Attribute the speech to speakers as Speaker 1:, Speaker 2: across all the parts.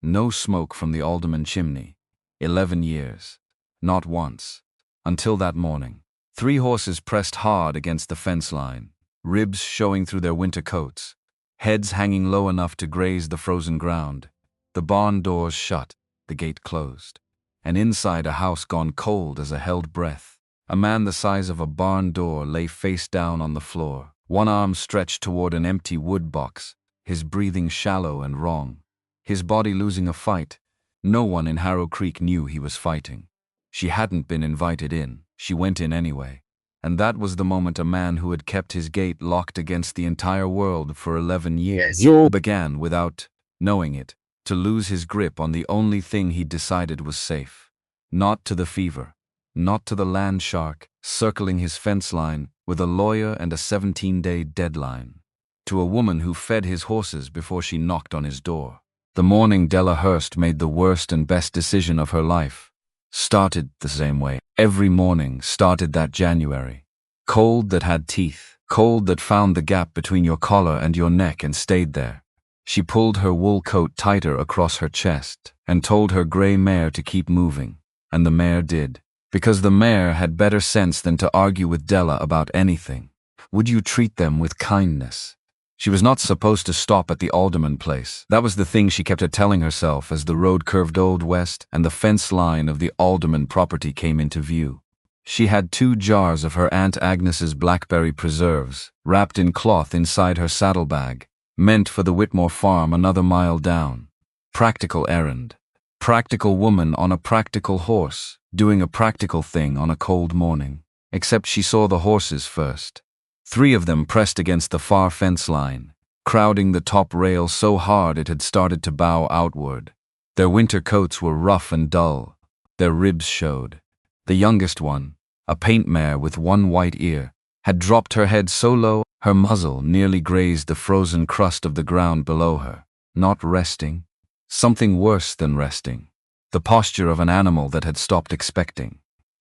Speaker 1: No smoke from the Alderman chimney. 11 years. Not once. Until that morning. 3 horses pressed hard against the fence line, ribs showing through their winter coats, heads hanging low enough to graze the frozen ground. The barn doors shut, the gate closed. And inside a house gone cold as a held breath. A man the size of a barn door lay face down on the floor, one arm stretched toward an empty wood box, his breathing shallow and wrong. His body losing a fight. No one in Harrow Creek knew he was fighting. She hadn't been invited in, she went in anyway. And that was the moment a man who had kept his gate locked against the entire world for 11 years began, without knowing it, to lose his grip on the only thing he'd decided was safe. Not to the fever, not to the land shark circling his fence line with a lawyer and a 17-day deadline. To a woman who fed his horses before she knocked on his door. The morning Dela Hurst made the worst and best decision of her life. Started the same way. Every morning started that January. Cold that had teeth. Cold that found the gap between your collar and your neck and stayed there. She pulled her wool coat tighter across her chest and told her gray mare to keep moving. And the mare did. Because the mare had better sense than to argue with Dela about anything. Would you treat them with kindness? She was not supposed to stop at the Alderman place. That was the thing she kept telling herself as the road curved old west and the fence line of the Alderman property came into view. She had 2 jars of her Aunt Agnes's blackberry preserves, wrapped in cloth inside her saddlebag, meant for the Whitmore farm another mile down. Practical errand. Practical woman on a practical horse, doing a practical thing on a cold morning. Except she saw the horses first. 3 of them pressed against the far fence line, crowding the top rail so hard it had started to bow outward. Their winter coats were rough and dull. Their ribs showed. The youngest one, a paint mare with one white ear, had dropped her head so low her muzzle nearly grazed the frozen crust of the ground below her. Not resting. Something worse than resting. The posture of an animal that had stopped expecting.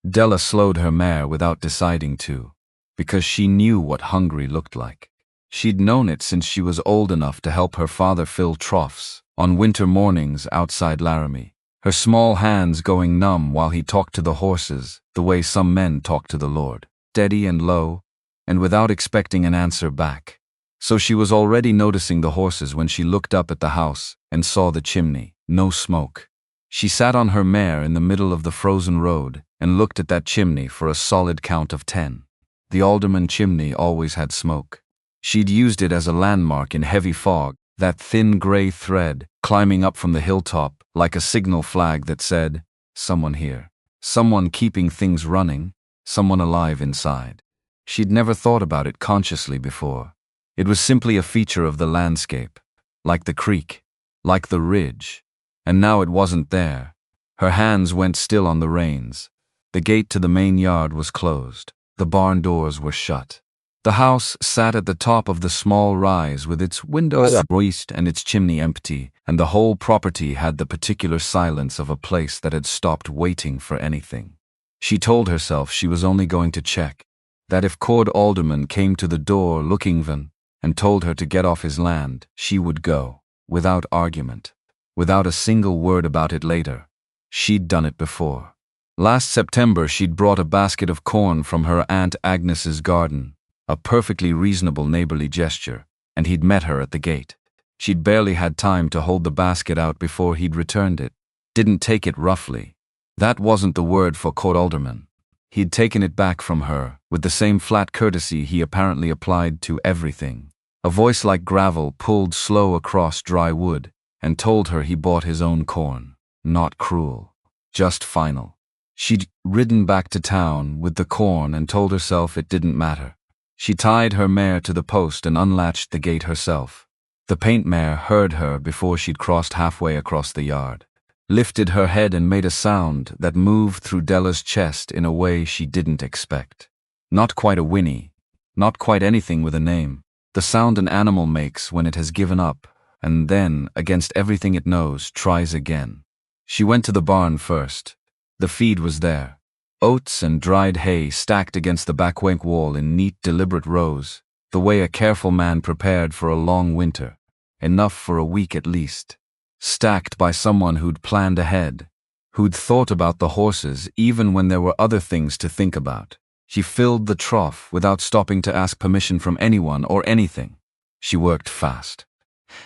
Speaker 1: Dela slowed her mare without deciding to. Because she knew what hungry looked like. She'd known it since she was old enough to help her father fill troughs on winter mornings outside Laramie, her small hands going numb while he talked to the horses the way some men talk to the Lord, steady and low, and without expecting an answer back. So she was already noticing the horses when she looked up at the house and saw the chimney, no smoke. She sat on her mare in the middle of the frozen road and looked at that chimney for a solid count of 10. The Alderman chimney always had smoke. She'd used it as a landmark in heavy fog, that thin gray thread climbing up from the hilltop like a signal flag that said, someone here, someone keeping things running, someone alive inside. She'd never thought about it consciously before. It was simply a feature of the landscape, like the creek, like the ridge. And now it wasn't there. Her hands went still on the reins. The gate to the main yard was closed. The barn doors were shut. The house sat at the top of the small rise with its windows raised and its chimney empty, and the whole property had the particular silence of a place that had stopped waiting for anything. She told herself she was only going to check, that if Cord Alderman came to the door looking and told her to get off his land, she would go, without argument, without a single word about it later. She'd done it before. Last September she'd brought a basket of corn from her Aunt Agnes's garden, a perfectly reasonable neighborly gesture, and he'd met her at the gate. She'd barely had time to hold the basket out before he'd returned it. Didn't take it roughly. That wasn't the word for Cord Alderman. He'd taken it back from her, with the same flat courtesy he apparently applied to everything. A voice like gravel pulled slow across dry wood, and told her he bought his own corn. Not cruel. Just final. She'd ridden back to town with the corn and told herself it didn't matter. She tied her mare to the post and unlatched the gate herself. The paint mare heard her before she'd crossed halfway across the yard, lifted her head and made a sound that moved through Dela's chest in a way she didn't expect. Not quite a whinny, not quite anything with a name. The sound an animal makes when it has given up, and then, against everything it knows, tries again. She went to the barn first. The feed was there. Oats and dried hay stacked against the back wall in neat, deliberate rows, the way a careful man prepared for a long winter. Enough for a week at least. stacked by someone who'd planned ahead, who'd thought about the horses even when there were other things to think about. She filled the trough without stopping to ask permission from anyone or anything. She worked fast.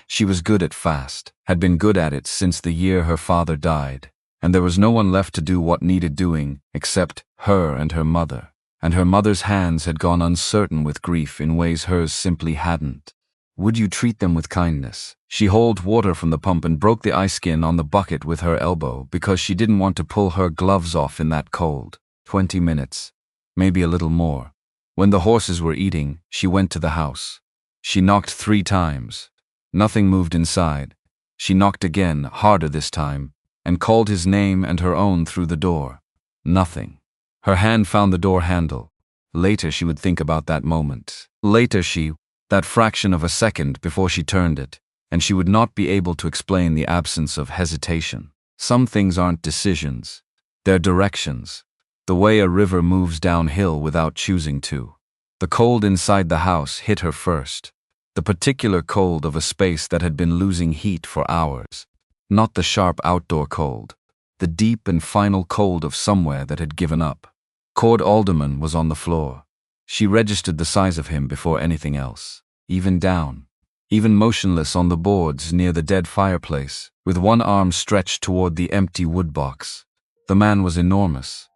Speaker 1: She was good at fast, had been good at it since the year her father died, and there was no one left to do what needed doing except her and her mother's hands had gone uncertain with grief in ways hers simply hadn't. Would you treat them with kindness? She hauled water from the pump and broke the ice skin on the bucket with her elbow because she didn't want to pull her gloves off in that cold. 20 minutes, maybe a little more. When the horses were eating, she went to the house. She knocked 3 times. Nothing moved inside. She knocked again, harder this time, and called his name and her own through the door. Nothing. Her hand found the door handle. Later she would think about that moment. Later that fraction of a second before she turned it, and she would not be able to explain the absence of hesitation. Some things aren't decisions. They're directions. The way a river moves downhill without choosing to. The cold inside the house hit her first. The particular cold of a space that had been losing heat for hours. Not the sharp outdoor cold. The deep and final cold of somewhere that had given up. Cord Alderman was on the floor. She registered the size of him before anything else. Even down. Even motionless on the boards near the dead fireplace, with one arm stretched toward the empty wood box. The man was enormous.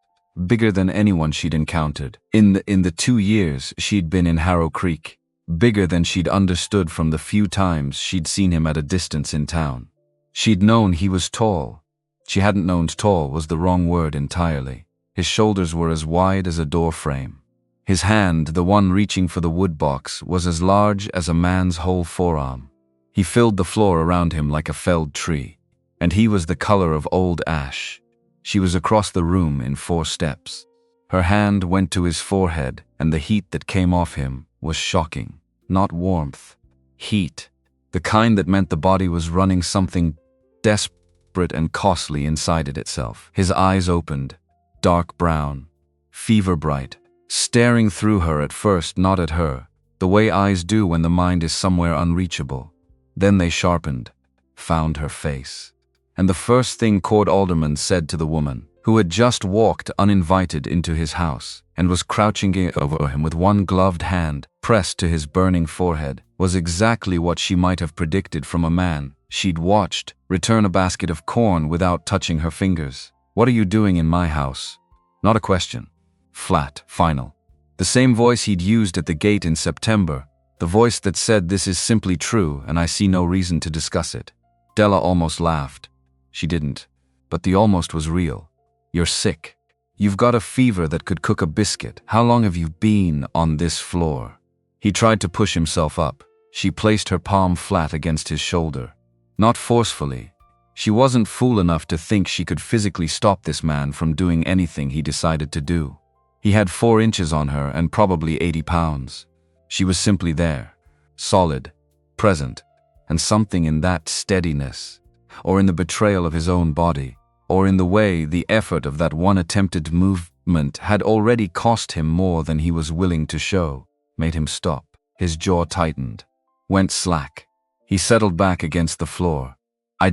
Speaker 1: Bigger than anyone she'd encountered. In the 2 years she'd been in Harrow Creek. Bigger than she'd understood from the few times she'd seen him at a distance in town. She'd known he was tall. She hadn't known tall was the wrong word entirely. His shoulders were as wide as a door frame. His hand, the one reaching for the wood box, was as large as a man's whole forearm. He filled the floor around him like a felled tree, and he was the color of old ash. She was across the room in 4 steps. Her hand went to his forehead, and the heat that came off him was shocking. Not warmth. Heat. The kind that meant the body was running something desperate and costly inside it itself. His eyes opened, dark brown, fever bright, staring through her at first, not at her, the way eyes do when the mind is somewhere unreachable. Then they sharpened, found her face. And the first thing Cord Alderman said to the woman, who had just walked uninvited into his house and was crouching over him with one gloved hand pressed to his burning forehead, was exactly what she might have predicted from a man she'd watched return a basket of corn without touching her fingers. "What are you doing in my house?" Not a question. Flat, final. The same voice he'd used at the gate in September, the voice that said this is simply true and I see no reason to discuss it. Dela almost laughed. She didn't, but the almost was real. "You're sick. You've got a fever that could cook a biscuit. How long have you been on this floor?" He tried to push himself up. She placed her palm flat against his shoulder. Not forcefully. She wasn't fool enough to think she could physically stop this man from doing anything he decided to do. He had 4 inches on her and probably 80 pounds. She was simply there, solid, present, and something in that steadiness, or in the betrayal of his own body, or in the way the effort of that one attempted movement had already cost him more than he was willing to show, made him stop. His jaw tightened, went slack. He settled back against the floor. I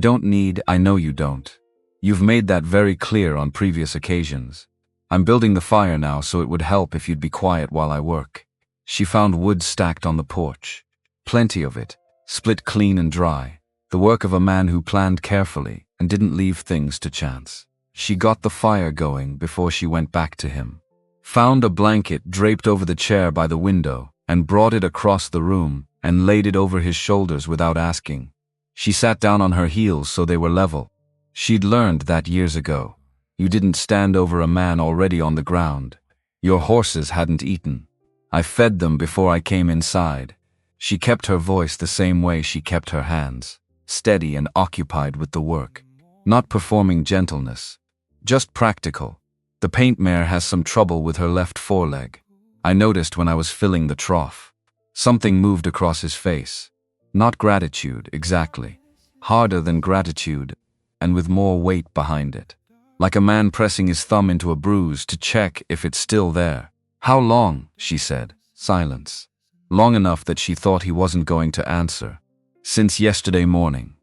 Speaker 1: know you don't. You've made that very clear on previous occasions. I'm building the fire now, so it would help if you'd be quiet while I work." She found wood stacked on the porch. Plenty of it, split clean and dry. The work of a man who planned carefully and didn't leave things to chance. She got the fire going before she went back to him. Found a blanket draped over the chair by the window and brought it across the room and laid it over his shoulders without asking. She sat down on her heels so they were level. She'd learned that years ago. You didn't stand over a man already on the ground. Your horses hadn't eaten. I fed them before I came inside. She kept her voice the same way she kept her hands, steady and occupied with the work. Not performing gentleness, just practical. The paint mare has some trouble with her left foreleg. I noticed when I was filling the trough. Something moved across his face. Not gratitude, exactly. Harder than gratitude, and with more weight behind it. Like a man pressing his thumb into a bruise to check if it's still there. "How long?" she said. Silence. Long enough that she thought he wasn't going to answer. "Since yesterday morning."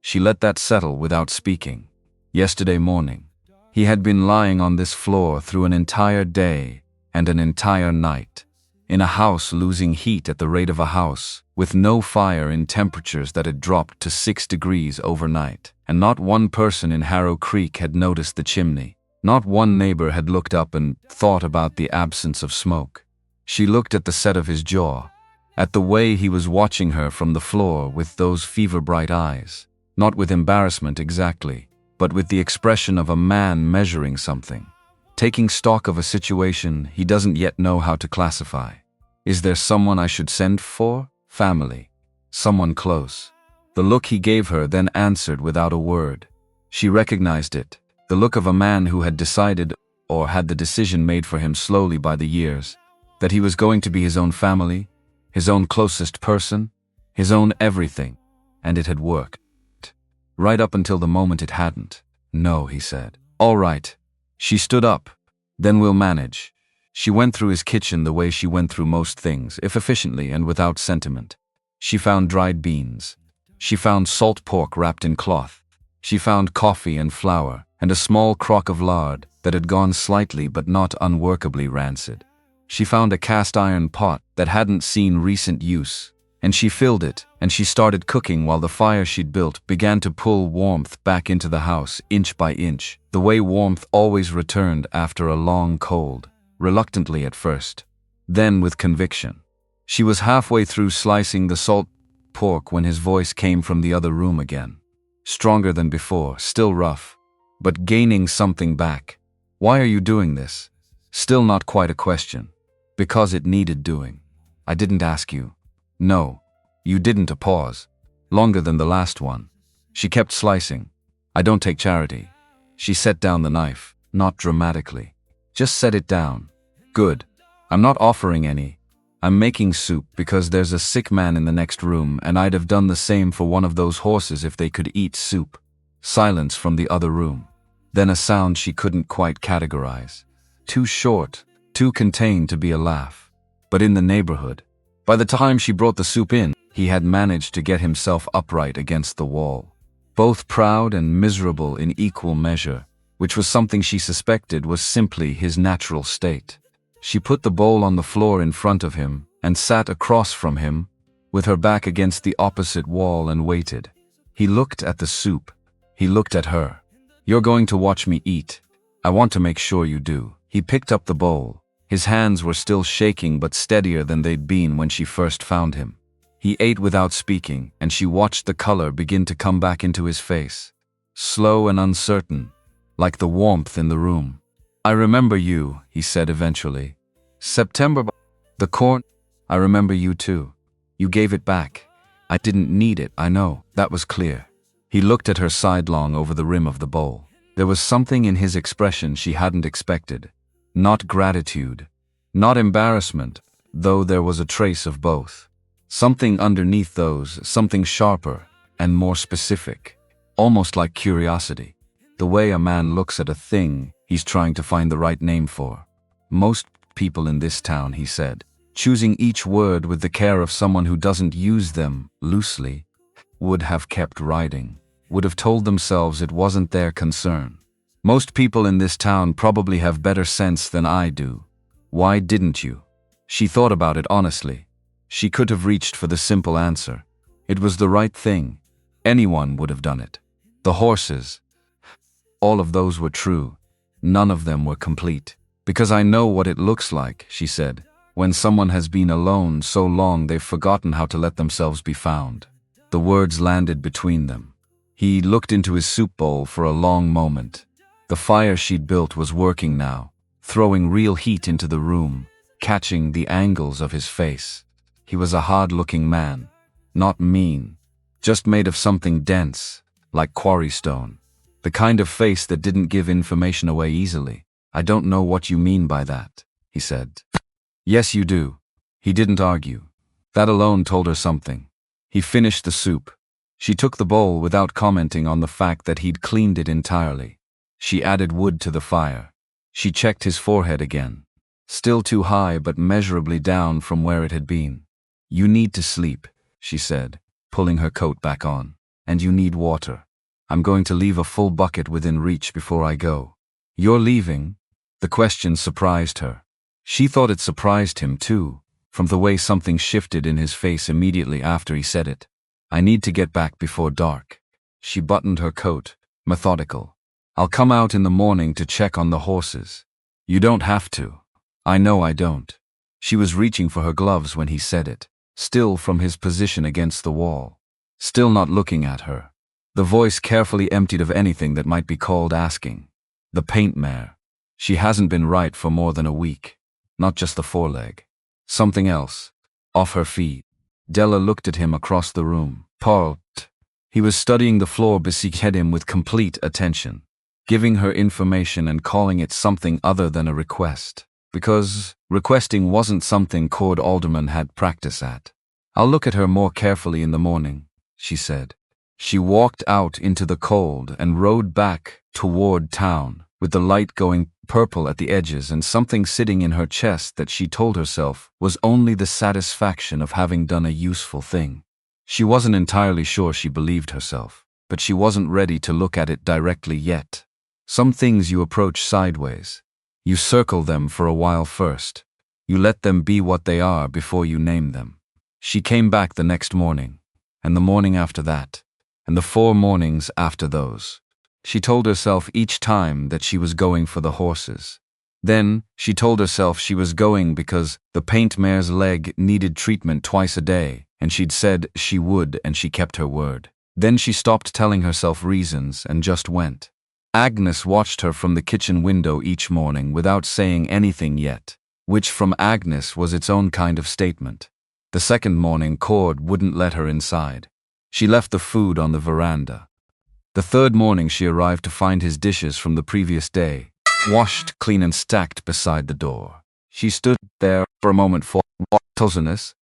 Speaker 1: She let that settle without speaking. Yesterday morning, he had been lying on this floor through an entire day and an entire night, in a house losing heat at the rate of a house, with no fire in temperatures that had dropped to 6 degrees overnight, and not one person in Harrow Creek had noticed the chimney. Not one neighbor had looked up and thought about the absence of smoke. She looked at the set of his jaw, at the way he was watching her from the floor with those fever-bright eyes, not with embarrassment exactly, but with the expression of a man measuring something, taking stock of a situation he doesn't yet know how to classify. Is there someone I should send for? Family. Someone close. The look he gave her then answered without a word. She recognized it, the look of a man who had decided, or had the decision made for him slowly by the years, that he was going to be his own family, his own closest person, his own everything, and it had worked. Right up until the moment it hadn't. No, he said. All right. She stood up. Then we'll manage. She went through his kitchen the way she went through most things, if efficiently and without sentiment. She found dried beans. She found salt pork wrapped in cloth. She found coffee and flour, and a small crock of lard that had gone slightly but not unworkably rancid. She found a cast-iron pot that hadn't seen recent use, and she filled it, and she started cooking while the fire she'd built began to pull warmth back into the house inch by inch, the way warmth always returned after a long cold, reluctantly at first, then with conviction. She was halfway through slicing the salt pork when his voice came from the other room again. Stronger than before, still rough, but gaining something back. Why are you doing this? Still not quite a question. Because it needed doing. I didn't ask you. No, you didn't. A pause. Longer than the last one. She kept slicing. I don't take charity. She set down the knife, not dramatically. Just set it down. Good. I'm not offering any. I'm making soup because there's a sick man in the next room, and I'd have done the same for one of those horses if they could eat soup. Silence from the other room. Then a sound she couldn't quite categorize. Too short, too contained to be a laugh. But in the neighborhood. By the time she brought the soup in, he had managed to get himself upright against the wall. Both proud and miserable in equal measure, which was something she suspected was simply his natural state. She put the bowl on the floor in front of him and sat across from him, with her back against the opposite wall, and waited. He looked at the soup. He looked at her. You're going to watch me eat. I want to make sure you do. He picked up the bowl. His hands were still shaking but steadier than they'd been when she first found him. He ate without speaking, and she watched the color begin to come back into his face. Slow and uncertain, like the warmth in the room. I remember you, he said eventually. September. The corn. I remember you too. You gave it back. I didn't need it, I know, that was clear. He looked at her sidelong over the rim of the bowl. There was something in his expression she hadn't expected. Not gratitude, not embarrassment, though there was a trace of both. Something underneath those, something sharper and more specific, almost like curiosity. The way a man looks at a thing he's trying to find the right name for. Most people in this town, he said, choosing each word with the care of someone who doesn't use them loosely, would have kept writing, would have told themselves it wasn't their concern. Most people in this town probably have better sense than I do. Why didn't you? She thought about it honestly. She could have reached for the simple answer. It was the right thing. Anyone would have done it. The horses. All of those were true. None of them were complete. Because I know what it looks like, she said, when someone has been alone so long they've forgotten how to let themselves be found. The words landed between them. He looked into his soup bowl for a long moment. The fire she'd built was working now, throwing real heat into the room, catching the angles of his face. He was a hard-looking man, not mean, just made of something dense, like quarry stone. The kind of face that didn't give information away easily. I don't know what you mean by that, he said. Yes, you do. He didn't argue. That alone told her something. He finished the soup. She took the bowl without commenting on the fact that he'd cleaned it entirely. She added wood to the fire. She checked his forehead again. Still too high but measurably down from where it had been. You need to sleep, she said, pulling her coat back on. and you need water. I'm going to leave a full bucket within reach before I go." "You're leaving?" The question surprised her. She thought it surprised him too, from the way something shifted in his face immediately after he said it. "I need to get back before dark." She buttoned her coat, methodical. "I'll come out in the morning to check on the horses." "You don't have to." "I know I don't." She was reaching for her gloves when he said it, still from his position against the wall, still not looking at her. The voice carefully emptied of anything that might be called asking. "The paint mare. She hasn't been right for more than a week. Not just the foreleg. Something else. Off her feet." Dela looked at him across the room. Paused. He was studying the floor beside him with complete attention, giving her information and calling it something other than a request, because requesting wasn't something Cord Alderman had practice at. "I'll look at her more carefully in the morning," she said. She walked out into the cold and rode back toward town, with the light going purple at the edges and something sitting in her chest that she told herself was only the satisfaction of having done a useful thing. She wasn't entirely sure she believed herself, but she wasn't ready to look at it directly yet. Some things you approach sideways. You circle them for a while first. You let them be what they are before you name them. She came back the next morning, and the morning after that, and the 4 mornings after those. She told herself each time that she was going for the horses. Then, she told herself she was going because the paint mare's leg needed treatment twice a day, and she'd said she would, and she kept her word. Then she stopped telling herself reasons and just went. Agnes watched her from the kitchen window each morning without saying anything yet, which from Agnes was its own kind of statement. The second morning, Cord wouldn't let her inside. She left the food on the veranda. The third morning she arrived to find his dishes from the previous day, washed clean and stacked beside the door. She stood there for a moment for puzzleness,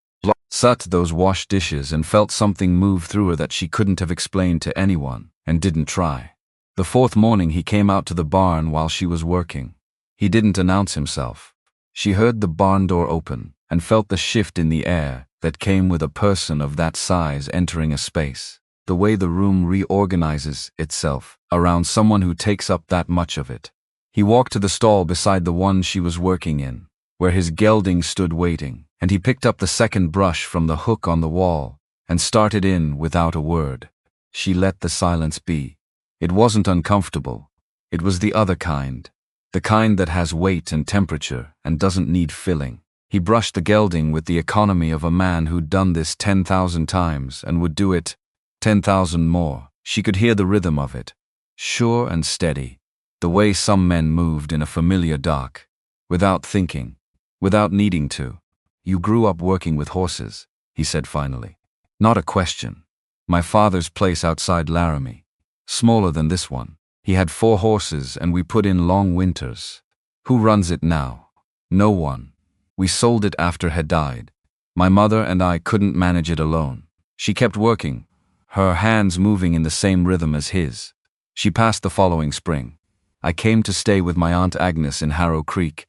Speaker 1: sat those washed dishes and felt something move through her that she couldn't have explained to anyone, and didn't try. The fourth morning he came out to the barn while she was working. He didn't announce himself. She heard the barn door open and felt the shift in the air that came with a person of that size entering a space. The way the room reorganizes itself around someone who takes up that much of it. He walked to the stall beside the one she was working in, where his gelding stood waiting, and he picked up the second brush from the hook on the wall and started in without a word. She let the silence be. It wasn't uncomfortable. It was the other kind. The kind that has weight and temperature and doesn't need filling. He brushed the gelding with the economy of a man who'd done this 10,000 times and would do it 10,000 more. She could hear the rhythm of it, sure and steady, the way some men moved in a familiar dock, without thinking, without needing to. "You grew up working with horses," he said finally. "Not a question. My father's place outside Laramie. Smaller than this one. He had 4 horses and we put in long winters. Who runs it now? No one. We sold it after he died. My mother and I couldn't manage it alone. She kept working, her hands moving in the same rhythm as his. She passed the following spring. I came to stay with my Aunt Agnes in Harrow Creek.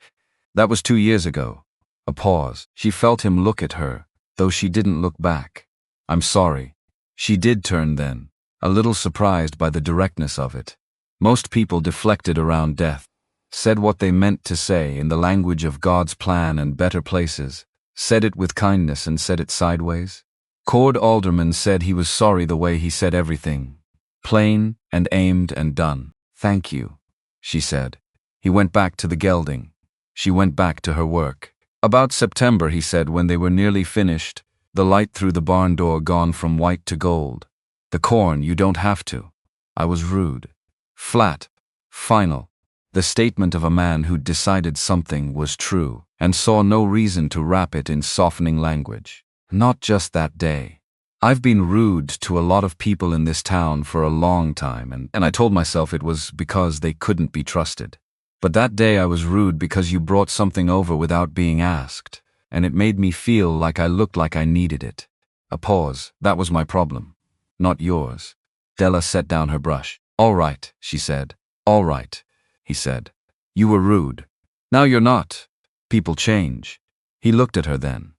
Speaker 1: That was 2 years ago." A pause. She felt him look at her, though she didn't look back. "I'm sorry." She did turn then, a little surprised by the directness of it. Most people deflected around death, said what they meant to say in the language of God's plan and better places, said it with kindness and said it sideways. Cord Alderman said he was sorry the way he said everything. Plain and aimed and done. "Thank you," she said. He went back to the gelding. She went back to her work. About September, he said, when they were nearly finished, the light through the barn door gone from white to gold. "The corn, you don't have to." I was rude. Flat. Final. The statement of a man who'd decided something was true and saw no reason to wrap it in softening language. Not just that day. I've been rude to a lot of people in this town for a long time, and I told myself it was because they couldn't be trusted. But that day I was rude because you brought something over without being asked, and it made me feel like I looked like I needed it. A pause. That was my problem. Not yours. Dela set down her brush. "All right," she said. "All right," he said. "You were rude. Now you're not. People change." He looked at her then.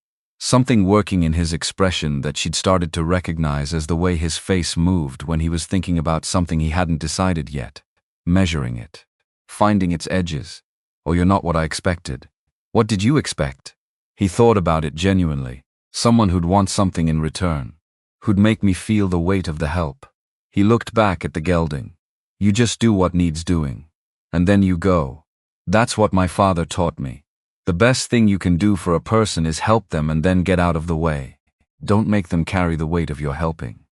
Speaker 1: something working in his expression that she'd started to recognize as the way his face moved when he was thinking about something he hadn't decided yet, measuring it, finding its edges. "Oh, you're not what I expected." "What did you expect?" He thought about it genuinely. Someone who'd want something in return, who'd make me feel the weight of the help. He looked back at the gelding. "You just do what needs doing. And then you go. That's what my father taught me. The best thing you can do for a person is help them and then get out of the way. Don't make them carry the weight of your helping."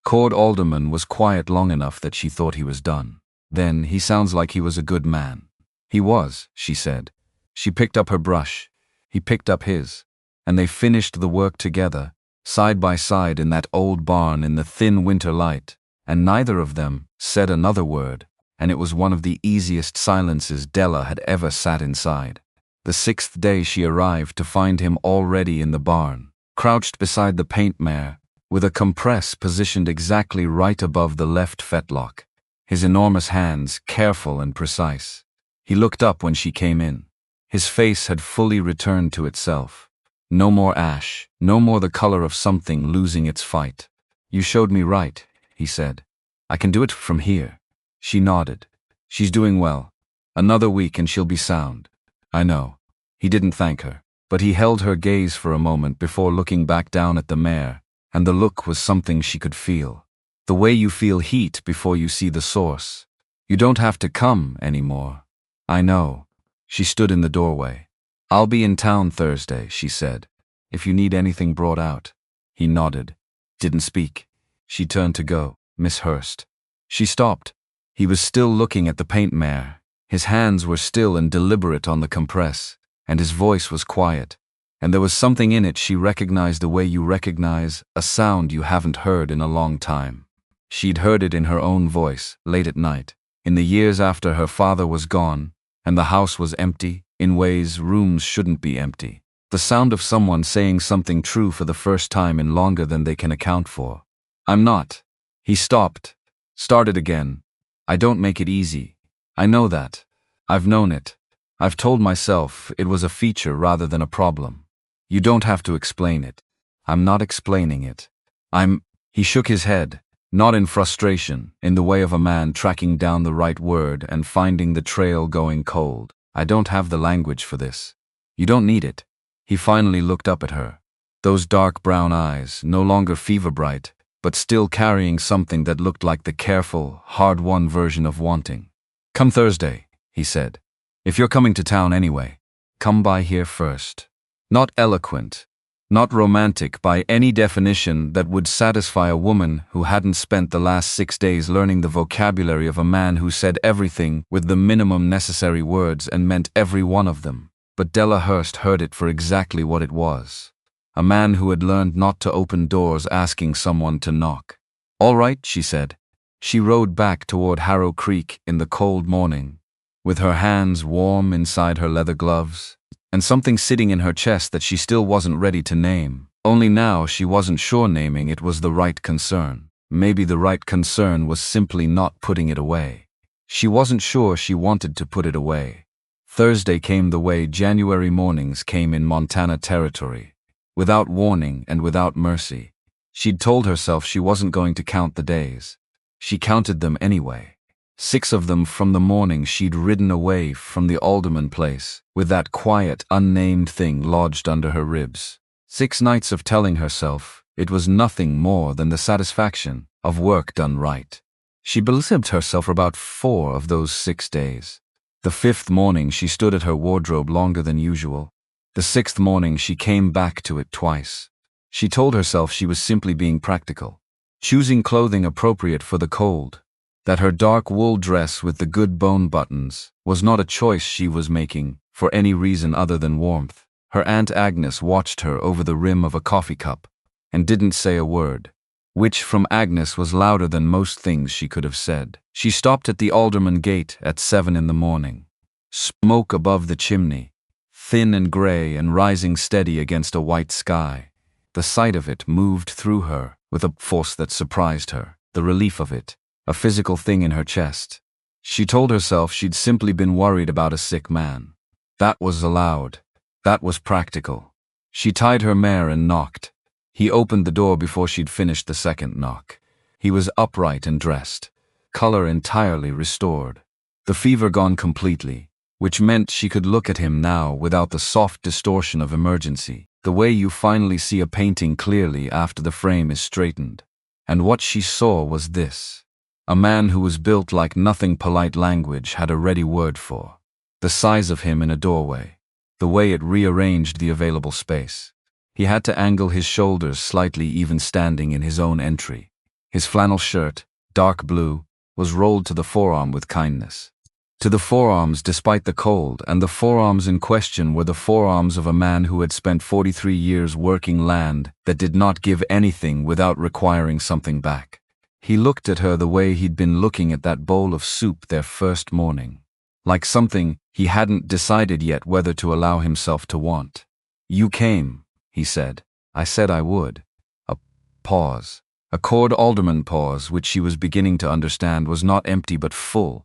Speaker 1: Cord Alderman was quiet long enough that she thought he was done. Then, "He sounds like he was a good man." "He was," she said. She picked up her brush. He picked up his. And they finished the work together, side by side in that old barn in the thin winter light, and neither of them said another word, and it was one of the easiest silences Dela had ever sat inside. The 6th day she arrived to find him already in the barn, crouched beside the paint mare, with a compress positioned exactly right above the left fetlock, his enormous hands careful and precise. He looked up when she came in. His face had fully returned to itself. No more ash, no more the color of something losing its fight. "You showed me right," he said. "I can do it from here." She nodded. "She's doing well. Another week and she'll be sound." "I know." He didn't thank her, but he held her gaze for a moment before looking back down at the mare, and the look was something she could feel. The way you feel heat before you see the source. "You don't have to come anymore." "I know." She stood in the doorway. "I'll be in town Thursday," she said. "If you need anything brought out." He nodded. Didn't speak. She turned to go. "Miss Hurst." She stopped. He was still looking at the paint mare. His hands were still and deliberate on the compress, and his voice was quiet. And there was something in it she recognized the way you recognize a sound you haven't heard in a long time. She'd heard it in her own voice, late at night, in the years after her father was gone, and the house was empty, in ways rooms shouldn't be empty. The sound of someone saying something true for the first time in longer than they can account for. "I'm not." He stopped. Started again. "I don't make it easy. I know that. I've known it. I've told myself it was a feature rather than a problem. You don't have to explain it." "I'm not explaining it. He shook his head, not in frustration, in the way of a man tracking down the right word and finding the trail going cold. "I don't have the language for this. You don't need it." He finally looked up at her. Those dark brown eyes, no longer fever-bright, but still carrying something that looked like the careful, hard-won version of wanting. "Come Thursday," he said. "If you're coming to town anyway, come by here first." Not eloquent, not romantic by any definition that would satisfy a woman who hadn't spent the last 6 days learning the vocabulary of a man who said everything with the minimum necessary words and meant every one of them. But Dela Hurst heard it for exactly what it was. A man who had learned not to open doors asking someone to knock. "All right," she said. She rode back toward Harrow Creek in the cold morning, with her hands warm inside her leather gloves, and something sitting in her chest that she still wasn't ready to name. Only now she wasn't sure naming it was the right concern. Maybe the right concern was simply not putting it away. She wasn't sure she wanted to put it away. Thursday came the way January mornings came in Montana territory, without warning and without mercy. She'd told herself she wasn't going to count the days. She counted them anyway. 6 of them from the morning she'd ridden away from the Alderman place, with that quiet, unnamed thing lodged under her ribs. 6 nights of telling herself it was nothing more than the satisfaction of work done right. She believed herself about 4 of those 6 days. The 5th morning she stood at her wardrobe longer than usual. The 6th morning she came back to it twice. She told herself she was simply being practical, choosing clothing appropriate for the cold, that her dark wool dress with the good bone buttons was not a choice she was making for any reason other than warmth. Her Aunt Agnes watched her over the rim of a coffee cup and didn't say a word, which from Agnes was louder than most things she could have said. She stopped at the Alderman gate at 7 in the morning. Smoke above the chimney, thin and gray and rising steady against a white sky. The sight of it moved through her with a force that surprised her, the relief of it, a physical thing in her chest. She told herself she'd simply been worried about a sick man. That was allowed. That was practical. She tied her mare and knocked. He opened the door before she'd finished the second knock. He was upright and dressed, color entirely restored, the fever gone completely, which meant she could look at him now without the soft distortion of emergency, the way you finally see a painting clearly after the frame is straightened. And what she saw was this: a man who was built like nothing polite language had a ready word for. The size of him in a doorway, the way it rearranged the available space. He had to angle his shoulders slightly even standing in his own entry. His flannel shirt, dark blue, was rolled to the forearm with kindness. To the forearms despite the cold, and the forearms in question were the forearms of a man who had spent 43 years working land that did not give anything without requiring something back. He looked at her the way he'd been looking at that bowl of soup their first morning, like something he hadn't decided yet whether to allow himself to want. "You came," he said. "I said I would." A pause. A Cord Alderman pause, which she was beginning to understand was not empty but full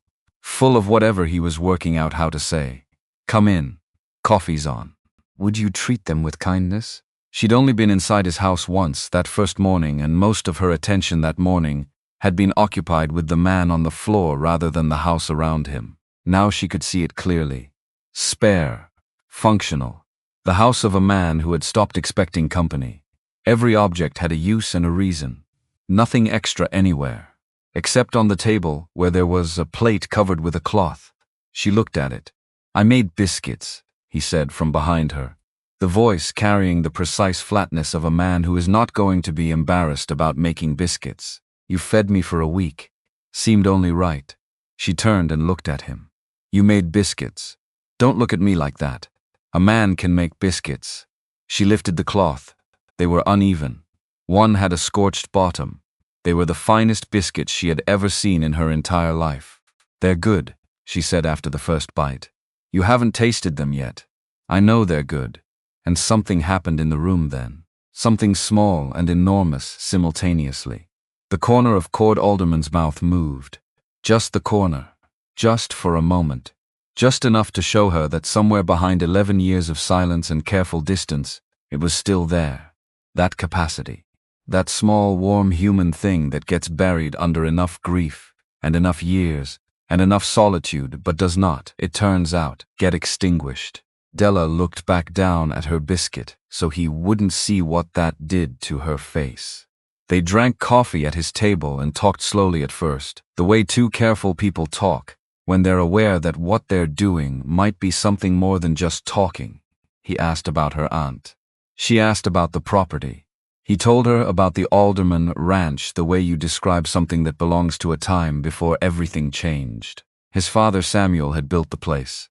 Speaker 1: of whatever he was working out how to say. "Come in. Coffee's on." Would you treat them with kindness? She'd only been inside his house once that first morning, and most of her attention that morning had been occupied with the man on the floor rather than the house around him. Now she could see it clearly. Spare. Functional. The house of a man who had stopped expecting company. Every object had a use and a reason. Nothing extra anywhere, except on the table where there was a plate covered with a cloth. She looked at it. "I made biscuits," he said from behind her, the voice carrying the precise flatness of a man who is not going to be embarrassed about making biscuits. "You fed me for a week." Seemed only right. She turned and looked at him. "You made biscuits. Don't look at me like that. A man can make biscuits." She lifted the cloth. They were uneven. One had a scorched bottom. They were the finest biscuits she had ever seen in her entire life. "They're good," she said after the first bite. "You haven't tasted them yet. I know they're good." And something happened in the room then. Something small and enormous simultaneously. The corner of Cord Alderman's mouth moved. Just the corner. Just for a moment. Just enough to show her that somewhere behind 11 years of silence and careful distance, it was still there. That capacity. That small, warm human thing that gets buried under enough grief, and enough years, and enough solitude, but does not, it turns out, get extinguished. Dela looked back down at her biscuit, so he wouldn't see what that did to her face. They drank coffee at his table and talked slowly at first, the way two careful people talk, when they're aware that what they're doing might be something more than just talking. He asked about her aunt. She asked about the property. He told her about the Alderman Ranch the way you describe something that belongs to a time before everything changed. His father Samuel had built the place.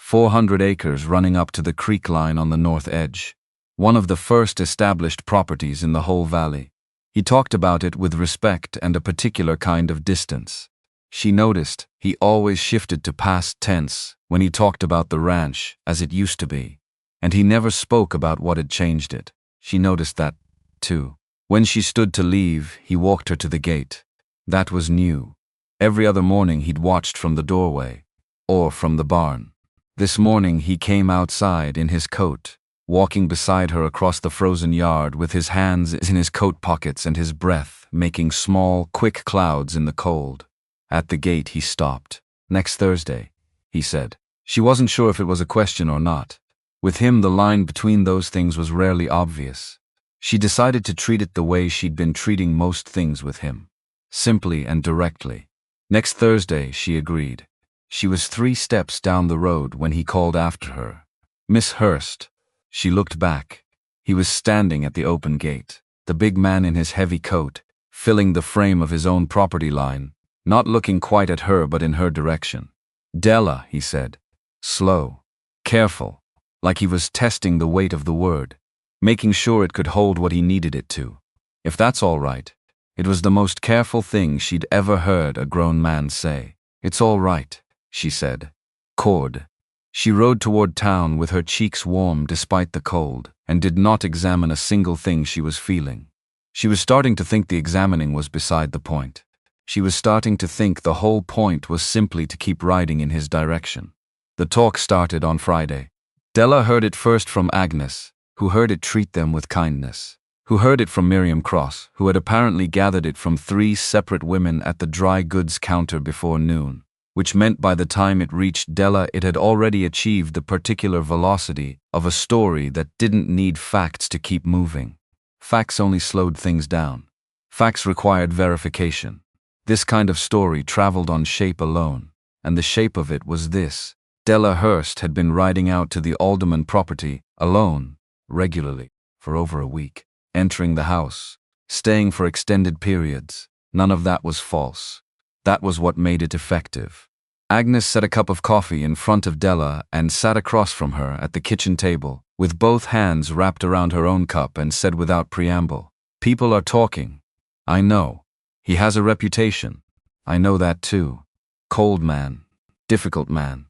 Speaker 1: 400 acres running up to the creek line on the north edge. One of the first established properties in the whole valley. He talked about it with respect and a particular kind of distance. She noticed he always shifted to past tense when he talked about the ranch as it used to be. And he never spoke about what had changed it. She noticed that, too. When she stood to leave, he walked her to the gate. That was new. Every other morning he'd watched from the doorway, or from the barn. This morning he came outside in his coat, walking beside her across the frozen yard with his hands in his coat pockets and his breath making small, quick clouds in the cold. At the gate he stopped. "Next Thursday," he said. She wasn't sure if it was a question or not. With him, the line between those things was rarely obvious. She decided to treat it the way she'd been treating most things with him. Simply and directly. "Next Thursday," she agreed. She was 3 steps down the road when he called after her. "Miss Hurst." She looked back. He was standing at the open gate, the big man in his heavy coat, filling the frame of his own property line, not looking quite at her but in her direction. "Dela," he said. Slow. Careful. Like he was testing the weight of the word, making sure it could hold what he needed it to. If that's all right. It was the most careful thing she'd ever heard a grown man say. "It's all right," she said. Cord. She rode toward town with her cheeks warm despite the cold, and did not examine a single thing she was feeling. She was starting to think the examining was beside the point. She was starting to think the whole point was simply to keep riding in his direction. The talk started on Friday. Dela heard it first from Agnes, who heard it treat them with kindness, who heard it from Miriam Cross, who had apparently gathered it from 3 separate women at the dry goods counter before noon, which meant by the time it reached Dela it had already achieved the particular velocity of a story that didn't need facts to keep moving. Facts only slowed things down. Facts required verification. This kind of story traveled on shape alone, and the shape of it was this. Dela Hurst had been riding out to the Alderman property, alone, regularly, for over a week, entering the house, staying for extended periods. None of that was false. That was what made it effective. Agnes set a cup of coffee in front of Dela and sat across from her at the kitchen table, with both hands wrapped around her own cup, and said without preamble, "People are talking. I know. He has a reputation. I know that too. Cold man. Difficult man.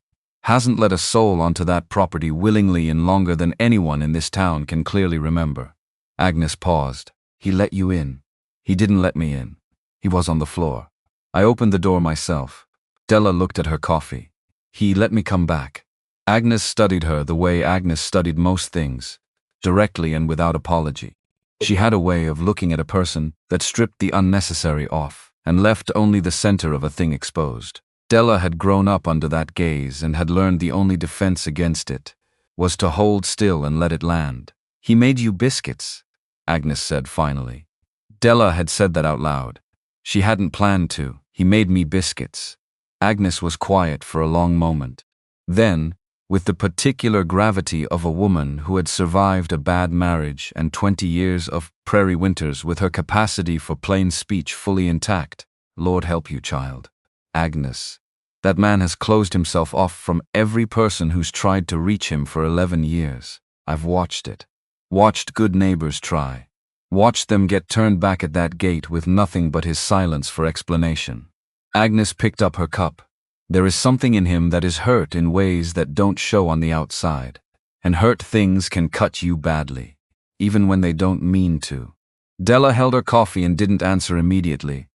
Speaker 1: Hasn't let a soul onto that property willingly in longer than anyone in this town can clearly remember." Agnes paused. "He let you in." "He didn't let me in. He was on the floor. I opened the door myself." Dela looked at her coffee. "He let me come back." Agnes studied her the way Agnes studied most things, directly and without apology. She had a way of looking at a person that stripped the unnecessary off and left only the center of a thing exposed. Dela had grown up under that gaze and had learned the only defense against it was to hold still and let it land. "He made you biscuits," Agnes said finally. Dela had said that out loud. She hadn't planned to. "He made me biscuits." Agnes was quiet for a long moment. Then, with the particular gravity of a woman who had survived a bad marriage and 20 years of prairie winters with her capacity for plain speech fully intact, "Lord help you, child. Agnes. That man has closed himself off from every person who's tried to reach him for 11 years. I've watched it. Watched good neighbors try. Watched them get turned back at that gate with nothing but his silence for explanation." Agnes picked up her cup. "There is something in him that is hurt in ways that don't show on the outside. And hurt things can cut you badly, even when they don't mean to." Dela held her coffee and didn't answer immediately.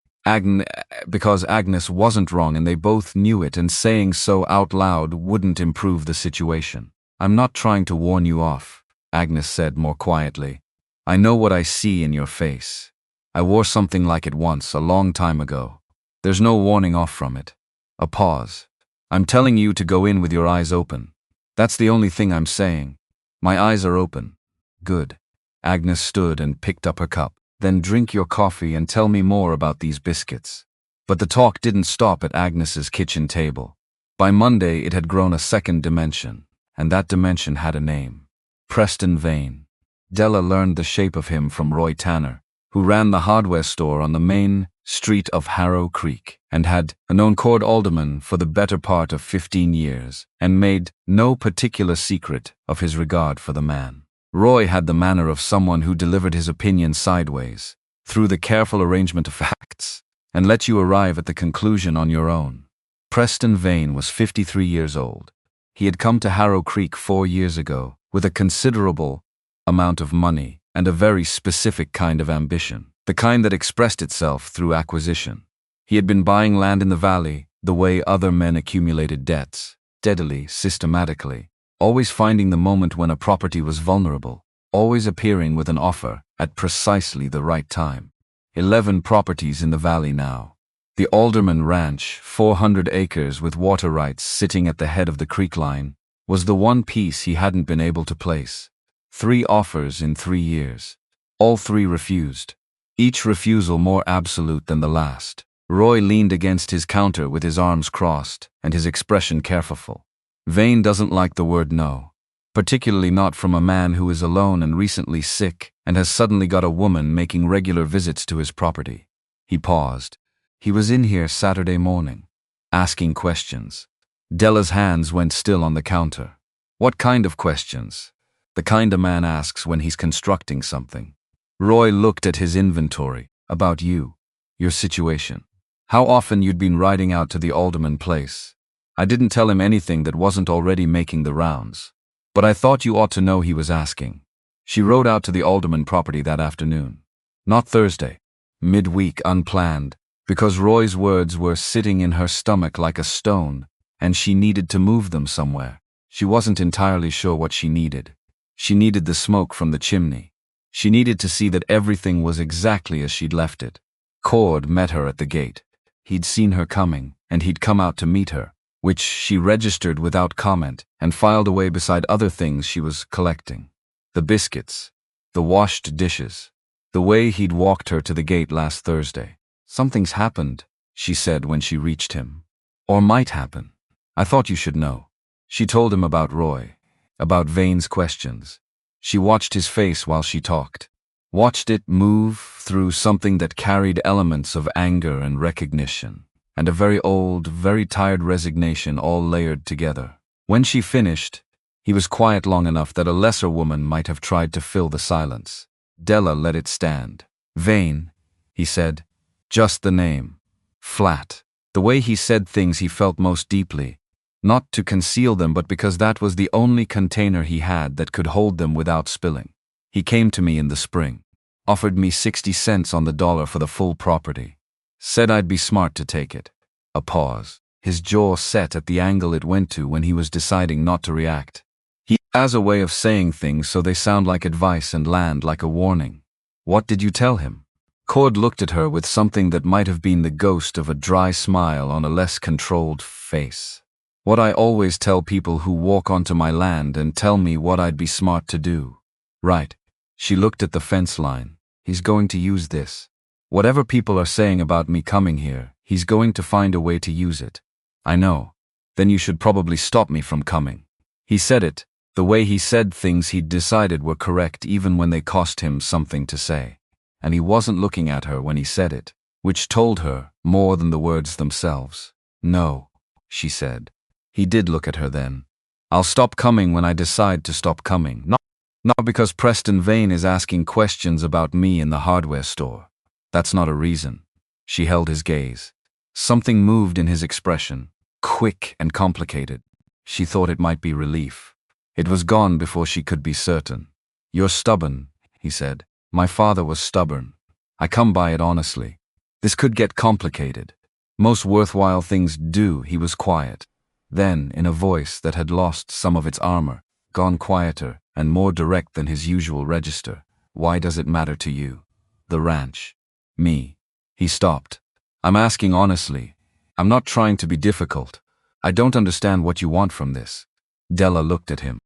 Speaker 1: Because Agnes wasn't wrong and they both knew it, and saying so out loud wouldn't improve the situation. "I'm not trying to warn you off," Agnes said more quietly. "I know what I see in your face. I wore something like it once, a long time ago. There's no warning off from it." A pause. "I'm telling you to go in with your eyes open. That's the only thing I'm saying. My eyes are open." "Good." Agnes stood and picked up her cup. "Then drink your coffee and tell me more about these biscuits." But the talk didn't stop at Agnes's kitchen table. By Monday it had grown a second dimension, and that dimension had a name. Preston Vain. Dela learned the shape of him from Roy Tanner, who ran the hardware store on the main street of Harrow Creek, and had known Cord Alderman for the better part of 15 years, and made no particular secret of his regard for the man. Roy had the manner of someone who delivered his opinion sideways, through the careful arrangement of facts, and let you arrive at the conclusion on your own. Preston Vain was 53 years old. He had come to Harrow Creek 4 years ago with a considerable amount of money and a very specific kind of ambition, the kind that expressed itself through acquisition. He had been buying land in the valley the way other men accumulated debts, steadily, systematically, always finding the moment when a property was vulnerable, always appearing with an offer at precisely the right time. 11 properties in the valley now. The Alderman Ranch, 400 acres with water rights sitting at the head of the creek line, was the one piece he hadn't been able to place. 3 offers in 3 years. All 3 refused. Each refusal more absolute than the last. Roy leaned against his counter with his arms crossed and his expression careful. Vain doesn't like the word no, particularly not from a man who is alone and recently sick and has suddenly got a woman making regular visits to his property. He paused. "He was in here Saturday morning, asking questions." Dela's hands went still on the counter. "What kind of questions?" "The kind a man asks when he's constructing something." Roy looked at his inventory. "About you, your situation. How often you'd been riding out to the Alderman place. I didn't tell him anything that wasn't already making the rounds. But I thought you ought to know he was asking." She rode out to the Alderman property that afternoon. Not Thursday. Midweek, unplanned, because Roy's words were sitting in her stomach like a stone, and she needed to move them somewhere. She wasn't entirely sure what she needed. She needed the smoke from the chimney. She needed to see that everything was exactly as she'd left it. Cord met her at the gate. He'd seen her coming, and he'd come out to meet her, which she registered without comment and filed away beside other things she was collecting. The biscuits, the washed dishes, the way he'd walked her to the gate last Thursday. "Something's happened," she said when she reached him. "Or might happen. I thought you should know." She told him about Roy, about Vain's questions. She watched his face while she talked, watched it move through something that carried elements of anger and recognition, and a very old, very tired resignation all layered together. When she finished, he was quiet long enough that a lesser woman might have tried to fill the silence. Dela let it stand. "Vain," he said. Just the name. Flat. The way he said things he felt most deeply. Not to conceal them, but because that was the only container he had that could hold them without spilling. "He came to me in the spring. Offered me 60 cents on the dollar for the full property. Said I'd be smart to take it." A pause. His jaw set at the angle it went to when he was deciding not to react. He has a way of saying things so they sound like advice and land like a warning. "What did you tell him?" Cord looked at her with something that might have been the ghost of a dry smile on a less controlled face. "What I always tell people who walk onto my land and tell me what I'd be smart to do." "Right." She looked at the fence line. "He's going to use this. Whatever people are saying about me coming here, he's going to find a way to use it." "I know. Then you should probably stop me from coming." He said it, the way he said things he'd decided were correct even when they cost him something to say. And he wasn't looking at her when he said it, which told her more than the words themselves. "No," she said. He did look at her then. "I'll stop coming when I decide to stop coming. Not because Preston Vain is asking questions about me in the hardware store. That's not a reason." She held his gaze. Something moved in his expression, quick and complicated. She thought it might be relief. It was gone before she could be certain. "You're stubborn," he said. "My father was stubborn. I come by it honestly. This could get complicated. Most worthwhile things do." He was quiet. Then, in a voice that had lost some of its armor, gone quieter and more direct than his usual register, "Why does it matter to you?" "The ranch." "Me." He stopped. "I'm asking honestly. I'm not trying to be difficult. I don't understand what you want from this." Dela looked at him.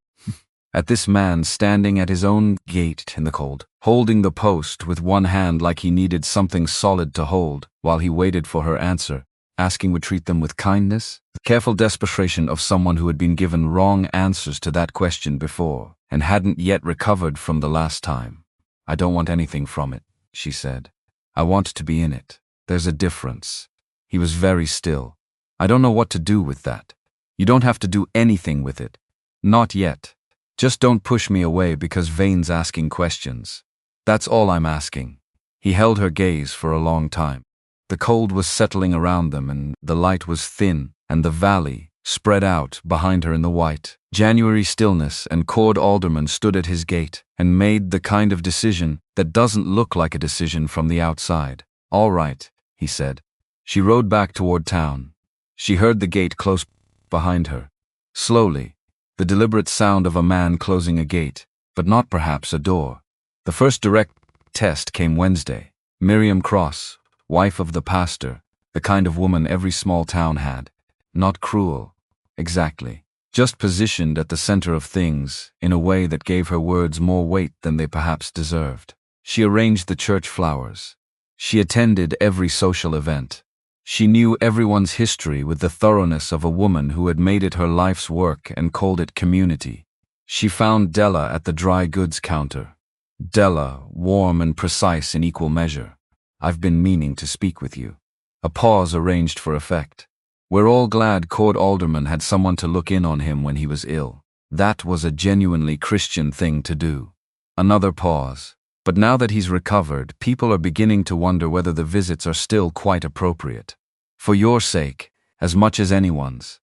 Speaker 1: At this man standing at his own gate in the cold, holding the post with one hand like he needed something solid to hold while he waited for her answer, asking would treat them with kindness? The careful desperation of someone who had been given wrong answers to that question before and hadn't yet recovered from the last time. "I don't want anything from it," she said. "I want to be in it. There's a difference." He was very still. "I don't know what to do with that." "You don't have to do anything with it. Not yet. Just don't push me away because Vain's asking questions. That's all I'm asking." He held her gaze for a long time. The cold was settling around them and the light was thin and the valley spread out behind her in the white January stillness, and Cord Alderman stood at his gate and made the kind of decision that doesn't look like a decision from the outside. "All right," he said. She rode back toward town. She heard the gate close behind her. Slowly, the deliberate sound of a man closing a gate, but not perhaps a door. The first direct test came Wednesday. Miriam Cross, wife of the pastor, the kind of woman every small town had. Not cruel, exactly. Just positioned at the center of things in a way that gave her words more weight than they perhaps deserved. She arranged the church flowers. She attended every social event. She knew everyone's history with the thoroughness of a woman who had made it her life's work and called it community. She found Dela at the dry goods counter. Dela, warm and precise in equal measure. "I've been meaning to speak with you." A pause arranged for effect. "We're all glad Cord Alderman had someone to look in on him when he was ill. That was a genuinely Christian thing to do." Another pause. "But now that he's recovered, people are beginning to wonder whether the visits are still quite appropriate. For your sake, as much as anyone's."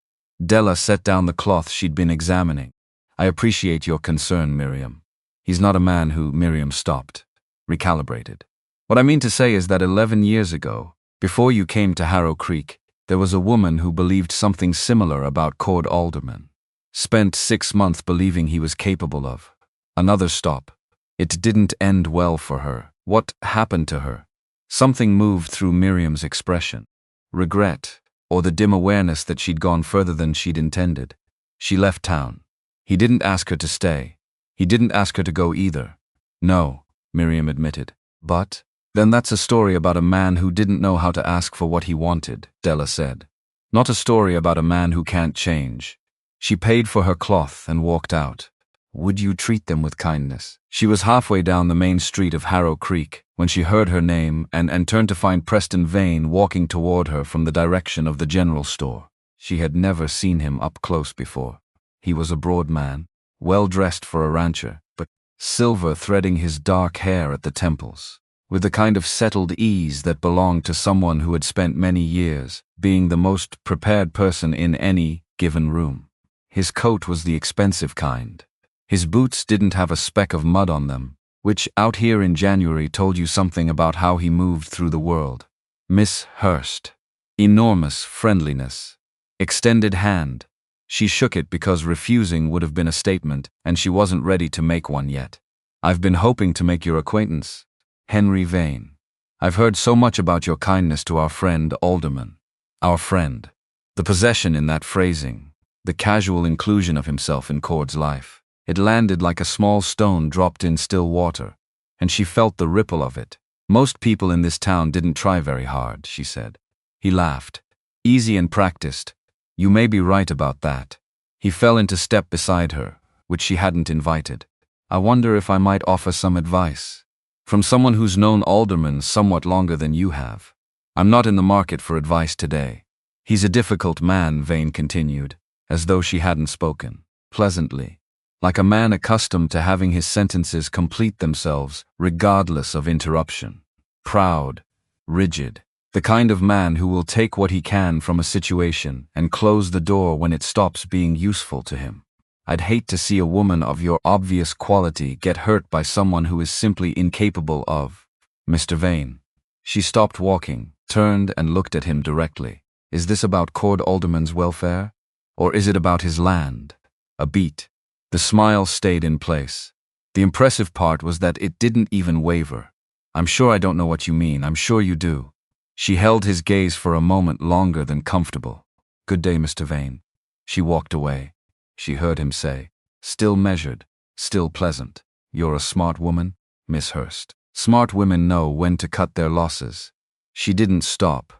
Speaker 1: Dela set down the cloth she'd been examining. "I appreciate your concern, Miriam." He's not a man who— Miriam stopped, recalibrated. "What I mean to say is that 11 years ago, before you came to Harrow Creek, there was a woman who believed something similar about Cord Alderman. Spent 6 months believing he was capable of. Another stop. It didn't end well for her. What happened to her? Something moved through Miriam's expression. Regret, or the dim awareness that she'd gone further than she'd intended. She left town. He didn't ask her to stay. He didn't ask her to go either. No, Miriam admitted. But then that's a story about a man who didn't know how to ask for what he wanted, Dela said. Not a story about a man who can't change. She paid for her cloth and walked out. Would you treat them with kindness? She was halfway down the main street of Harrow Creek when she heard her name and turned to find Preston Vain walking toward her from the direction of the general store. She had never seen him up close before. He was a broad man, well dressed for a rancher, but silver threading his dark hair at the temples, with the kind of settled ease that belonged to someone who had spent many years being the most prepared person in any given room. His coat was the expensive kind. His boots didn't have a speck of mud on them, which out here in January told you something about how he moved through the world. Miss Hurst. Enormous friendliness. Extended hand. She shook it because refusing would have been a statement, and she wasn't ready to make one yet. I've been hoping to make your acquaintance. Henry Vain. I've heard so much about your kindness to our friend Alderman. Our friend. The possession in that phrasing. The casual inclusion of himself in Cord's life. It landed like a small stone dropped in still water, and she felt the ripple of it. Most people in this town didn't try very hard, she said. He laughed. Easy and practiced. You may be right about that. He fell into step beside her, which she hadn't invited. I wonder if I might offer some advice. From someone who's known Alderman somewhat longer than you have. I'm not in the market for advice today. He's a difficult man, Vain continued, as though she hadn't spoken. Pleasantly. Like a man accustomed to having his sentences complete themselves, regardless of interruption. Proud. Rigid. The kind of man who will take what he can from a situation and close the door when it stops being useful to him. I'd hate to see a woman of your obvious quality get hurt by someone who is simply incapable of. Mr. Vain. She stopped walking, turned and looked at him directly. Is this about Cord Alderman's welfare? Or is it about his land? A beat. The smile stayed in place. The impressive part was that it didn't even waver. I'm sure I don't know what you mean. I'm sure you do. She held his gaze for a moment longer than comfortable. Good day, Mr. Vain. She walked away. She heard him say, still measured, still pleasant. You're a smart woman, Miss Hurst. Smart women know when to cut their losses. She didn't stop,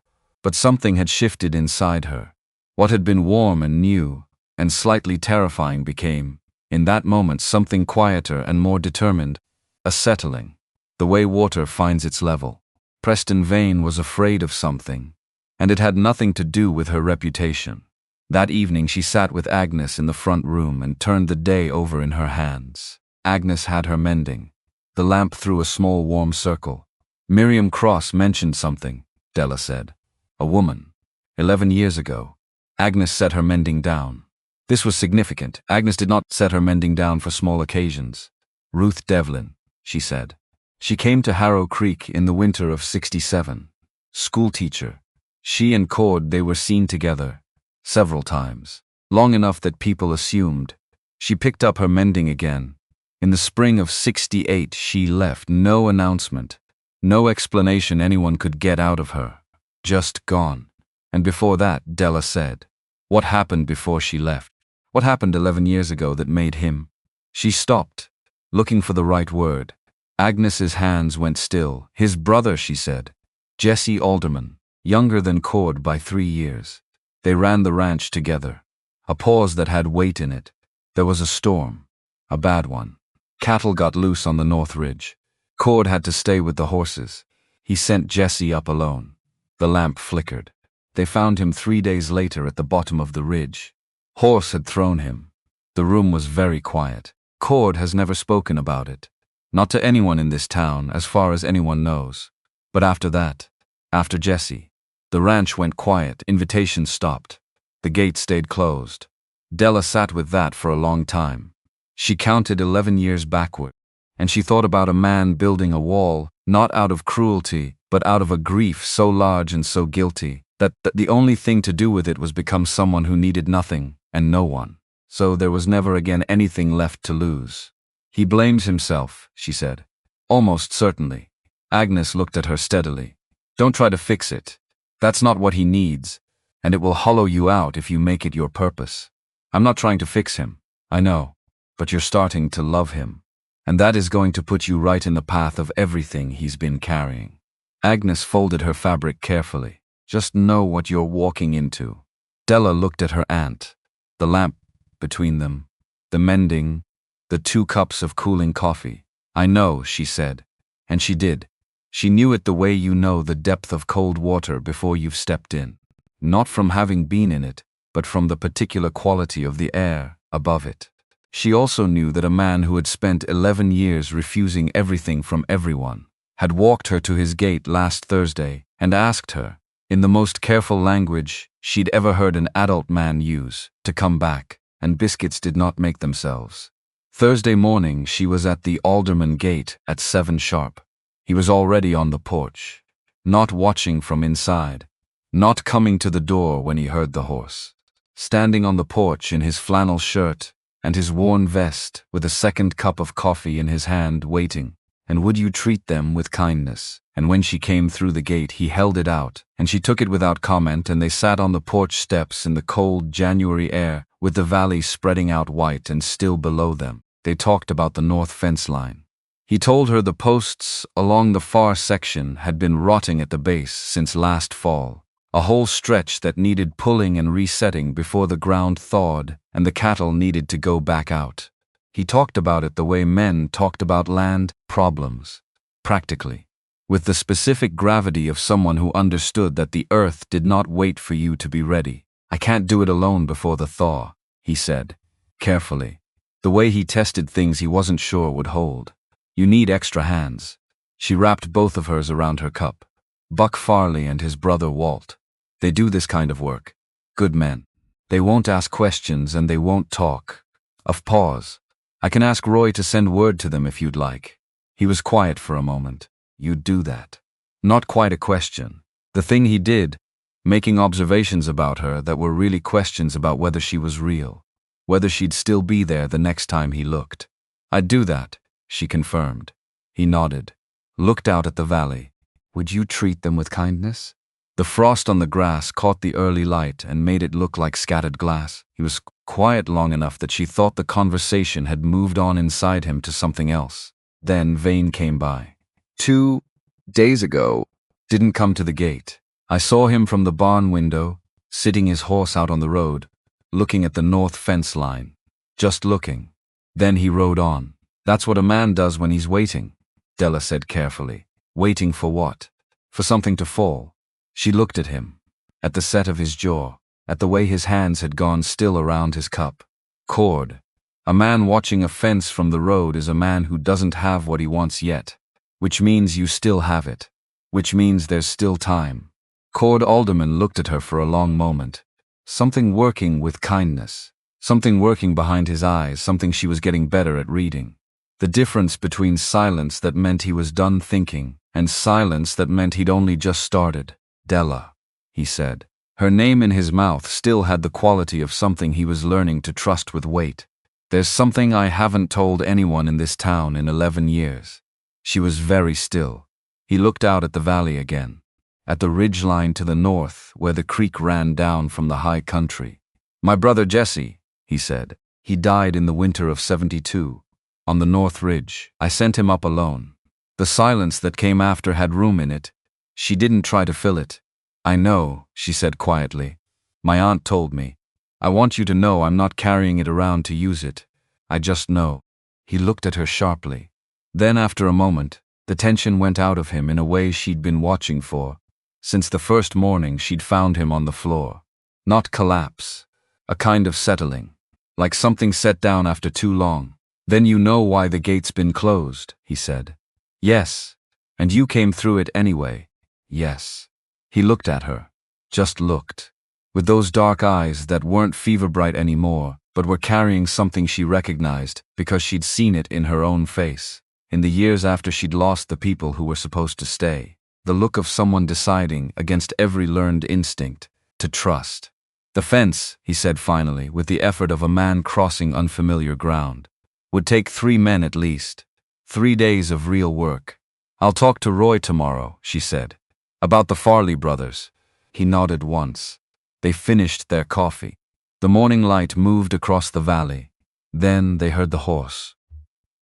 Speaker 1: but something had shifted inside her. What had been warm and new and slightly terrifying became, in that moment, something quieter and more determined, a settling, the way water finds its level. Preston Vain was afraid of something, and it had nothing to do with her reputation. That evening she sat with Agnes in the front room and turned the day over in her hands. Agnes had her mending. The lamp threw a small warm circle. Miriam Cross mentioned something, Dela said. A woman. 11 years ago. Agnes set her mending down. This was significant. Agnes did not set her mending down for small occasions. Ruth Devlin, she said. She came to Harrow Creek in the winter of '67. Schoolteacher. She and Cord, they were seen together. Several times. Long enough that people assumed. She picked up her mending again. In the spring of '68 she left. No announcement. No explanation anyone could get out of her. Just gone. And before that, Dela said. What happened before she left? What happened 11 years ago that made him? She stopped, looking for the right word. Agnes's hands went still. His brother, she said. Jesse Alderman, younger than Cord by 3 years. They ran the ranch together. A pause that had weight in it. There was a storm. A bad one. Cattle got loose on the North Ridge. Cord had to stay with the horses. He sent Jesse up alone. The lamp flickered. They found him 3 days later at the bottom of the ridge. Horse had thrown him. The room was very quiet. Cord has never spoken about it. Not to anyone in this town, as far as anyone knows. But after that, after Jesse, the ranch went quiet. Invitations stopped. The gate stayed closed. Dela sat with that for a long time. She counted 11 years backward, and she thought about a man building a wall, not out of cruelty, but out of a grief so large and so guilty, that the only thing to do with it was become someone who needed nothing and no one. so there was never again anything left to lose. He blames himself, she said. Almost certainly. Agnes looked at her steadily. Don't try to fix it. That's not what he needs, and it will hollow you out if you make it your purpose. I'm not trying to fix him, I know, but you're starting to love him, and that is going to put you right in the path of everything he's been carrying. Agnes folded her fabric carefully. Just know what you're walking into. Dela looked at her aunt. The lamp between them, the mending, the 2 cups of cooling coffee. I know, she said. And she did. She knew it the way you know the depth of cold water before you've stepped in. Not from having been in it, but from the particular quality of the air above it. She also knew that a man who had spent 11 years refusing everything from everyone had walked her to his gate last Thursday and asked her, in the most careful language she'd ever heard an adult man use, to come back, and biscuits did not make themselves. Thursday morning she was at the Alderman gate at 7 sharp. He was already on the porch, not watching from inside, not coming to the door when he heard the horse. Standing on the porch in his flannel shirt and his worn vest with a 2nd cup of coffee in his hand waiting. And would you treat them with kindness? And when she came through the gate he held it out, and she took it without comment, and they sat on the porch steps in the cold January air with the valley spreading out white and still below them. They talked about the north fence line. He told her the posts along the far section had been rotting at the base since last fall, a whole stretch that needed pulling and resetting before the ground thawed and the cattle needed to go back out. He talked about it the way men talked about land problems, practically, with the specific gravity of someone who understood that the earth did not wait for you to be ready. I can't do it alone before the thaw, he said, carefully, the way he tested things he wasn't sure would hold. You need extra hands. She wrapped both of hers around her cup. Buck Farley and his brother Walt. They do this kind of work. Good men. They won't ask questions and they won't talk. Of pause. I can ask Roy to send word to them if you'd like. He was quiet for a moment. You'd do that. Not quite a question. The thing he did, making observations about her that were really questions about whether she was real, whether she'd still be there the next time he looked. I'd do that, she confirmed. He nodded, looked out at the valley. Would you treat them with kindness? The frost on the grass caught the early light and made it look like scattered glass. He was quiet long enough that she thought the conversation had moved on inside him to something else. Then Vain came by. 2 days ago, didn't come to the gate. I saw him from the barn window, sitting his horse out on the road, looking at the north fence line. Just looking. Then he rode on. That's what a man does when he's waiting, Dela said carefully. Waiting for what? For something to fall. She looked at him, at the set of his jaw, at the way his hands had gone still around his cup. Cord. A man watching a fence from the road is a man who doesn't have what he wants yet, which means you still have it, which means there's still time. Cord Alderman looked at her for a long moment. Something working with kindness, something working behind his eyes, something she was getting better at reading. The difference between silence that meant he was done thinking and silence that meant he'd only just started. Dela, he said. Her name in his mouth still had the quality of something he was learning to trust with weight. There's something I haven't told anyone in this town in 11 years. She was very still. He looked out at the valley again, at the ridgeline to the north where the creek ran down from the high country. My brother Jesse, he said. He died in the winter of 72. On the North Ridge. I sent him up alone. The silence that came after had room in it. She didn't try to fill it. I know, she said quietly. My aunt told me. I want you to know I'm not carrying it around to use it. I just know. He looked at her sharply. Then after a moment, the tension went out of him in a way she'd been watching for, since the first morning she'd found him on the floor. Not collapse. A kind of settling. Like something set down after too long. Then you know why the gate's been closed, he said. Yes. And you came through it anyway. Yes. He looked at her. Just looked. With those dark eyes that weren't fever-bright anymore, but were carrying something she recognized because she'd seen it in her own face. In the years after she'd lost the people who were supposed to stay. The look of someone deciding, against every learned instinct, to trust. The fence, he said finally, with the effort of a man crossing unfamiliar ground, would take 3 men at least. 3 days of real work. I'll talk to Roy tomorrow, she said. About the Farley brothers. He nodded once. They finished their coffee. The morning light moved across the valley. Then they heard the horse.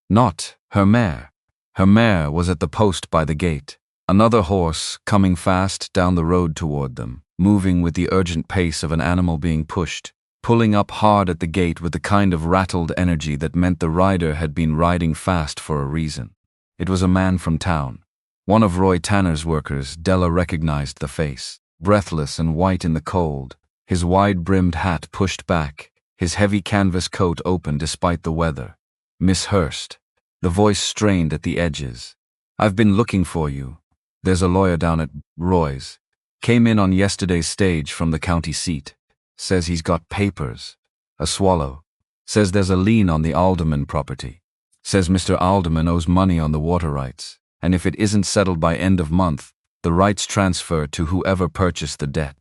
Speaker 1: Not her mare. Her mare was at the post by the gate. Another horse coming fast down the road toward them, moving with the urgent pace of an animal being pushed, pulling up hard at the gate with the kind of rattled energy that meant the rider had been riding fast for a reason. It was a man from town. One of Roy Tanner's workers. Dela recognized the face, breathless and white in the cold, his wide-brimmed hat pushed back, his heavy canvas coat open despite the weather. Miss Hurst. The voice strained at the edges. I've been looking for you. There's a lawyer down at Roy's. Came in on yesterday's stage from the county seat. Says he's got papers. A swallow. Says there's a lien on the Alderman property. Says Mr. Alderman owes money on the water rights, and if it isn't settled by end of month, the rights transfer to whoever purchased the debt.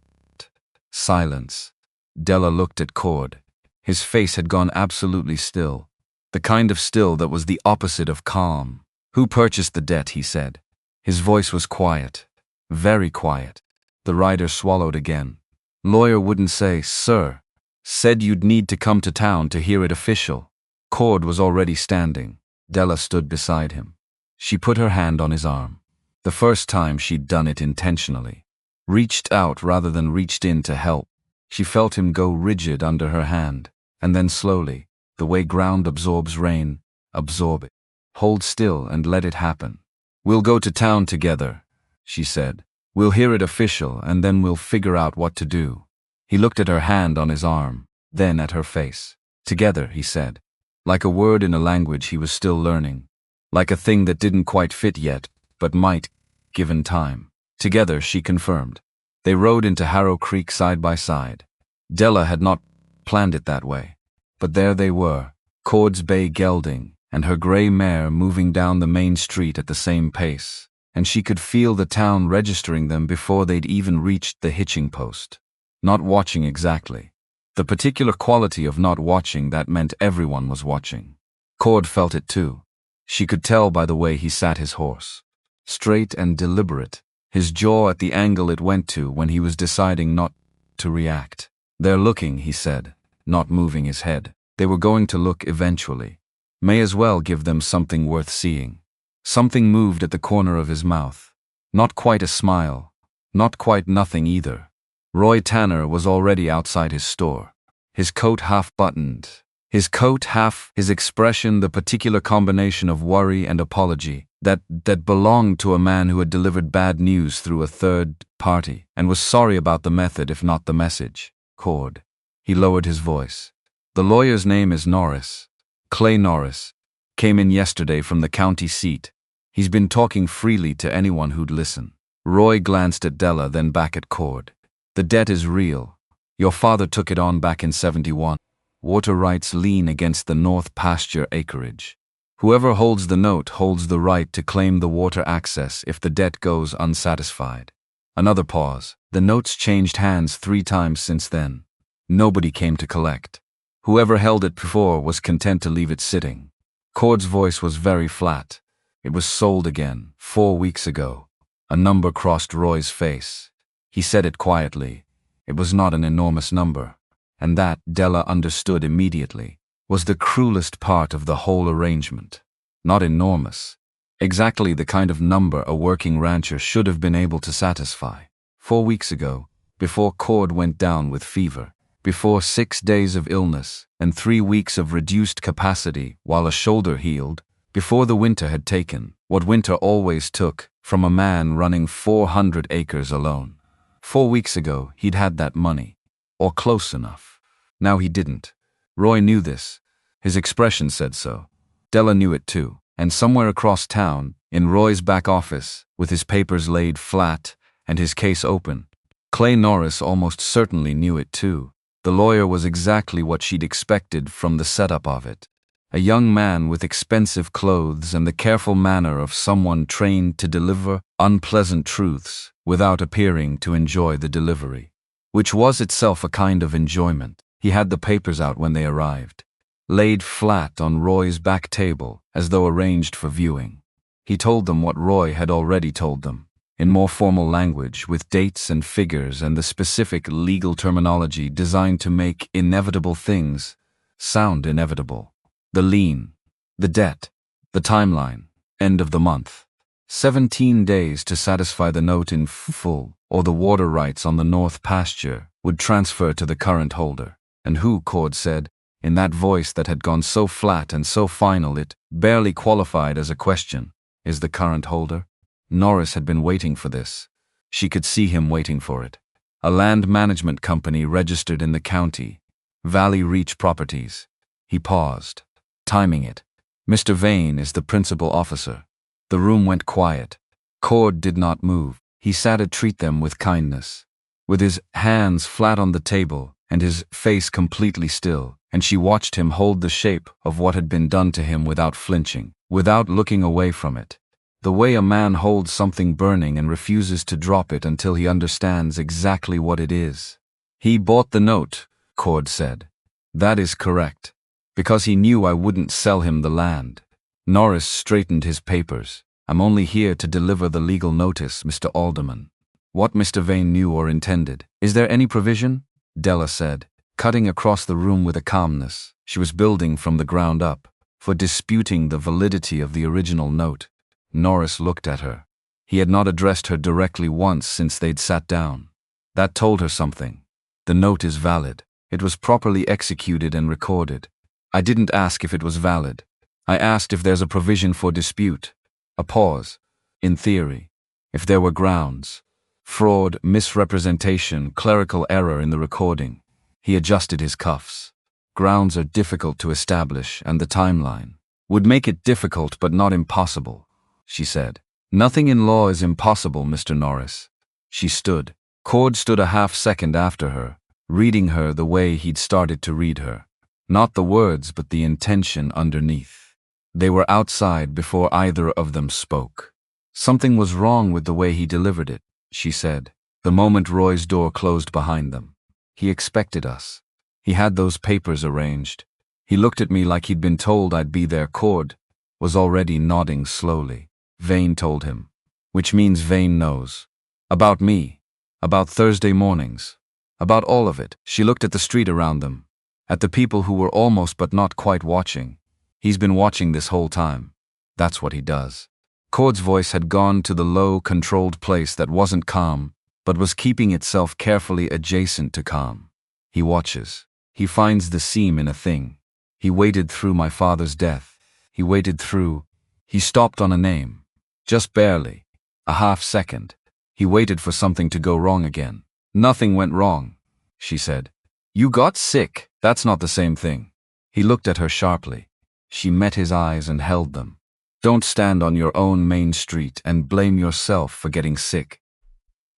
Speaker 1: Silence. Dela looked at Cord. His face had gone absolutely still. The kind of still that was the opposite of calm. Who purchased the debt, he said. His voice was quiet. Very quiet. The rider swallowed again. Lawyer wouldn't say, sir. Said you'd need to come to town to hear it official. Cord was already standing. Dela stood beside him. She put her hand on his arm. The first time she'd done it intentionally. Reached out rather than reached in to help. She felt him go rigid under her hand, and then slowly, the way ground absorbs rain, absorb it. Hold still and let it happen. We'll go to town together, she said. We'll hear it official and then we'll figure out what to do. He looked at her hand on his arm, then at her face. Together, he said. Like a word in a language he was still learning. Like a thing that didn't quite fit yet, but might, given time. Together, she confirmed. They rode into Harrow Creek side by side. Dela had not planned it that way. But there they were, Cord's bay gelding, and her grey mare moving down the main street at the same pace, and she could feel the town registering them before they'd even reached the hitching post. Not watching exactly. The particular quality of not watching that meant everyone was watching. Cord felt it too. She could tell by the way he sat his horse. Straight and deliberate, his jaw at the angle it went to when he was deciding not to react. They're looking, he said, not moving his head. They were going to look eventually. May as well give them something worth seeing. Something moved at the corner of his mouth. Not quite a smile. Not quite nothing either. Roy Tanner was already outside his store. His coat half buttoned. His expression the particular combination of worry and apology that belonged to a man who had delivered bad news through a third party and was sorry about the method if not the message. Cord. He lowered his voice. The lawyer's name is Norris. Clay Norris. Came in yesterday from the county seat. He's been talking freely to anyone who'd listen. Roy glanced at Dela, then back at Cord. The debt is real. Your father took it on back in 71. Water rights lean against the North Pasture acreage. Whoever holds the note holds the right to claim the water access if the debt goes unsatisfied. Another pause. The note's changed hands 3 times since then. Nobody came to collect. Whoever held it before was content to leave it sitting. Cord's voice was very flat. It was sold again, 4 weeks ago. A number crossed Roy's face. He said it quietly. It was not an enormous number. And that, Dela understood immediately, was the cruelest part of the whole arrangement. Not enormous. Exactly the kind of number a working rancher should have been able to satisfy. 4 weeks ago, before Cord went down with fever, before 6 days of illness and 3 weeks of reduced capacity while a shoulder healed, before the winter had taken, what winter always took, from a man running 400 acres alone. 4 weeks ago, he'd had that money. Or close enough. Now he didn't. Roy knew this. His expression said so. Dela knew it too, and somewhere across town, in Roy's back office, with his papers laid flat and his case open, Clay Norris almost certainly knew it too. The lawyer was exactly what she'd expected from the setup of it. A young man with expensive clothes and the careful manner of someone trained to deliver unpleasant truths without appearing to enjoy the delivery. which was itself a kind of enjoyment. He had the papers out when they arrived, laid flat on Roy's back table as though arranged for viewing. He told them what Roy had already told them, in more formal language, with dates and figures and the specific legal terminology designed to make inevitable things sound inevitable. The lien, the debt, the timeline, end of the month. 17 days to satisfy the note in full, or the water rights on the north pasture would transfer to the current holder. And who, Cord said, in that voice that had gone so flat and so final it barely qualified as a question, is the current holder? Norris had been waiting for this. She could see him waiting for it. A land management company registered in the county, Valley Reach Properties. He paused, timing it. Mr. Vain is the principal officer. The room went quiet. Cord did not move. He sat to treat them with kindness, with his hands flat on the table and his face completely still, and she watched him hold the shape of what had been done to him without flinching, without looking away from it. The way a man holds something burning and refuses to drop it until he understands exactly what it is. He bought the note, Cord said. That is correct. Because he knew I wouldn't sell him the land. Norris straightened his papers. I'm only here to deliver the legal notice, Mr. Alderman. What Mr. Vain knew or intended. Is there any provision? Dela said, cutting across the room with a calmness she was building from the ground up, for disputing the validity of the original note. Norris looked at her. He had not addressed her directly once since they'd sat down. That told her something. The note is valid. It was properly executed and recorded. I didn't ask if it was valid. I asked if there's a provision for dispute. A pause. In theory. If there were grounds. Fraud, misrepresentation, clerical error in the recording. He adjusted his cuffs. Grounds are difficult to establish, and the timeline would make it difficult but not impossible, she said. Nothing in law is impossible, Mr. Norris. She stood. Cord stood a half-second after her, reading her the way he'd started to read her. Not the words, but the intention underneath. They were outside before either of them spoke. Something was wrong with the way he delivered it, she said, the moment Roy's door closed behind them. He expected us. He had those papers arranged. He looked at me like he'd been told I'd be there. Cord was already nodding slowly. Vain told him. Which means Vain knows. About me. About Thursday mornings. About all of it. She looked at the street around them. At the people who were almost but not quite watching. He's been watching this whole time. That's what he does. Cord's voice had gone to the low, controlled place that wasn't calm, but was keeping itself carefully adjacent to calm. He watches. He finds the seam in a thing. He waded through my father's death. He waded through. He stopped on a name. Just barely. A half-second. He waited for something to go wrong again. Nothing went wrong, she said. You got sick. That's not the same thing. He looked at her sharply. She met his eyes and held them. Don't stand on your own main street and blame yourself for getting sick.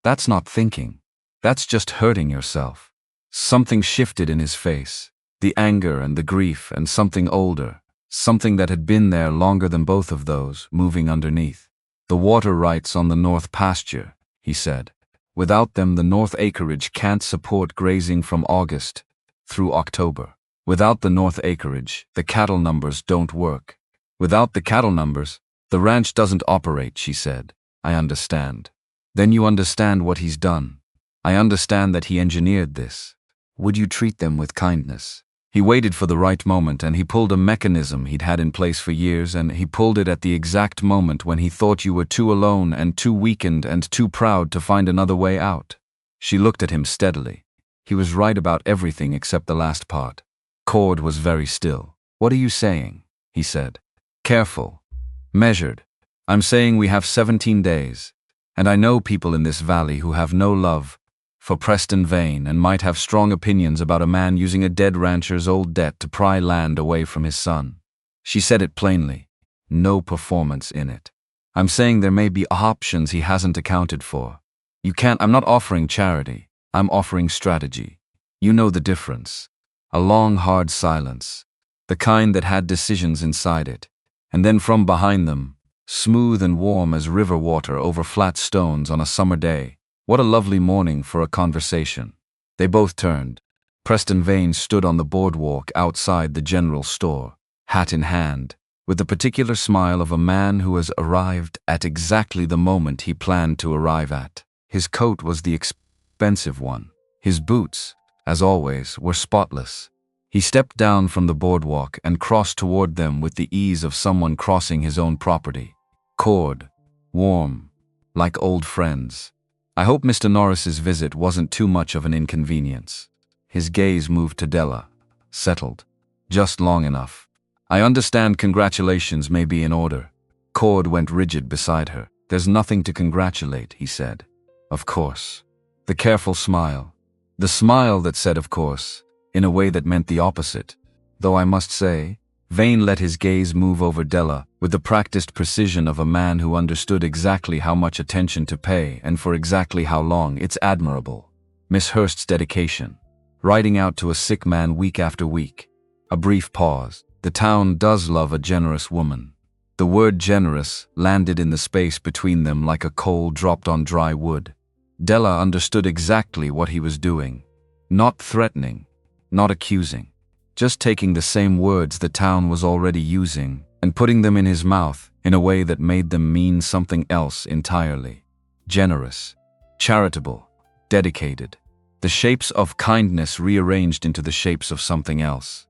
Speaker 1: That's not thinking. That's just hurting yourself. Something shifted in his face. The anger and the grief and something older. Something that had been there longer than both of those, moving underneath. The water rights on the north pasture, he said. Without them, the north acreage can't support grazing from August through October. Without the north acreage, the cattle numbers don't work. Without the cattle numbers, the ranch doesn't operate, she said. I understand. Then you understand what he's done. I understand that he engineered this. Would you treat them with kindness? He waited for the right moment, and he pulled a mechanism he'd had in place for years, and he pulled it at the exact moment when he thought you were too alone and too weakened and too proud to find another way out. She looked at him steadily. He was right about everything except the last part. Cord was very still. What are you saying? He said. Careful. Measured. I'm saying we have 17 days. And I know people in this valley who have no love for Preston Vain and might have strong opinions about a man using a dead rancher's old debt to pry land away from his son. She said it plainly. No performance in it. I'm saying there may be options he hasn't accounted for. You can't. I'm not offering charity. I'm offering strategy. You know the difference. A long, hard silence. The kind that had decisions inside it. And then from behind them, smooth and warm as river water over flat stones on a summer day. What a lovely morning for a conversation. They both turned. Preston Vain stood on the boardwalk outside the general store, hat in hand, with the particular smile of a man who has arrived at exactly the moment he planned to arrive at. His coat was the expensive one. His boots, as always, were spotless. He stepped down from the boardwalk and crossed toward them with the ease of someone crossing his own property. Cord, warm, like old friends. I hope Mr. Norris's visit wasn't too much of an inconvenience. His gaze moved to Dela, settled. Just long enough. I understand congratulations may be in order. Cord went rigid beside her. There's nothing to congratulate, he said. Of course. The careful smile. The smile that said of course, in a way that meant the opposite. Though I must say, Vain let his gaze move over Dela with the practiced precision of a man who understood exactly how much attention to pay and for exactly how long. It's admirable. Miss Hurst's dedication. Riding out to a sick man week after week. A brief pause. The town does love a generous woman. The word generous landed in the space between them like a coal dropped on dry wood. Dela understood exactly what he was doing. Not threatening, not accusing. Just taking the same words the town was already using and putting them in his mouth in a way that made them mean something else entirely. Generous, charitable, dedicated. The shapes of kindness rearranged into the shapes of something else.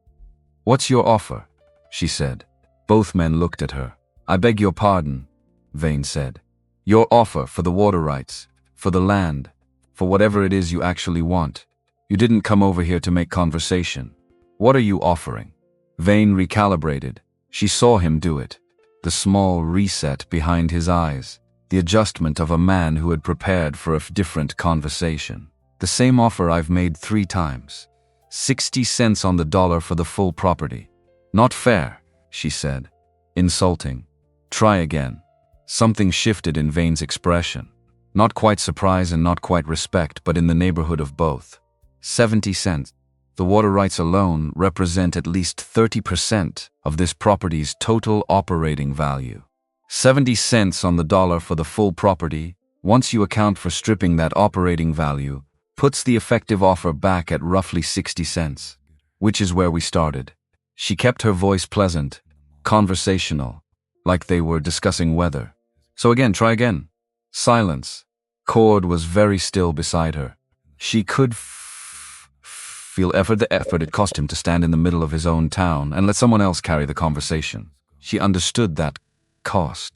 Speaker 1: "What's your offer?" she said. Both men looked at her. "I beg your pardon," Vain said. "Your offer for the water rights, for the land, for whatever it is you actually want. You didn't come over here to make conversation. What are you offering?" Vain recalibrated. She saw him do it. The small reset behind his eyes. The adjustment of a man who had prepared for a different conversation. "The same offer I've made 3 times. 60 cents on the dollar for the full property." "Not fair," she said. "Insulting. Try again." Something shifted in Vain's expression. Not quite surprise and not quite respect, but in the neighborhood of both. 70 cents. The water rights alone represent at least 30% of this property's total operating value. 70 cents on the dollar for the full property, once you account for stripping that operating value, puts the effective offer back at roughly 60 cents, which is where we started. She kept her voice pleasant, conversational, like they were discussing weather. "So again, try again." Silence. Cord was very still beside her. She could feel the effort it cost him to stand in the middle of his own town and let someone else carry the conversation. She understood that cost.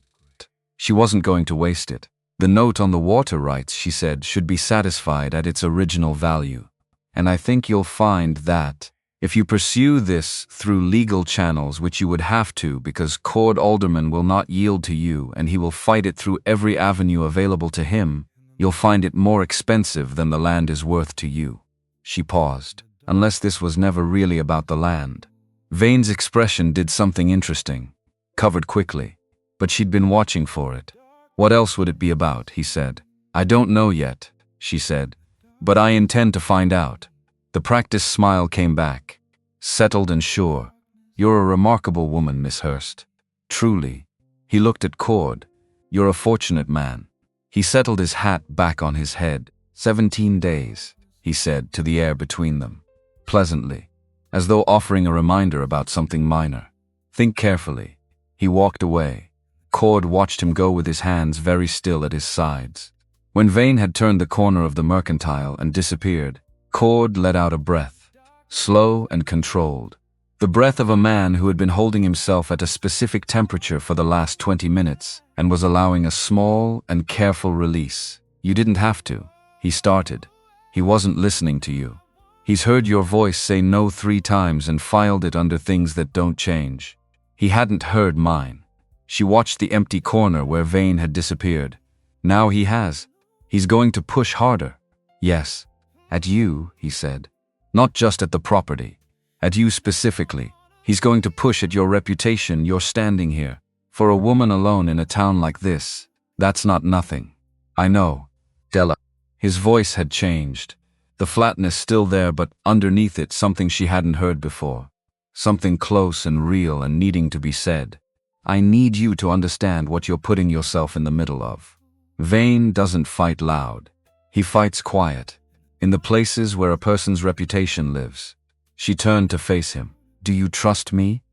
Speaker 1: She wasn't going to waste it. The note on the water rights, she said, should be satisfied at its original value. "And I think you'll find that, if you pursue this through legal channels, which you would have to because Cord Alderman will not yield to you and he will fight it through every avenue available to him, you'll find it more expensive than the land is worth to you." She paused. Unless this was never really about the land. Vain's expression did something interesting. Covered quickly. But she'd been watching for it. "What else would it be about?" he said. "I don't know yet," she said. "But I intend to find out." The practiced smile came back. Settled and sure. "You're a remarkable woman, Miss Hurst. Truly." He looked at Cord. "You're a fortunate man." He settled his hat back on his head. 17 days, he said to the air between them. Pleasantly, as though offering a reminder about something minor. "Think carefully." He walked away. Cord watched him go with his hands very still at his sides. When Vain had turned the corner of the mercantile and disappeared, Cord let out a breath, slow and controlled. The breath of a man who had been holding himself at a specific temperature for the last 20 minutes and was allowing a small and careful release. "You didn't have to," he started. "He wasn't listening to you. He's heard your voice say no 3 times and filed it under things that don't change. He hadn't heard mine." She watched the empty corner where Vain had disappeared. "Now he has. He's going to push harder." "Yes. At you," he said. "Not just at the property. At you specifically. He's going to push at your reputation. You're standing here. For a woman alone in a town like this, that's not nothing." "I know, Dela." His voice had changed. The flatness still there, but underneath it something she hadn't heard before. Something close and real and needing to be said. "I need you to understand what you're putting yourself in the middle of. Vain doesn't fight loud. He fights quiet. in the places where a person's reputation lives. She turned to face him. "Do you trust me?"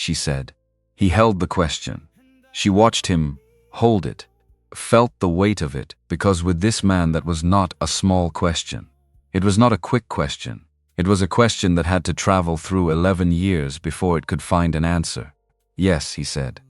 Speaker 1: she said. He held the question. She watched him hold it, felt the weight of it, because with this man that was not a small question. It was not a quick question. It was a question that had to travel through 11 years before it could find an answer. "Yes," he said,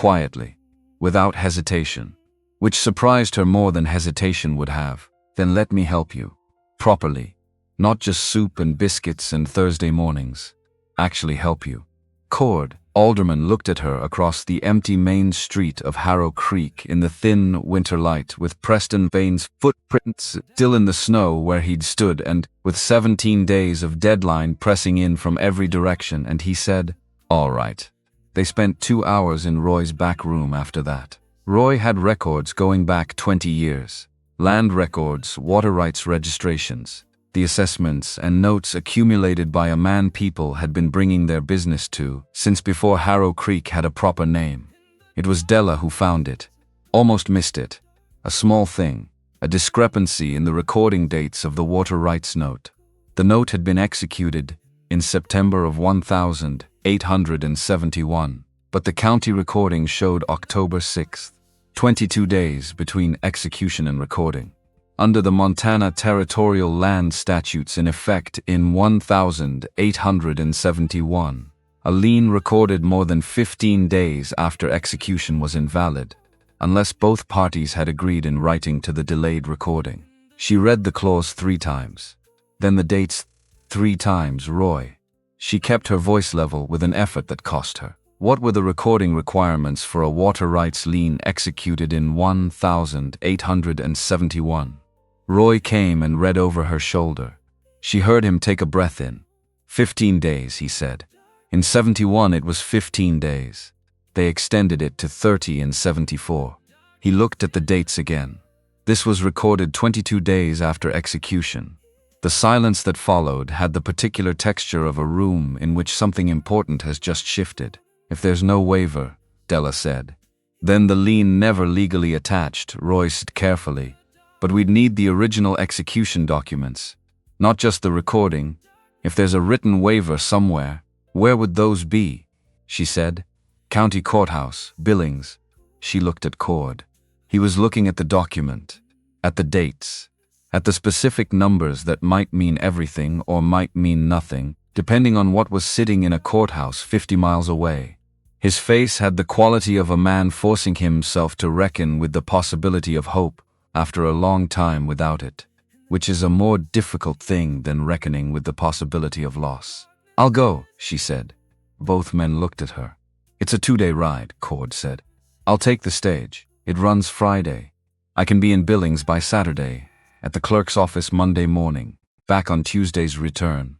Speaker 1: quietly, without hesitation, which surprised her more than hesitation would have. "Then let me help you. Properly. Not just soup and biscuits and Thursday mornings. Actually help you." Cord Alderman looked at her across the empty main street of Harrow Creek in the thin winter light, with Preston Vain's footprints still in the snow where he'd stood, and with 17 days of deadline pressing in from every direction, and he said, "All right." They spent 2 hours in Roy's back room after that. Roy had records going back 20 years. Land records, water rights registrations, the assessments and notes accumulated by a man people had been bringing their business to since before Harrow Creek had a proper name. It was Dela who found it. Almost missed it. A small thing, a discrepancy in the recording dates of the water rights note. The note had been executed in September of 1871, but the county recording showed October 6th, 22 days between execution and recording. Under the Montana territorial land statutes in effect in 1871, a lien recorded more than 15 days after execution was invalid, unless both parties had agreed in writing to the delayed recording. She read the clause 3 times. Then the dates 3 times. Roy. She kept her voice level with an effort that cost her. What were the recording requirements for a water rights lien executed in 1871? Roy came and read over her shoulder. She heard him take a breath in. 15 days, he said. In 71 it was 15 days. They extended it to 30 in 74. He looked at the dates again. This was recorded 22 days after execution. The silence that followed had the particular texture of a room in which something important has just shifted. "If there's no waiver," Dela said, "then the lien never legally attached," Roy said carefully. "But we'd need the original execution documents, not just the recording. If there's a written waiver somewhere, where would those be?" she said. "County Courthouse, Billings." She looked at Cord. He was looking at the document, at the dates, at the specific numbers that might mean everything or might mean nothing, depending on what was sitting in a courthouse 50 miles away. His face had the quality of a man forcing himself to reckon with the possibility of hope after a long time without it, which is a more difficult thing than reckoning with the possibility of loss. "I'll go," she said. Both men looked at her. "It's a 2-day ride," Cord said. "I'll take the stage. It runs Friday. I can be in Billings by Saturday, at the clerk's office Monday morning, back on Tuesday's return."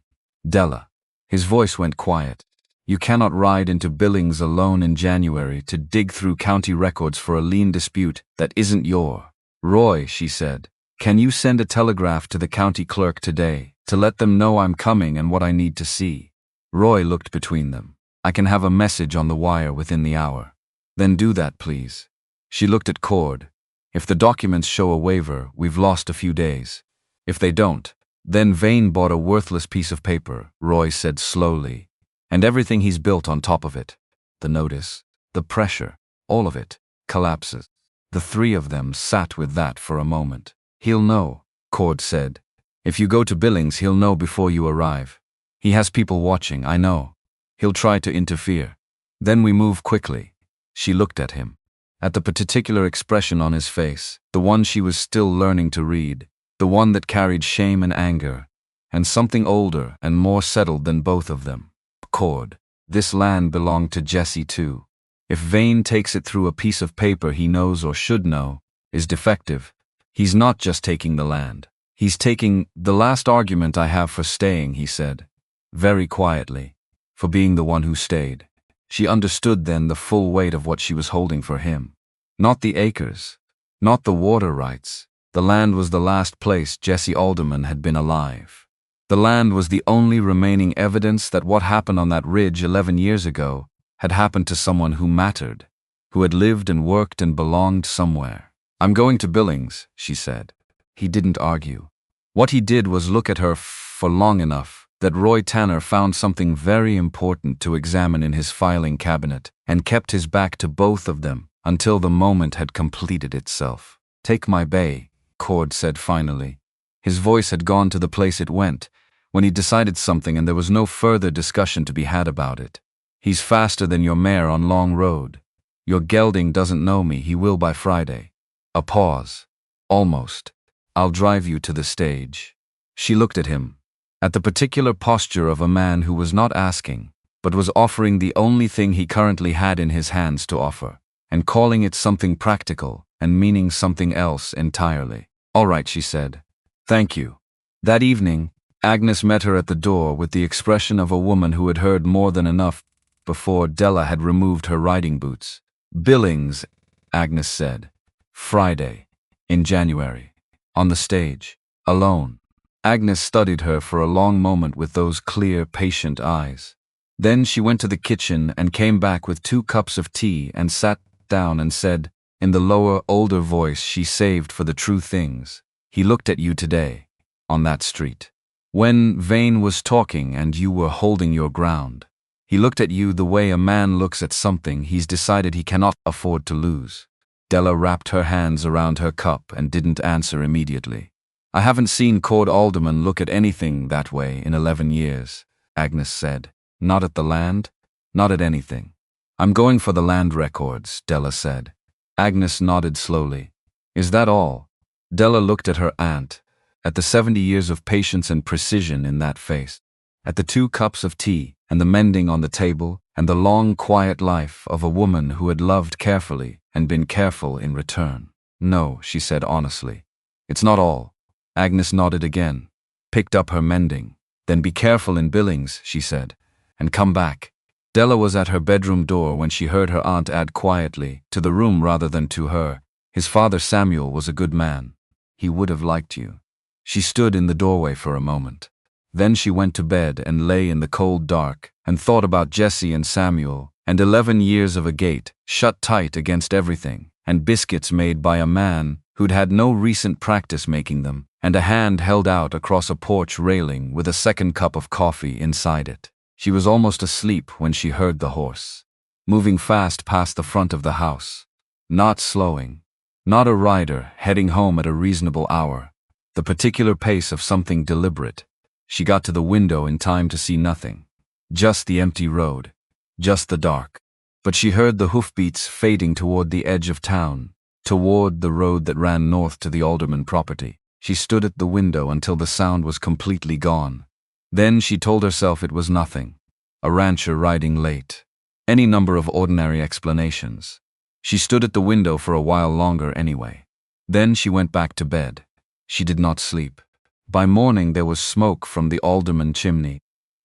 Speaker 1: "Dela." His voice went quiet. "You cannot ride into Billings alone in January to dig through county records for a lien dispute that isn't your." "Roy," she said, "can you send a telegraph to the county clerk today to let them know I'm coming and what I need to see?" Roy looked between them. "I can have a message on the wire within the hour." "Then do that, please." She looked at Cord. "If the documents show a waiver, we've lost a few days. If they don't, then Vain bought a worthless piece of paper," Roy said slowly, "and everything he's built on top of it. The notice, the pressure, all of it, collapses." The 3 of them sat with that for a moment. "He'll know," Cord said. "If you go to Billings, he'll know before you arrive. He has people watching, I know. He'll try to interfere. Then we move quickly." She looked at him. At the particular expression on his face, the one she was still learning to read, the one that carried shame and anger, and something older and more settled than both of them. "Cord, this land belonged to Jesse too. If Vain takes it through a piece of paper he knows or should know is defective, he's not just taking the land. He's taking the last argument I have for staying," he said, very quietly, "for being the one who stayed." She understood then the full weight of what she was holding for him. Not the acres, not the water rights. The land was the last place Jesse Alderman had been alive. The land was the only remaining evidence that what happened on that ridge 11 years ago had happened to someone who mattered, who had lived and worked and belonged somewhere. "I'm going to Billings," she said. He didn't argue. What he did was look at her for long enough that Roy Tanner found something very important to examine in his filing cabinet and kept his back to both of them until the moment had completed itself. "Take my bay," Cord said finally. His voice had gone to the place it went when he decided something and there was no further discussion to be had about it. "He's faster than your mare on Long Road. Your gelding doesn't know me, he will by Friday." A pause. "Almost. I'll drive you to the stage." She looked at him, at the particular posture of a man who was not asking, but was offering the only thing he currently had in his hands to offer, and calling it something practical and meaning something else entirely. "All right," she said. "Thank you." That evening, Agnes met her at the door with the expression of a woman who had heard more than enough before Dela had removed her riding boots. "Billings," Agnes said. "Friday. In January. On the stage. Alone." Agnes studied her for a long moment with those clear, patient eyes. Then she went to the kitchen and came back with 2 cups of tea and sat down and said, in the lower, older voice she saved for the true things, "He looked at you today, on that street. When Vain was talking and you were holding your ground. He looked at you the way a man looks at something he's decided he cannot afford to lose." Dela wrapped her hands around her cup and didn't answer immediately. "I haven't seen Cord Alderman look at anything that way in 11 years, Agnes said. "Not at the land, not at anything." "I'm going for the land records," Dela said. Agnes nodded slowly. "Is that all?" Dela looked at her aunt, at the 70 years of patience and precision in that face, at the 2 cups of tea and the mending on the table and the long, quiet life of a woman who had loved carefully and been careful in return. "No," she said honestly. "It's not all." Agnes nodded again, picked up her mending. "Then be careful in Billings," she said, "and come back." Dela was at her bedroom door when she heard her aunt add quietly, to the room rather than to her, "His father Samuel was a good man. He would have liked you." She stood in the doorway for a moment. Then she went to bed and lay in the cold dark and thought about Jesse and Samuel and 11 years of a gate shut tight against everything and biscuits made by a man who'd had no recent practice making them and a hand held out across a porch railing with a second cup of coffee inside it. She was almost asleep when she heard the horse, moving fast past the front of the house. Not slowing. Not a rider heading home at a reasonable hour. The particular pace of something deliberate. She got to the window in time to see nothing. Just the empty road. Just the dark. But she heard the hoofbeats fading toward the edge of town, toward the road that ran north to the Alderman property. She stood at the window until the sound was completely gone. Then she told herself it was nothing. A rancher riding late. Any number of ordinary explanations. She stood at the window for a while longer anyway. Then she went back to bed. She did not sleep. By morning there was smoke from the Alderman chimney.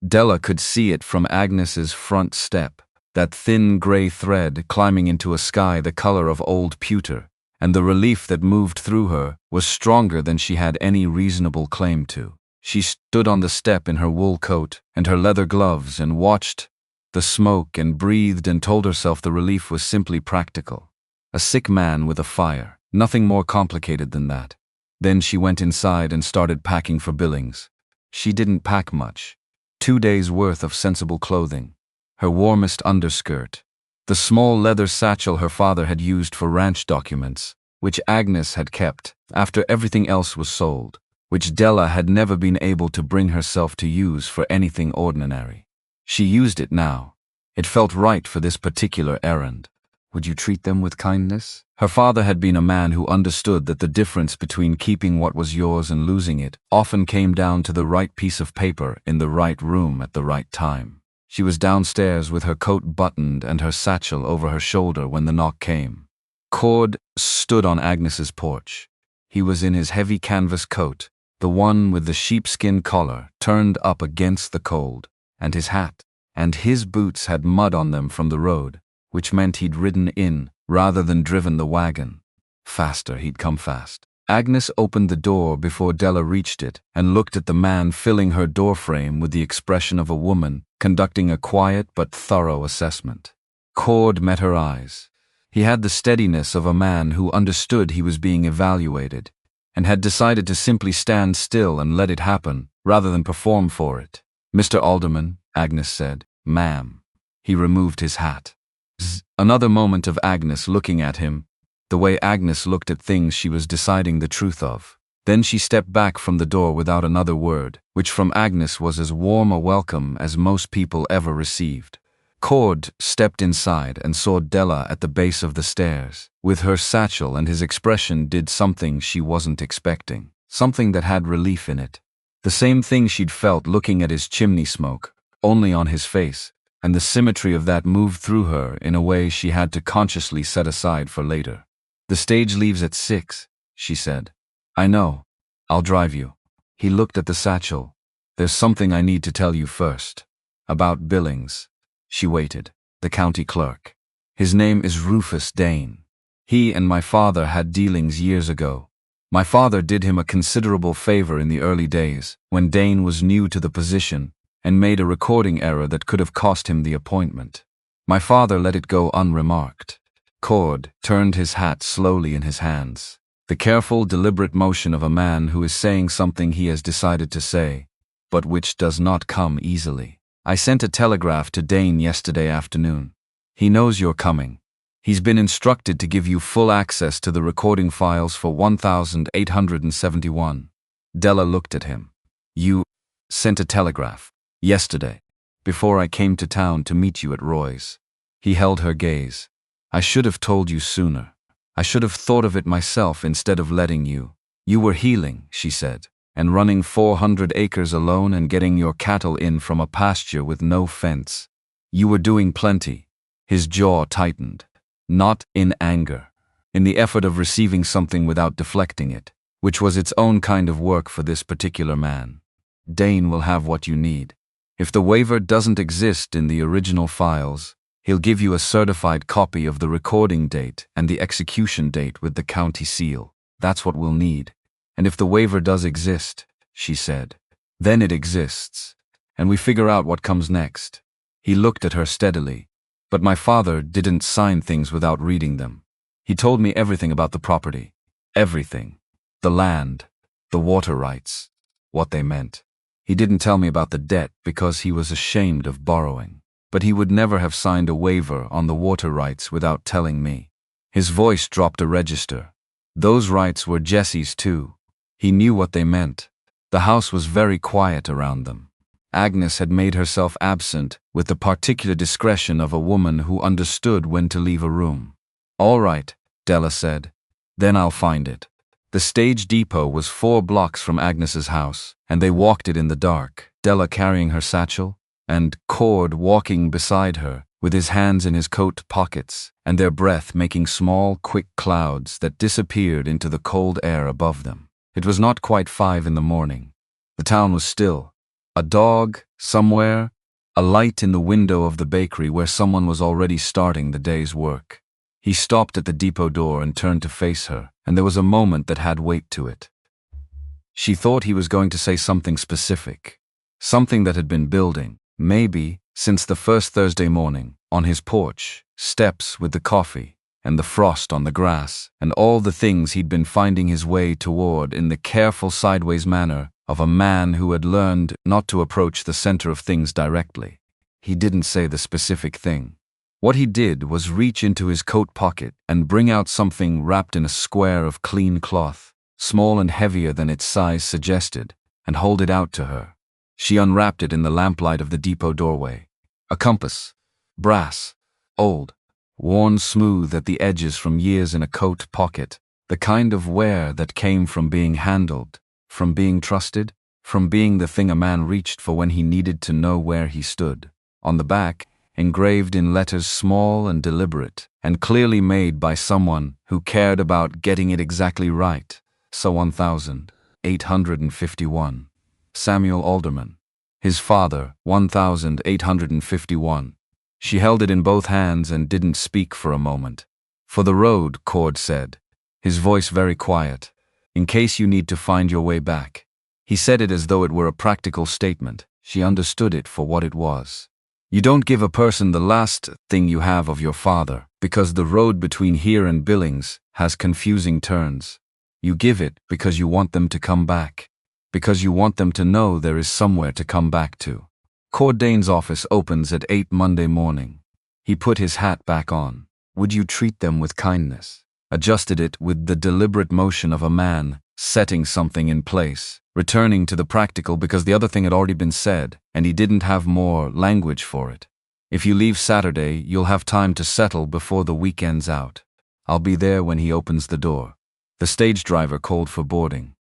Speaker 1: Dela could see it from Agnes's front step, that thin gray thread climbing into a sky the color of old pewter, and the relief that moved through her was stronger than she had any reasonable claim to. She stood on the step in her wool coat and her leather gloves and watched the smoke and breathed and told herself the relief was simply practical. A sick man with a fire, nothing more complicated than that. Then she went inside and started packing for Billings. She didn't pack much. 2 days' worth of sensible clothing. Her warmest underskirt. The small leather satchel her father had used for ranch documents, which Agnes had kept after everything else was sold, which Dela had never been able to bring herself to use for anything ordinary. She used it now. It felt right for this particular errand. Would you treat them with kindness? Her father had been a man who understood that the difference between keeping what was yours and losing it often came down to the right piece of paper in the right room at the right time. She was downstairs with her coat buttoned and her satchel over her shoulder when the knock came. Cord stood on Agnes's porch. He was in his heavy canvas coat, the one with the sheepskin collar turned up against the cold, and his hat, and his boots had mud on them from the road, which meant he'd ridden in rather than driven the wagon. Faster, he'd come fast. Agnes opened the door before Dela reached it and looked at the man filling her doorframe with the expression of a woman conducting a quiet but thorough assessment. Cord met her eyes. He had the steadiness of a man who understood he was being evaluated, and had decided to simply stand still and let it happen, rather than perform for it. "Mr. Alderman," Agnes said. "Ma'am." He removed his hat. Another moment of Agnes looking at him, the way Agnes looked at things she was deciding the truth of. Then she stepped back from the door without another word, which from Agnes was as warm a welcome as most people ever received. Cord stepped inside and saw Dela at the base of the stairs, with her satchel, and his expression did something she wasn't expecting, something that had relief in it. The same thing she'd felt looking at his chimney smoke, only on his face, and the symmetry of that moved through her in a way she had to consciously set aside for later. "The stage leaves at 6, she said. "I know. I'll drive you." He looked at the satchel. "There's something I need to tell you first. About Billings." She waited. "The county clerk. His name is Rufus Dane. He and my father had dealings years ago. My father did him a considerable favor in the early days, when Dane was new to the position, and made a recording error that could have cost him the appointment. My father let it go unremarked." Cord turned his hat slowly in his hands. The careful, deliberate motion of a man who is saying something he has decided to say, but which does not come easily. "I sent a telegraph to Dane yesterday afternoon. He knows you're coming. He's been instructed to give you full access to the recording files for 1871. Dela looked at him. "You sent a telegraph yesterday, before I came to town to meet you at Roy's." He held her gaze. "I should have told you sooner. I should have thought of it myself instead of letting you. You were healing," she said, "and running 400 acres alone and getting your cattle in from a pasture with no fence. You were doing plenty." His jaw tightened, not in anger, in the effort of receiving something without deflecting it, which was its own kind of work for this particular man. "Dane will have what you need. If the waiver doesn't exist in the original files, he'll give you a certified copy of the recording date and the execution date with the county seal. That's what we'll need. And if the waiver does exist," she said, "then it exists, and we figure out what comes next." He looked at her steadily. "But my father didn't sign things without reading them. He told me everything about the property. Everything. The land, the water rights, what they meant. He didn't tell me about the debt because he was ashamed of borrowing. But he would never have signed a waiver on the water rights without telling me." His voice dropped a register. Those rights were Jesse's too. He knew what they meant. The house was very quiet around them. Agnes had made herself absent with the particular discretion of a woman who understood when to leave a room. "All right," Dela said. "Then I'll find it." The stage depot was 4 blocks from Agnes's house, and they walked it in the dark, Dela carrying her satchel, and Cord walking beside her, with his hands in his coat pockets, and their breath making small, quick clouds that disappeared into the cold air above them. It was not quite 5 in the morning. The town was still. A dog, somewhere, a light in the window of the bakery where someone was already starting the day's work. He stopped at the depot door and turned to face her, and there was a moment that had weight to it. She thought he was going to say something specific, something that had been building. Maybe, since the first Thursday morning, on his porch, steps with the coffee, and the frost on the grass, and all the things he'd been finding his way toward in the careful sideways manner of a man who had learned not to approach the center of things directly. He didn't say the specific thing. What he did was reach into his coat pocket and bring out something wrapped in a square of clean cloth, small and heavier than its size suggested, and hold it out to her. She unwrapped it in the lamplight of the depot doorway. A compass. Brass. Old. Worn smooth at the edges from years in a coat pocket. The kind of wear that came from being handled, from being trusted, from being the thing a man reached for when he needed to know where he stood. On the back, engraved in letters small and deliberate, and clearly made by someone who cared about getting it exactly right. So 1851. Samuel Alderman. His father, 1851. She held it in both hands and didn't speak for a moment. "For the road," Cord said, his voice very quiet, "in case you need to find your way back." He said it as though it were a practical statement. She understood it for what it was. You don't give a person the last thing you have of your father, because the road between here and Billings has confusing turns. You give it because you want them to come back. Because you want them to know there is somewhere to come back to. Cord Dane's office opens at 8 Monday morning. He put his hat back on. Would you treat them with kindness? Adjusted it with the deliberate motion of a man setting something in place, returning to the practical because the other thing had already been said, and he didn't have more language for it. If you leave Saturday, you'll have time to settle before the weekend's out. I'll be there when he opens the door. The stage driver called for boarding.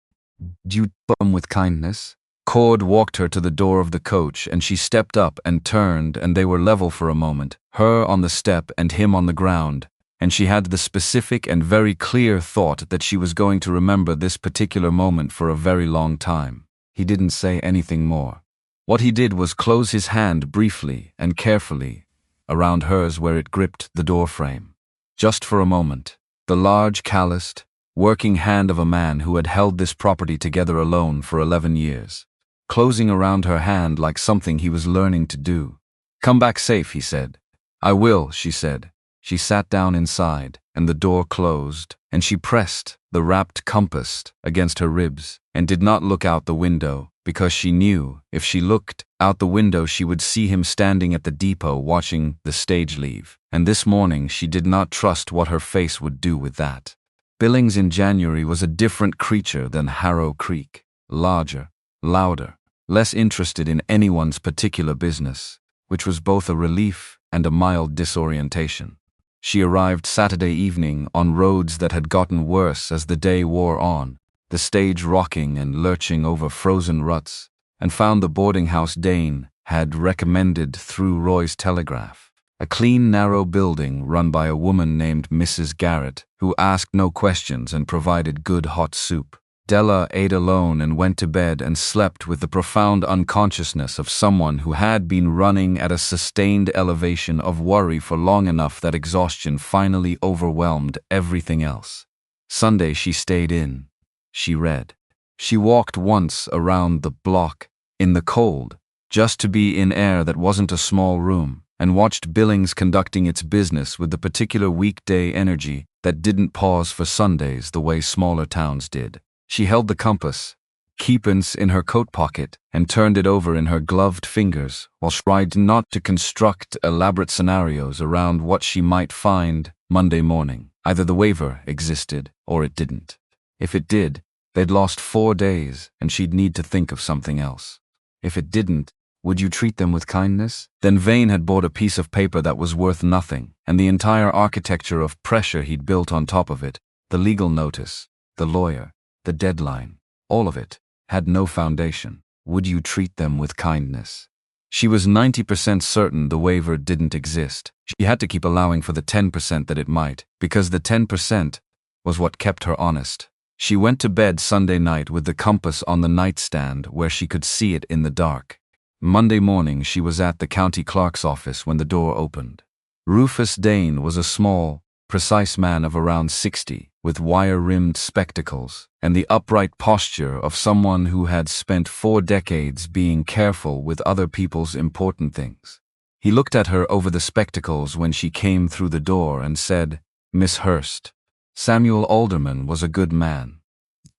Speaker 1: Do you treat them with kindness? Cord walked her to the door of the coach, and she stepped up and turned, and they were level for a moment, her on the step and him on the ground, and she had the specific and very clear thought that she was going to remember this particular moment for a very long time. He didn't say anything more. What he did was close his hand briefly and carefully around hers where it gripped the doorframe. Just for a moment, the large, calloused, working hand of a man who had held this property together alone for 11 years, closing around her hand like something he was learning to do. Come back safe, he said. I will, she said. She sat down inside, and the door closed, and she pressed the wrapped compass against her ribs, and did not look out the window, because she knew if she looked out the window she would see him standing at the depot watching the stage leave, and this morning she did not trust what her face would do with that. Billings in January was a different creature than Harrow Creek, larger, louder, less interested in anyone's particular business, which was both a relief and a mild disorientation. She arrived Saturday evening on roads that had gotten worse as the day wore on, the stage rocking and lurching over frozen ruts, and found the boarding house Dane had recommended through Roy's telegraph. A clean, narrow building run by a woman named Mrs. Garrett, who asked no questions and provided good hot soup. Dela ate alone and went to bed and slept with the profound unconsciousness of someone who had been running at a sustained elevation of worry for long enough that exhaustion finally overwhelmed everything else. Sunday she stayed in. She read. She walked once around the block, in the cold, just to be in air that wasn't a small room, and watched Billings conducting its business with the particular weekday energy that didn't pause for Sundays the way smaller towns did. She held the compass, keepence in her coat pocket, and turned it over in her gloved fingers, while she tried not to construct elaborate scenarios around what she might find Monday morning. Either the waiver existed, or it didn't. If it did, they'd lost 4 days, and she'd need to think of something else. If it didn't, would you treat them with kindness? Then Vain had bought a piece of paper that was worth nothing, and the entire architecture of pressure he'd built on top of it, the legal notice, the lawyer, the deadline, all of it, had no foundation. Would you treat them with kindness? She was 90% certain the waiver didn't exist. She had to keep allowing for the 10% that it might, because the 10% was what kept her honest. She went to bed Sunday night with the compass on the nightstand where she could see it in the dark. Monday morning she was at the county clerk's office when the door opened. Rufus Dane was a small, precise man of around 60, with wire-rimmed spectacles, and the upright posture of someone who had spent 4 decades being careful with other people's important things. He looked at her over the spectacles when she came through the door and said, "Miss Hurst, Samuel Alderman was a good man.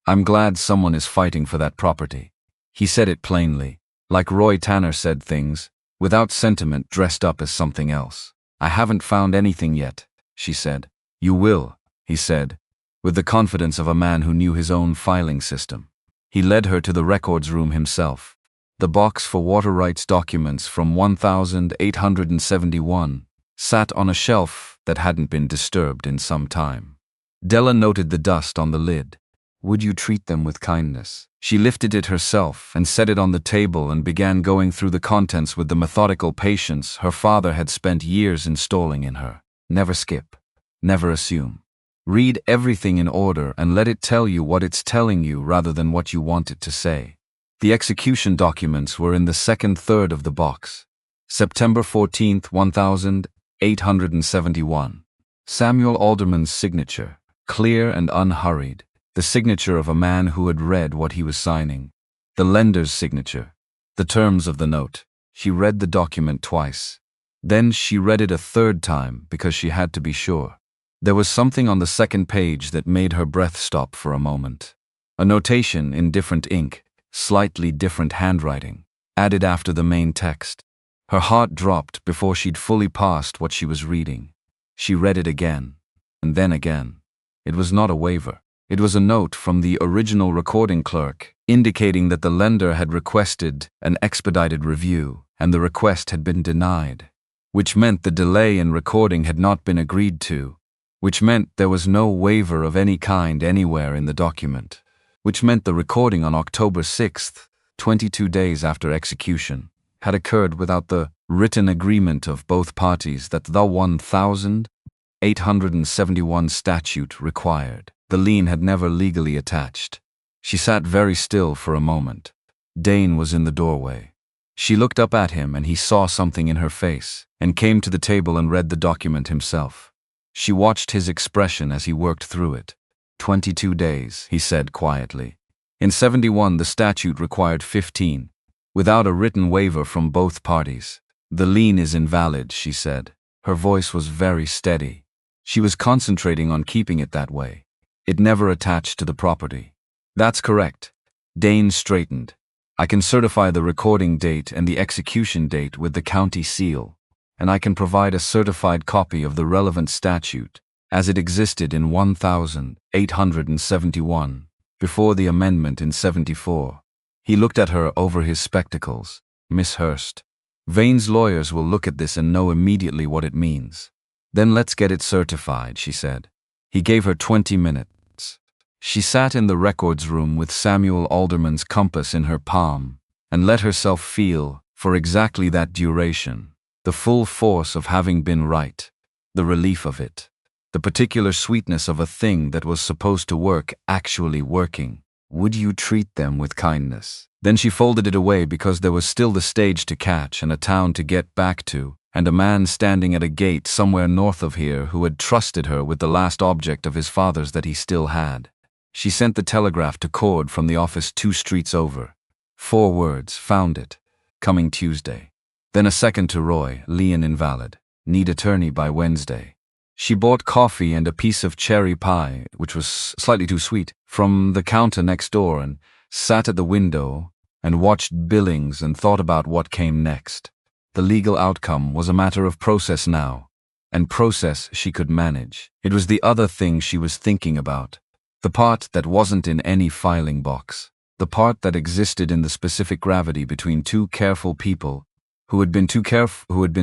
Speaker 1: I'm glad someone is fighting for that property." He said it plainly, like Roy Tanner said things, without sentiment dressed up as something else. "I haven't found anything yet," she said. "You will," he said, with the confidence of a man who knew his own filing system. He led her to the records room himself. The box for water rights documents from 1871 sat on a shelf that hadn't been disturbed in some time. Dela noted the dust on the lid. "Would you treat them with kindness?" She lifted it herself and set it on the table and began going through the contents with the methodical patience her father had spent years installing in her. Never skip. Never assume. Read everything in order and let it tell you what it's telling you rather than what you want it to say. The execution documents were in the second third of the box. September 14th, 1871. Samuel Alderman's signature, clear and unhurried. The signature of a man who had read what he was signing. The lender's signature. The terms of the note. She read the document twice. Then she read it a third time because she had to be sure. There was something on the second page that made her breath stop for a moment. A notation in different ink, slightly different handwriting, added after the main text. Her heart dropped before she'd fully passed what she was reading. She read it again, and then again. It was not a waiver. It was a note from the original recording clerk, indicating that the lender had requested an expedited review, and the request had been denied, which meant the delay in recording had not been agreed to, which meant there was no waiver of any kind anywhere in the document, which meant the recording on October 6th, 22 days after execution, had occurred without the written agreement of both parties that the 1,871 statute required. The lien had never legally attached. She sat very still for a moment. Dane was in the doorway. She looked up at him and he saw something in her face and came to the table and read the document himself. She watched his expression as he worked through it. 22 days, he said quietly. In 71 the statute required 15, without a written waiver from both parties. The lien is invalid, she said. Her voice was very steady. She was concentrating on keeping it that way. It never attached to the property. That's correct. Dane straightened. I can certify the recording date and the execution date with the county seal, and I can provide a certified copy of the relevant statute as it existed in 1871, before the amendment in 74. He looked at her over his spectacles. Miss Hurst, Vain's lawyers will look at this and know immediately what it means. Then let's get it certified, she said. He gave her 20 minutes. She sat in the records room with Samuel Alderman's compass in her palm and let herself feel, for exactly that duration, the full force of having been right, the relief of it, the particular sweetness of a thing that was supposed to work actually working. Would you treat them with kindness? Then she folded it away because there was still the stage to catch and a town to get back to, and a man standing at a gate somewhere north of here who had trusted her with the last object of his father's that he still had. She sent the telegraph to Cord from the office 2 streets over. 4 words, found it. Coming Tuesday. Then a second to Roy, lien invalid. Need attorney by Wednesday. She bought coffee and a piece of cherry pie, which was slightly too sweet, from the counter next door and sat at the window and watched Billings and thought about what came next. The legal outcome was a matter of process now, and process she could manage. It was the other thing she was thinking about. The part that wasn't in any filing box. The part that existed in the specific gravity between 2 careful people who had been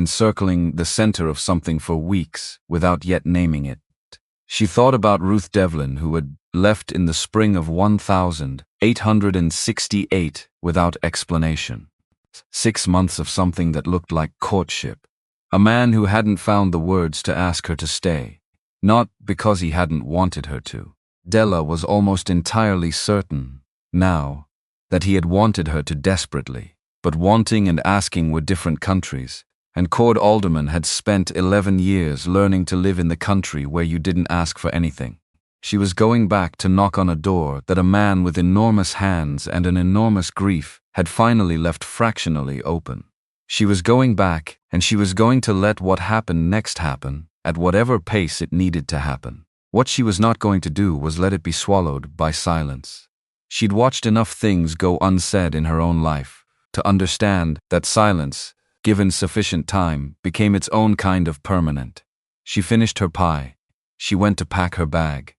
Speaker 1: circling the center of something for weeks without yet naming it. She thought about Ruth Devlin, who had left in the spring of 1868 without explanation. 6 months of something that looked like courtship. A man who hadn't found the words to ask her to stay, not because he hadn't wanted her to. Dela was almost entirely certain, now, that he had wanted her to desperately, but wanting and asking were different countries, and Cord Alderman had spent 11 years learning to live in the country where you didn't ask for anything. She was going back to knock on a door that a man with enormous hands and an enormous grief had finally left fractionally open. She was going back, and she was going to let what happened next happen, at whatever pace it needed to happen. What she was not going to do was let it be swallowed by silence. She'd watched enough things go unsaid in her own life to understand that silence, given sufficient time, became its own kind of permanent. She finished her pie. She went to pack her bag.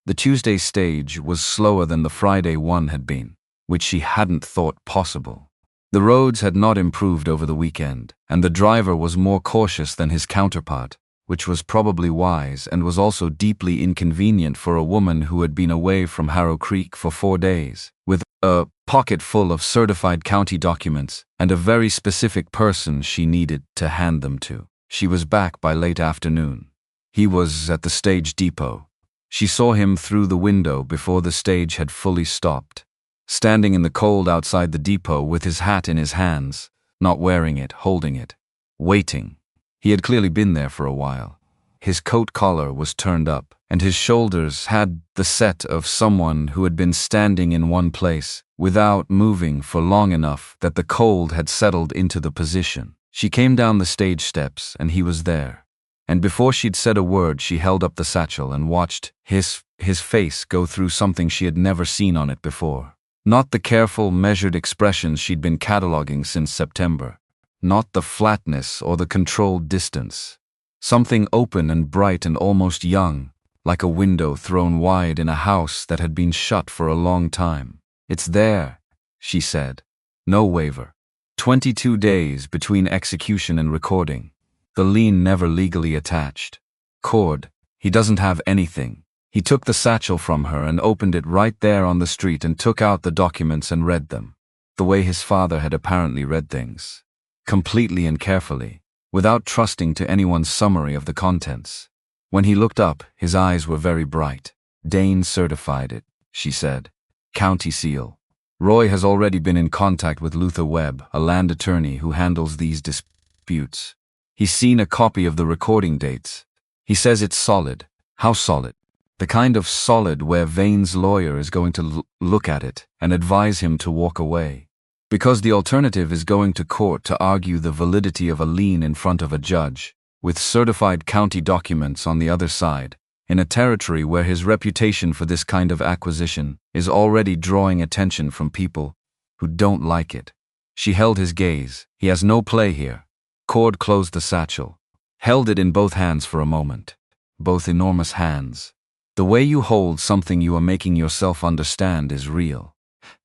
Speaker 1: The Tuesday stage was slower than the Friday one had been, which she hadn't thought possible. The roads had not improved over the weekend, and the driver was more cautious than his counterpart, which was probably wise and was also deeply inconvenient for a woman who had been away from Harrow Creek for 4 days, with a pocket full of certified county documents and a very specific person she needed to hand them to. She was back by late afternoon. He was at the stage depot. She saw him through the window before the stage had fully stopped, standing in the cold outside the depot with his hat in his hands, not wearing it, holding it, waiting. He had clearly been there for a while. His coat collar was turned up, and his shoulders had the set of someone who had been standing in one place, without moving for long enough that the cold had settled into the position. She came down the stage steps, and he was there. And before she'd said a word, she held up the satchel and watched his face go through something she had never seen on it before. Not the careful, measured expressions she'd been cataloging since September. Not the flatness or the controlled distance. Something open and bright and almost young, like a window thrown wide in a house that had been shut for a long time. "It's there," she said. "No waiver. 22 days between execution and recording. The lien never legally attached. Cord, he doesn't have anything." He took the satchel from her and opened it right there on the street and took out the documents and read them, the way his father had apparently read things. Completely and carefully, without trusting to anyone's summary of the contents. When he looked up, his eyes were very bright. "Dane certified it," she said. "County seal. Roy has already been in contact with Luther Webb, a land attorney who handles these disputes. He's seen a copy of the recording dates. He says it's solid." "How solid?" "The kind of solid where Vain's lawyer is going to look at it and advise him to walk away. Because the alternative is going to court to argue the validity of a lien in front of a judge, with certified county documents on the other side, in a territory where his reputation for this kind of acquisition is already drawing attention from people who don't like it." She held his gaze. "He has no play here." Cord closed the satchel, held it in both hands for a moment. Both enormous hands. "The way you hold something you are making yourself understand is real."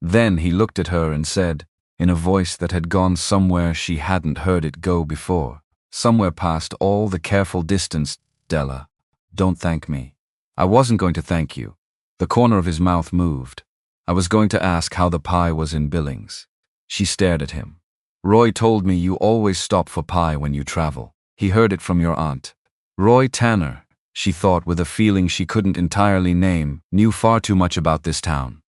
Speaker 1: Then he looked at her and said, in a voice that had gone somewhere she hadn't heard it go before, somewhere past all the careful distance, "Dela, don't thank me." "I wasn't going to thank you." The corner of his mouth moved. "I was going to ask how the pie was in Billings." She stared at him. "Roy told me you always stop for pie when you travel. He heard it from your aunt." Roy Tanner, she thought with a feeling she couldn't entirely name, knew far too much about this town.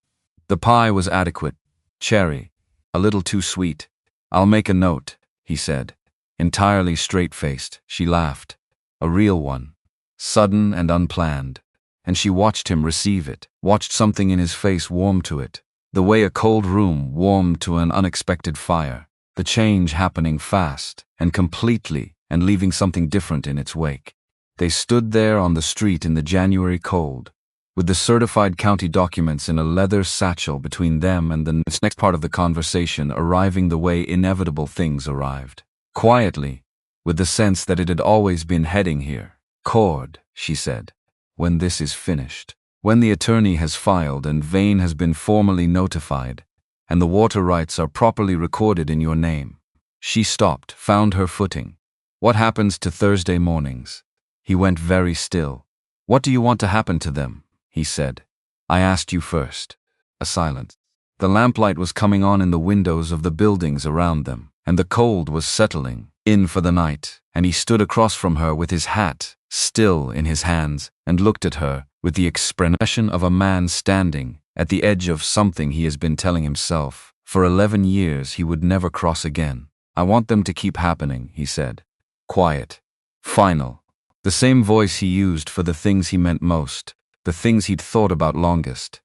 Speaker 1: The pie was adequate. Cherry. A little too sweet. "I'll make a note," he said. Entirely straight-faced, she laughed. A real one. Sudden and unplanned. And she watched him receive it, watched something in his face warm to it, the way a cold room warmed to an unexpected fire, the change happening fast and completely and leaving something different in its wake. They stood there on the street in the January cold, with the certified county documents in a leather satchel between them and the next part of the conversation arriving the way inevitable things arrived. Quietly, with the sense that it had always been heading here. "Cord," she said, "when this is finished, when the attorney has filed and Vain has been formally notified, and the water rights are properly recorded in your name." She stopped, found her footing. "What happens to Thursday mornings?" He went very still. "What do you want to happen to them?" he said. "I asked you first." A silence. The lamplight was coming on in the windows of the buildings around them, and the cold was settling in for the night, and he stood across from her with his hat still in his hands and looked at her with the expression of a man standing at the edge of something he has been telling himself for 11 years he would never cross again. "I want them to keep happening," he said. Quiet. Final. The same voice he used for the things he meant most, the things he'd thought about longest.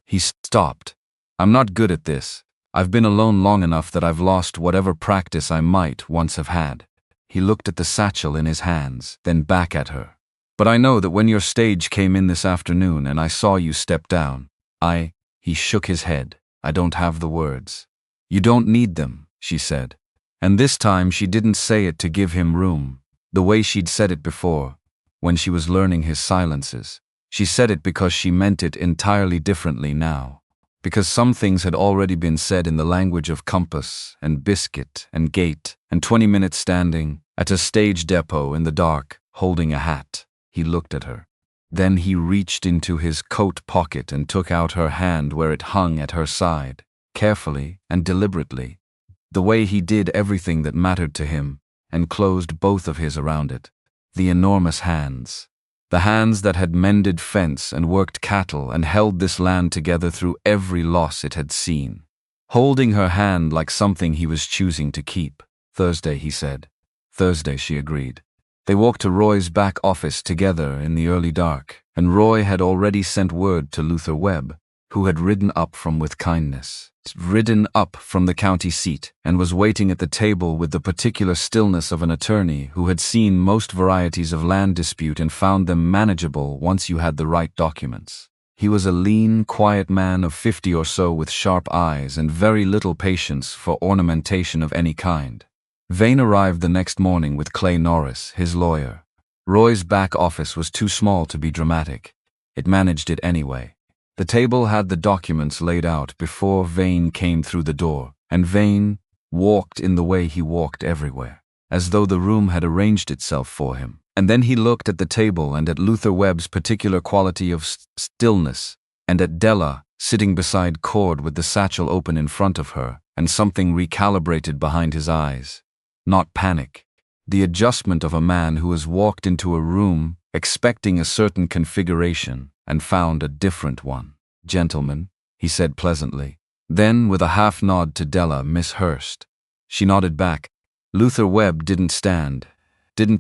Speaker 1: He stopped. "I'm not good at this. I've been alone long enough that I've lost whatever practice I might once have had." He looked at the satchel in his hands, then back at her. "But I know that when your stage came in this afternoon and I saw you step down, he shook his head. "I don't have the words." "You don't need them," she said. And this time she didn't say it to give him room, the way she'd said it before, when she was learning his silences. She said it because she meant it entirely differently now. Because some things had already been said in the language of compass and biscuit and gate and 20 minutes standing at a stage depot in the dark, holding a hat. He looked at her. Then he reached into his coat pocket and took out her hand where it hung at her side, carefully and deliberately, the way he did everything that mattered to him, and closed both of his around it. The enormous hands. The hands that had mended fence and worked cattle and held this land together through every loss it had seen. Holding her hand like something he was choosing to keep. "Thursday," he said. "Thursday," she agreed. They walked to Roy's back office together in the early dark, and Roy had already sent word to Luther Webb, who had ridden up from the county seat, and was waiting at the table with the particular stillness of an attorney who had seen most varieties of land dispute and found them manageable once you had the right documents. He was a lean, quiet man of 50 or so with sharp eyes and very little patience for ornamentation of any kind. Vain arrived the next morning with Clay Norris, his lawyer. Roy's back office was too small to be dramatic. It managed it anyway. The table had the documents laid out before Vain came through the door, and Vain walked in the way he walked everywhere, as though the room had arranged itself for him. And then he looked at the table and at Luther Webb's particular quality of stillness, and at Dela, sitting beside Cord with the satchel open in front of her, and something recalibrated behind his eyes. Not panic. The adjustment of a man who has walked into a room expecting a certain configuration and found a different one. "Gentlemen," he said pleasantly. Then, with a half nod to Dela, "Miss Hurst." She nodded back. Luther Webb didn't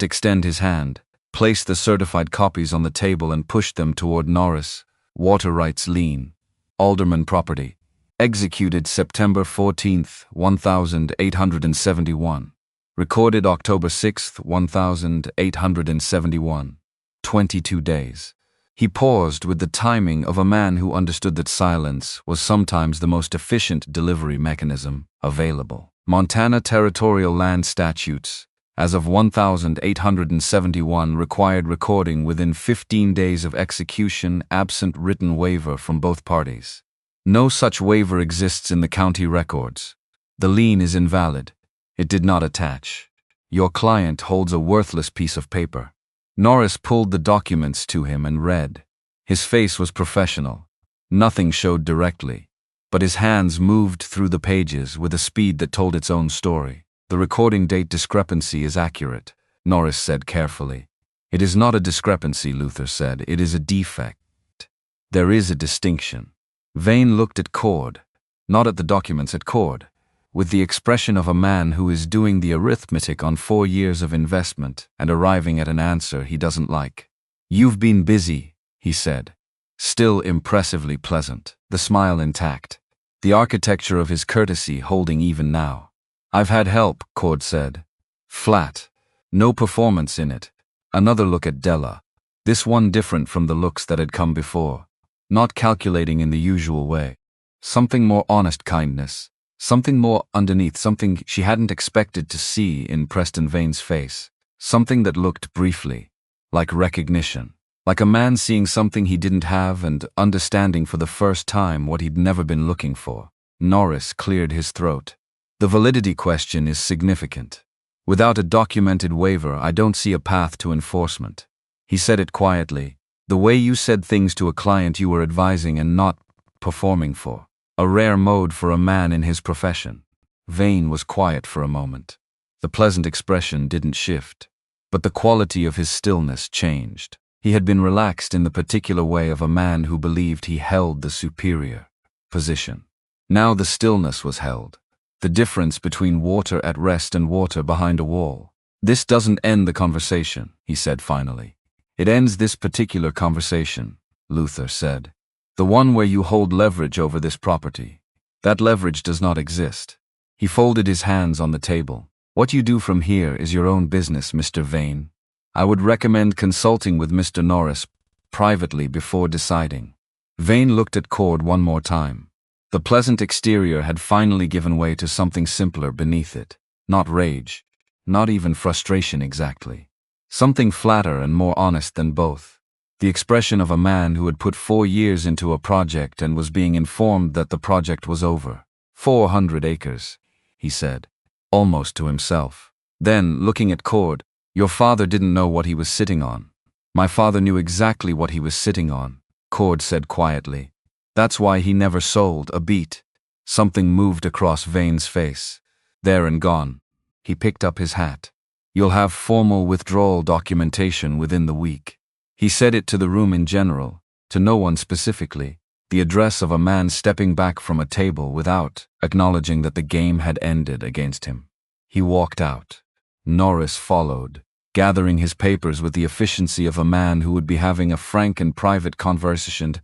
Speaker 1: extend his hand, placed the certified copies on the table and pushed them toward Norris. "Water rights lien. Alderman property. Executed September 14th, 1871. Recorded October 6th, 1871. 22 days. He paused with the timing of a man who understood that silence was sometimes the most efficient delivery mechanism available. Montana Territorial Land Statutes, as of 1871, required recording within 15 days of execution absent written waiver from both parties. No such waiver exists in the county records. The lien is invalid. It did not attach. Your client holds a worthless piece of paper. Norris pulled the documents to him and read. His face was professional. Nothing showed directly, but his hands moved through the pages with a speed that told its own story. "The recording date discrepancy is accurate," Norris said carefully. "It is not a discrepancy," Luther said. "It is a defect. There is a distinction." Vain looked at Cord, not at the documents, at Cord, with the expression of a man who is doing the arithmetic on 4 years of investment and arriving at an answer he doesn't like. "You've been busy," he said, still impressively pleasant, the smile intact, the architecture of his courtesy holding even now. "I've had help," Cord said. Flat. No performance in it. Another look at Dela. This one different from the looks that had come before. Not calculating in the usual way. Something more honest kindness. Something more underneath, something she hadn't expected to see in Preston Vain's face. Something that looked briefly like recognition. Like a man seeing something he didn't have and understanding for the first time what he'd never been looking for. Norris cleared his throat. "The validity question is significant. Without a documented waiver, I don't see a path to enforcement." He said it quietly, the way you said things to a client you were advising and not performing for. A rare mode for a man in his profession. Vain was quiet for a moment. The pleasant expression didn't shift, but the quality of his stillness changed. He had been relaxed in the particular way of a man who believed he held the superior position. Now the stillness was held. The difference between water at rest and water behind a wall. "This doesn't end the conversation," he said finally. "It ends this particular conversation," Luther said. "The one where you hold leverage over this property. That leverage does not exist." He folded his hands on the table. "What you do from here is your own business, Mr. Vain. I would recommend consulting with Mr. Norris privately before deciding." Vain looked at Cord one more time. The pleasant exterior had finally given way to something simpler beneath it. Not rage, not even frustration exactly. Something flatter and more honest than both. The expression of a man who had put 4 years into a project and was being informed that the project was over. 400 acres, he said, almost to himself. Then, looking at Cord, "Your father didn't know what he was sitting on." "My father knew exactly what he was sitting on," Cord said quietly. "That's why he never sold a beat." Something moved across Vain's face. There and gone. He picked up his hat. "You'll have formal withdrawal documentation within the week." He said it to the room in general, to no one specifically, the address of a man stepping back from a table without acknowledging that the game had ended against him. He walked out. Norris followed, gathering his papers with the efficiency of a man who would be having a frank and private conversation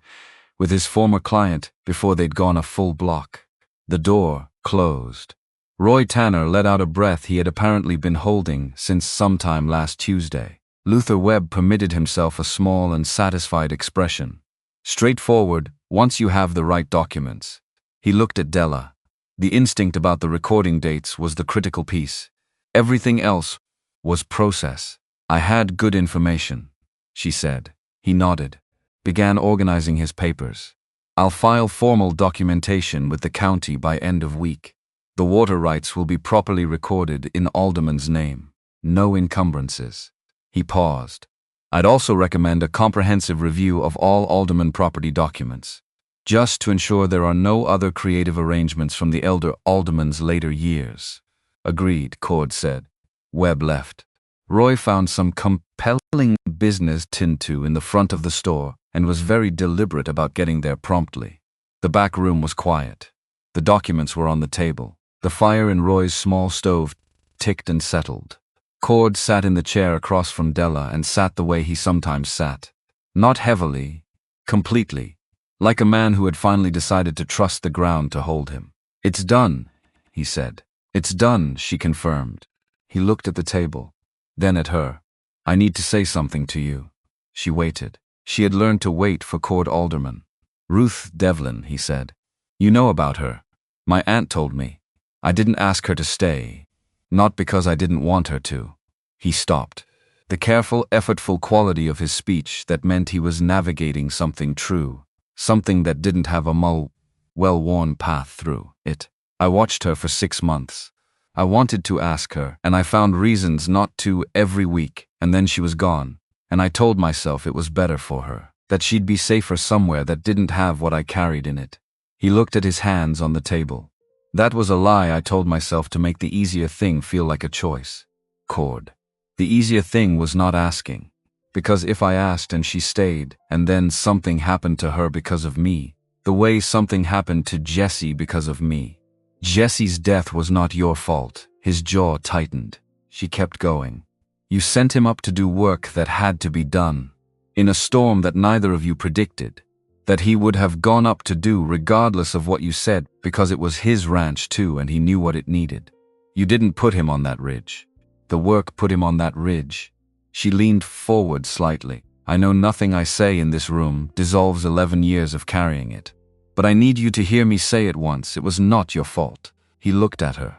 Speaker 1: with his former client before they'd gone a full block. The door closed. Roy Tanner let out a breath he had apparently been holding since sometime last Tuesday. Luther Webb permitted himself a small and satisfied expression. Straightforward, once you have the right documents. He looked at Dela. The instinct about the recording dates was the critical piece. Everything else was process. I had good information, she said. He nodded, began organizing his papers. I'll file formal documentation with the county by end of week. The water rights will be properly recorded in Alderman's name. No encumbrances. He paused. I'd also recommend a comprehensive review of all Alderman property documents, just to ensure there are no other creative arrangements from the elder Alderman's later years. Agreed, Cord said. Webb left. Roy found some compelling business to in the front of the store and was very deliberate about getting there promptly. The back room was quiet. The documents were on the table. The fire in Roy's small stove ticked and settled. Cord sat in the chair across from Dela and sat the way he sometimes sat. Not heavily, completely, like a man who had finally decided to trust the ground to hold him. It's done, he said. It's done, she confirmed. He looked at the table, then at her. I need to say something to you. She waited. She had learned to wait for Cord Alderman. Ruth Devlin, he said. You know about her. My aunt told me. I didn't ask her to stay. Not because I didn't want her to. He stopped. The careful, effortful quality of his speech that meant he was navigating something true, something that didn't have a well-worn path through it. I watched her for 6 months. I wanted to ask her, and I found reasons not to every week, and then she was gone, and I told myself it was better for her, that she'd be safer somewhere that didn't have what I carried in it. He looked at his hands on the table. That was a lie I told myself to make the easier thing feel like a choice. Cord. The easier thing was not asking. Because if I asked and she stayed, and then something happened to her because of me, the way something happened to Jesse because of me. Jesse's death was not your fault. His jaw tightened. She kept going. You sent him up to do work that had to be done. In a storm that neither of you predicted. That he would have gone up to do regardless of what you said, because it was his ranch too and he knew what it needed. You didn't put him on that ridge. The work put him on that ridge. She leaned forward slightly. I know nothing I say in this room dissolves 11 years of carrying it. But I need you to hear me say it once. It was not your fault. He looked at her.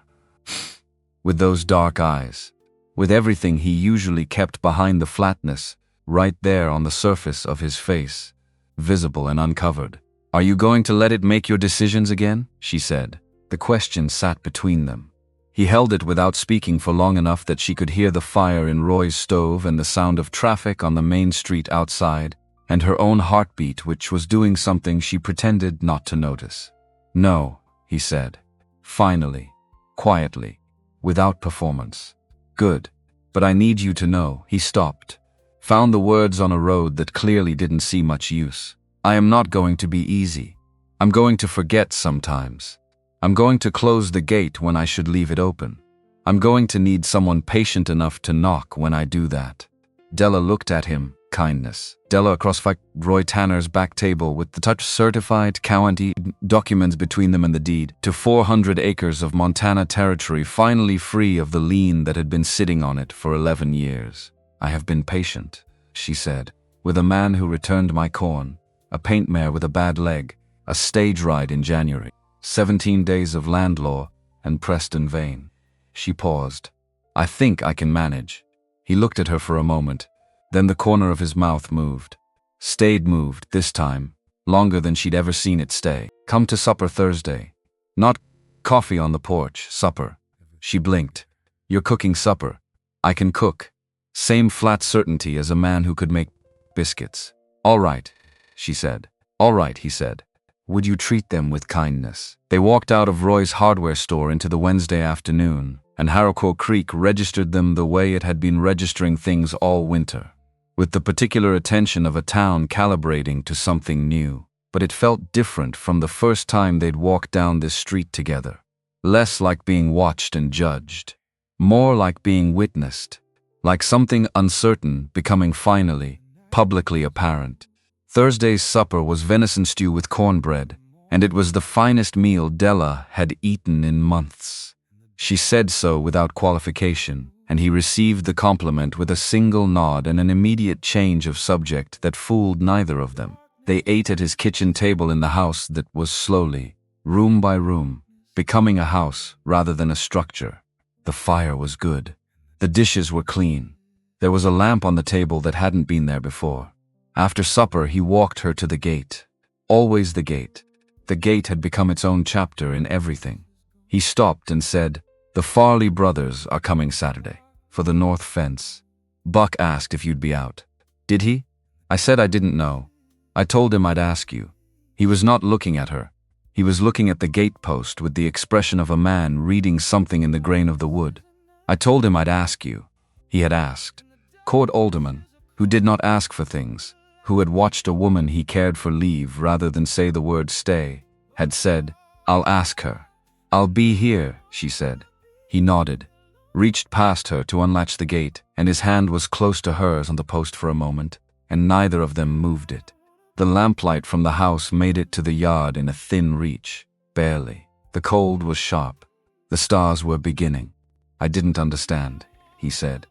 Speaker 1: With those dark eyes. With everything he usually kept behind the flatness, right there on the surface of his face. Visible and uncovered. Are you going to let it make your decisions again? She said. The question sat between them. He held it without speaking for long enough that she could hear the fire in Roy's stove and the sound of traffic on the main street outside, and her own heartbeat which was doing something she pretended not to notice. No, he said. Finally. Quietly. Without performance. Good. But I need you to know. He stopped. Found the words on a road that clearly didn't see much use. I am not going to be easy. I'm going to forget sometimes. I'm going to close the gate when I should leave it open. I'm going to need someone patient enough to knock when I do that. Dela looked at him, kindness. Dela across Roy Tanner's back table with the touch-certified county documents between them and the deed to 400 acres of Montana territory finally free of the lien that had been sitting on it for 11 years. I have been patient, she said, with a man who returned my corn, a paint mare with a bad leg, a stage ride in January, 17 days of land law, and Preston Vain. She paused. I think I can manage. He looked at her for a moment, then the corner of his mouth moved. Stayed moved, this time, longer than she'd ever seen it stay. Come to supper Thursday. Not coffee on the porch, supper. She blinked. You're cooking supper. I can cook. Same flat certainty as a man who could make biscuits. All right, she said. All right, he said. Would you treat them with kindness? They walked out of Roy's hardware store into the Wednesday afternoon, and Harroquois Creek registered them the way it had been registering things all winter, with the particular attention of a town calibrating to something new. But it felt different from the first time they'd walked down this street together. Less like being watched and judged. More like being witnessed. Like something uncertain becoming finally, publicly apparent. Thursday's supper was venison stew with cornbread, and it was the finest meal Dela had eaten in months. She said so without qualification, and he received the compliment with a single nod and an immediate change of subject that fooled neither of them. They ate at his kitchen table in the house that was slowly, room by room, becoming a house rather than a structure. The fire was good. The dishes were clean. There was a lamp on the table that hadn't been there before. After supper, he walked her to the gate. Always the gate. The gate had become its own chapter in everything. He stopped and said, "The Farley brothers are coming Saturday, for the north fence. Buck asked if you'd be out." "Did he?" I said I didn't know. I told him I'd ask you. He was not looking at her. He was looking at the gatepost with the expression of a man reading something in the grain of the wood. I told him I'd ask you. He had asked. Cord Alderman, who did not ask for things, who had watched a woman he cared for leave rather than say the word stay, had said, "I'll ask her." "I'll be here," she said. He nodded, reached past her to unlatch the gate, and his hand was close to hers on the post for a moment, and neither of them moved it. The lamplight from the house made it to the yard in a thin reach, barely. The cold was sharp. The stars were beginning. "I didn't understand," he said.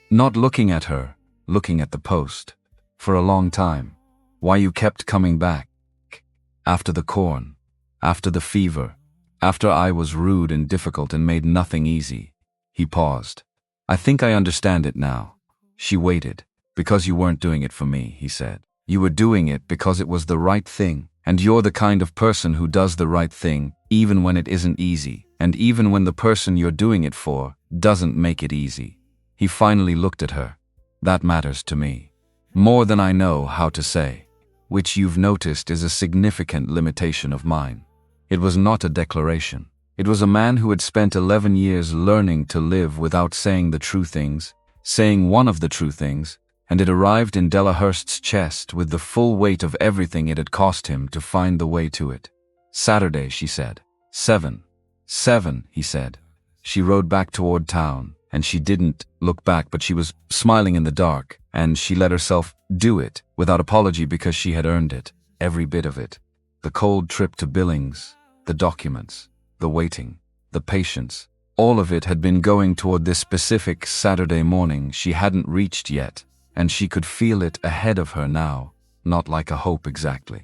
Speaker 1: Not looking at her, looking at the post. "For a long time. Why you kept coming back. After the corn. After the fever. After I was rude and difficult and made nothing easy." He paused. "I think I understand it now." She waited. "Because you weren't doing it for me," he said. "You were doing it because it was the right thing, and you're the kind of person who does the right thing even when it isn't easy, and even when the person you're doing it for doesn't make it easy." He finally looked at her. "That matters to me. More than I know how to say. Which you've noticed is a significant limitation of mine." It was not a declaration. It was a man who had spent 11 years learning to live without saying the true things, saying one of the true things, and it arrived in Dela Hurst's chest with the full weight of everything it had cost him to find the way to it. "Saturday," she said. "7. 7, he said. She rode back toward town, and she didn't look back, but she was smiling in the dark, and she let herself do it without apology because she had earned it, every bit of it. The cold trip to Billings, the documents, the waiting, the patience, all of it had been going toward this specific Saturday morning she hadn't reached yet, and she could feel it ahead of her now, not like a hope exactly,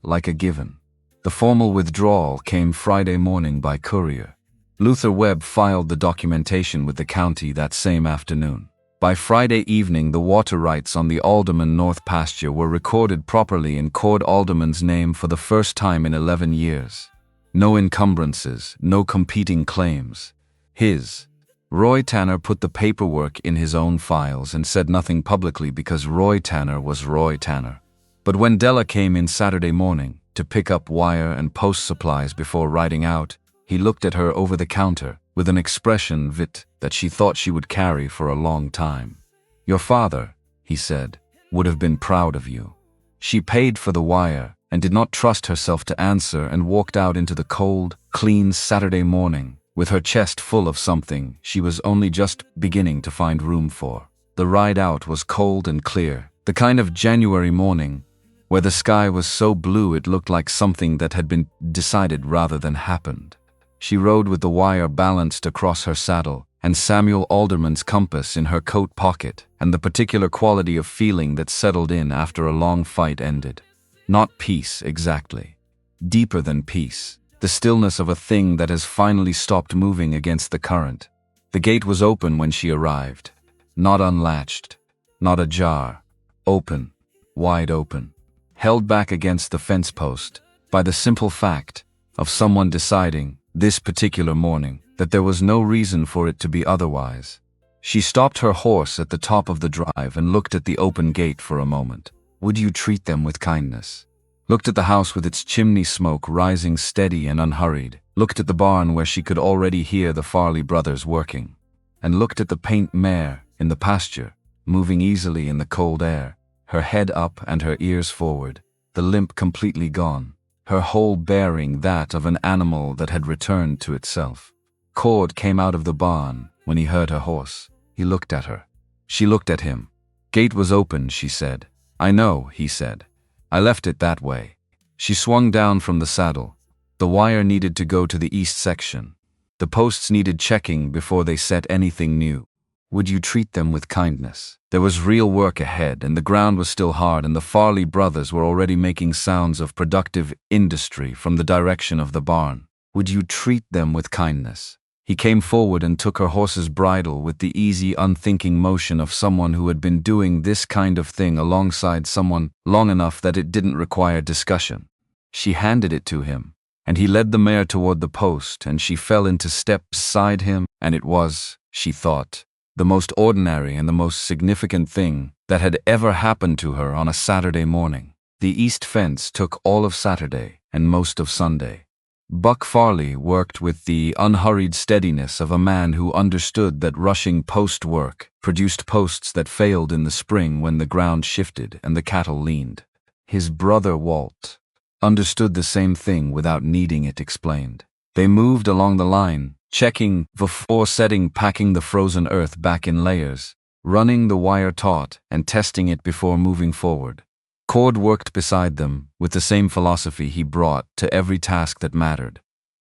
Speaker 1: like a given. The formal withdrawal came Friday morning by courier. Luther Webb filed the documentation with the county that same afternoon. By Friday evening, the water rights on the Alderman North pasture were recorded properly in Cord Alderman's name for the first time in 11 years. No encumbrances, no competing claims. His. Roy Tanner put the paperwork in his own files and said nothing publicly because Roy Tanner was Roy Tanner. But when Dela came in Saturday morning to pick up wire and post supplies before riding out, he looked at her over the counter with an expression that she thought she would carry for a long time. "Your father," he said, "would have been proud of you." She paid for the wire and did not trust herself to answer and walked out into the cold, clean Saturday morning with her chest full of something she was only just beginning to find room for. The ride out was cold and clear, the kind of January morning where the sky was so blue it looked like something that had been decided rather than happened. She rode with the wire balanced across her saddle and Samuel Alderman's compass in her coat pocket, and the particular quality of feeling that settled in after a long fight ended. Not peace exactly. Deeper than peace. The stillness of a thing that has finally stopped moving against the current. The gate was open when she arrived. Not unlatched. Not ajar. Open. Wide open. Held back against the fence post by the simple fact of someone deciding, this particular morning, that there was no reason for it to be otherwise. She stopped her horse at the top of the drive and looked at the open gate for a moment. Would you treat them with kindness? Looked at the house with its chimney smoke rising steady and unhurried. Looked at the barn where she could already hear the Farley brothers working. And looked at the paint mare in the pasture, moving easily in the cold air, her head up and her ears forward, the limp completely gone, her whole bearing that of an animal that had returned to itself. Cord came out of the barn when he heard her horse. He looked at her. She looked at him. Gate was open, she said. "I know," he said. I left it that way. She swung down from the saddle. The wire needed to go to the east section. The posts needed checking before they set anything new. Would you treat them with kindness? There was real work ahead, and the ground was still hard, and the Farley brothers were already making sounds of productive industry from the direction of the barn. Would you treat them with kindness? He came forward and took her horse's bridle with the easy, unthinking motion of someone who had been doing this kind of thing alongside someone long enough that it didn't require discussion. She handed it to him, and he led the mare toward the post, and she fell into step beside him, and it was, she thought, the most ordinary and the most significant thing that had ever happened to her on a Saturday morning. The east fence took all of Saturday and most of Sunday. Buck Farley worked with the unhurried steadiness of a man who understood that rushing post work produced posts that failed in the spring when the ground shifted and the cattle leaned. His brother Walt understood the same thing without needing it explained. They moved along the line, checking before packing the frozen earth back in layers, running the wire taut and testing it before moving forward. Cord worked beside them with the same philosophy he brought to every task that mattered,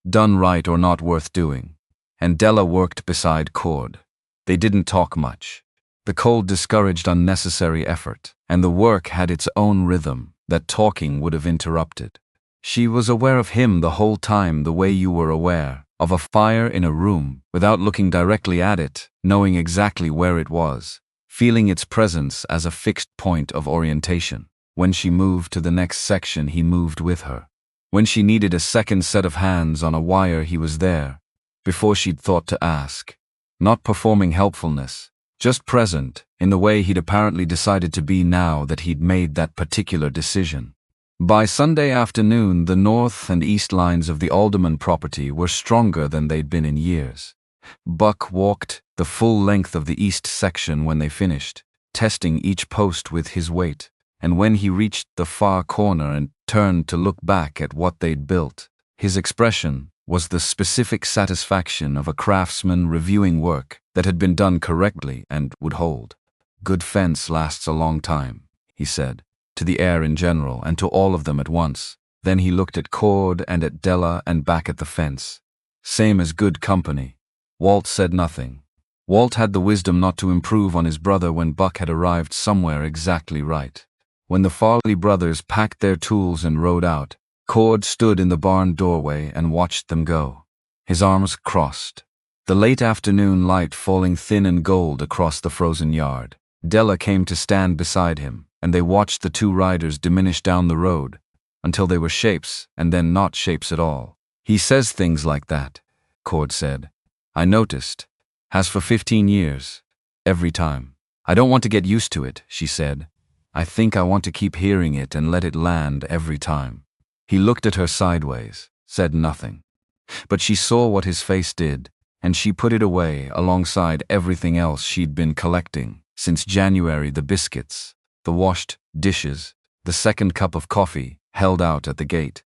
Speaker 1: done right or not worth doing. And Dela worked beside Cord. They didn't talk much. The cold discouraged unnecessary effort, and the work had its own rhythm that talking would have interrupted. She was aware of him the whole time, the way you were aware of a fire in a room without looking directly at it, knowing exactly where it was, feeling its presence as a fixed point of orientation. When she moved to the next section, he moved with her. When she needed a second set of hands on a wire, he was there, before she'd thought to ask. Not performing helpfulness, just present, in the way he'd apparently decided to be now that he'd made that particular decision. By Sunday afternoon, the north and east lines of the Alderman property were stronger than they'd been in years. Buck walked the full length of the east section when they finished, testing each post with his weight. And when he reached the far corner and turned to look back at what they'd built, his expression was the specific satisfaction of a craftsman reviewing work that had been done correctly and would hold. Good fence lasts a long time, he said, to the air in general and to all of them at once. Then he looked at Cord and at Dela and back at the fence. Same as good company. Walt said nothing. Walt had the wisdom not to improve on his brother when Buck had arrived somewhere exactly right. When the Farley brothers packed their tools and rode out, Cord stood in the barn doorway and watched them go, his arms crossed, the late afternoon light falling thin and gold across the frozen yard. Dela came to stand beside him, and they watched the two riders diminish down the road until they were shapes and then not shapes at all. He says things like that, Cord said. I noticed. Has for 15 years. Every time. I don't want to get used to it, she said. I think I want to keep hearing it and let it land every time. He looked at her sideways, said nothing. But she saw what his face did, and she put it away alongside everything else she'd been collecting since January: the biscuits, the washed dishes, the second cup of coffee held out at the gate,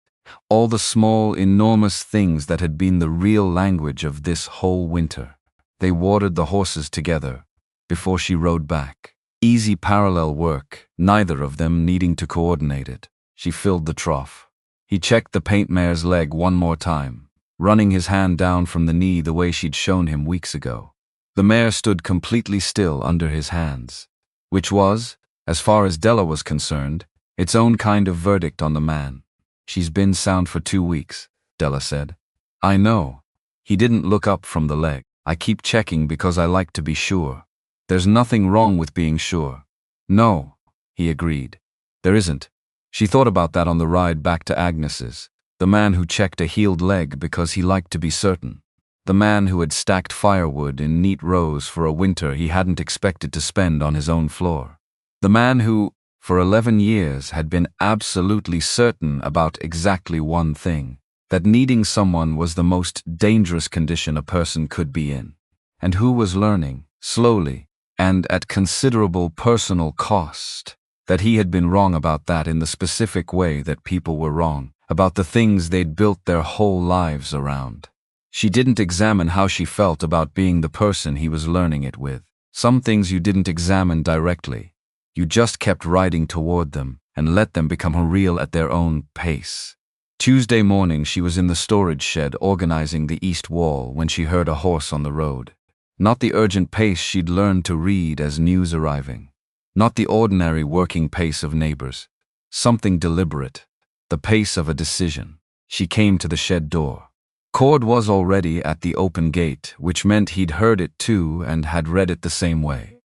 Speaker 1: all the small, enormous things that had been the real language of this whole winter. They watered the horses together before she rode back. Easy parallel work, neither of them needing to coordinate it. She filled the trough. He checked the paint mare's leg one more time, running his hand down from the knee the way she'd shown him weeks ago. The mare stood completely still under his hands, which was, as far as Dela was concerned, its own kind of verdict on the man. She's been sound for 2 weeks, Dela said. I know. He didn't look up from the leg. I keep checking because I like to be sure. There's nothing wrong with being sure. No, he agreed. There isn't. She thought about that on the ride back to Agnes's, the man who checked a healed leg because he liked to be certain. The man who had stacked firewood in neat rows for a winter he hadn't expected to spend on his own floor. The man who, for 11 years, had been absolutely certain about exactly one thing, that needing someone was the most dangerous condition a person could be in, and who was learning, slowly, and at considerable personal cost, that he had been wrong about that in the specific way that people were wrong about the things they'd built their whole lives around. She didn't examine how she felt about being the person he was learning it with. Some things you didn't examine directly. You just kept riding toward them, and let them become real at their own pace. Tuesday morning she was in the storage shed organizing the east wall when she heard a horse on the road. Not the urgent pace she'd learned to read as news arriving. Not the ordinary working pace of neighbors. Something deliberate. The pace of a decision. She came to the shed door. Cord was already at the open gate, which meant he'd heard it too and had read it the same way.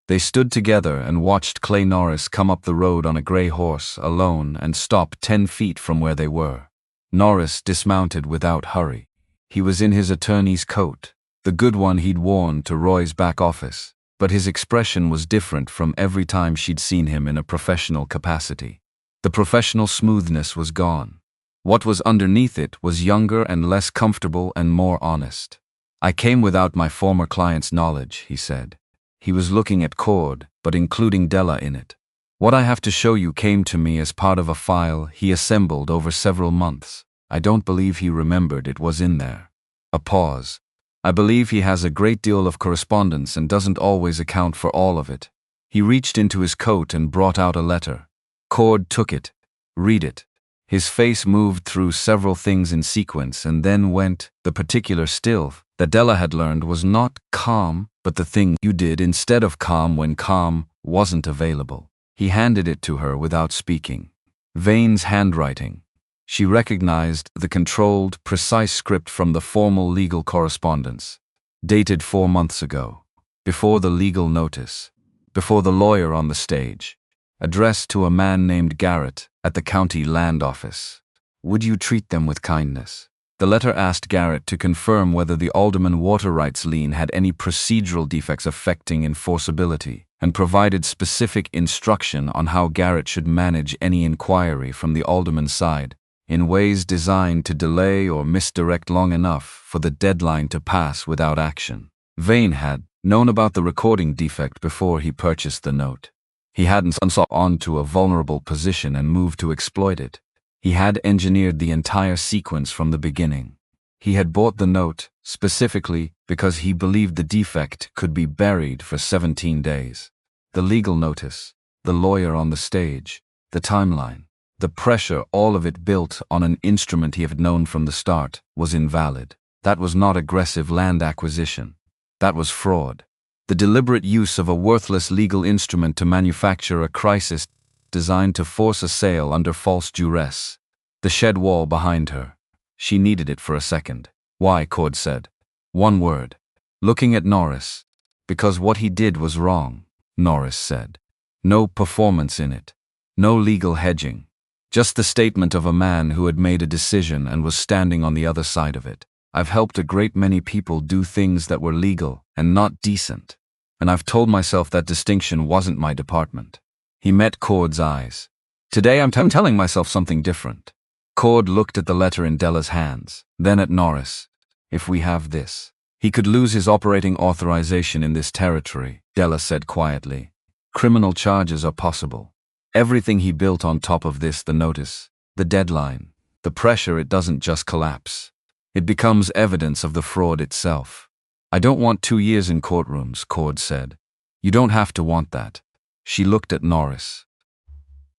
Speaker 1: They stood together and watched Clay Norris come up the road on a gray horse, alone, and stop 10 feet from where they were. Norris dismounted without hurry. He was in his attorney's coat, the good one he'd worn to Roy's back office, but his expression was different from every time she'd seen him in a professional capacity. The professional smoothness was gone. What was underneath it was younger and less comfortable and more honest. "I came without my former client's knowledge," he said. He was looking at Cord, but including Dela in it. "What I have to show you came to me as part of a file he assembled over several months. I don't believe he remembered it was in there." A pause. "I believe he has a great deal of correspondence and doesn't always account for all of it." He reached into his coat and brought out a letter. Cord took it. "Read it." His face moved through several things in sequence and then went. The particular still that Dela had learned was not calm, but the thing you did instead of calm when calm wasn't available. He handed it to her without speaking. Vain's handwriting. She recognized the controlled, precise script from the formal legal correspondence. Dated 4 months ago. Before the legal notice. Before the lawyer on the stage. Addressed to a man named Garrett at the county land office. "Would you treat them with kindness?" The letter asked Garrett to confirm whether the Alderman water rights lien had any procedural defects affecting enforceability, and provided specific instruction on how Garrett should manage any inquiry from the Alderman's side, in ways designed to delay or misdirect long enough for the deadline to pass without action. Vain had known about the recording defect before he purchased the note. He hadn't sought onto a vulnerable position and moved to exploit it. He had engineered the entire sequence from the beginning. He had bought the note specifically because he believed the defect could be buried for 17 days. The legal notice, the lawyer on the stage, the timeline, the pressure, all of it built on an instrument he had known from the start, was invalid. That was not aggressive land acquisition. That was fraud. The deliberate use of a worthless legal instrument to manufacture a crisis designed to force a sale under false duress. The shed wall behind her. She needed it for a second. "Why?" Cord said. One word. Looking at Norris. "Because what he did was wrong," Norris said. No performance in it. No legal hedging. Just the statement of a man who had made a decision and was standing on the other side of it. "I've helped a great many people do things that were legal and not decent. And I've told myself that distinction wasn't my department." He met Cord's eyes. "Today I'm telling myself something different." Cord looked at the letter in Dela's hands, then at Norris. "If we have this, he could lose his operating authorization in this territory," Dela said quietly. "Criminal charges are possible. Everything he built on top of this, the notice, the deadline, the pressure, it doesn't just collapse. It becomes evidence of the fraud itself." "I don't want 2 years in courtrooms," Cord said. "You don't have to want that." She looked at Norris.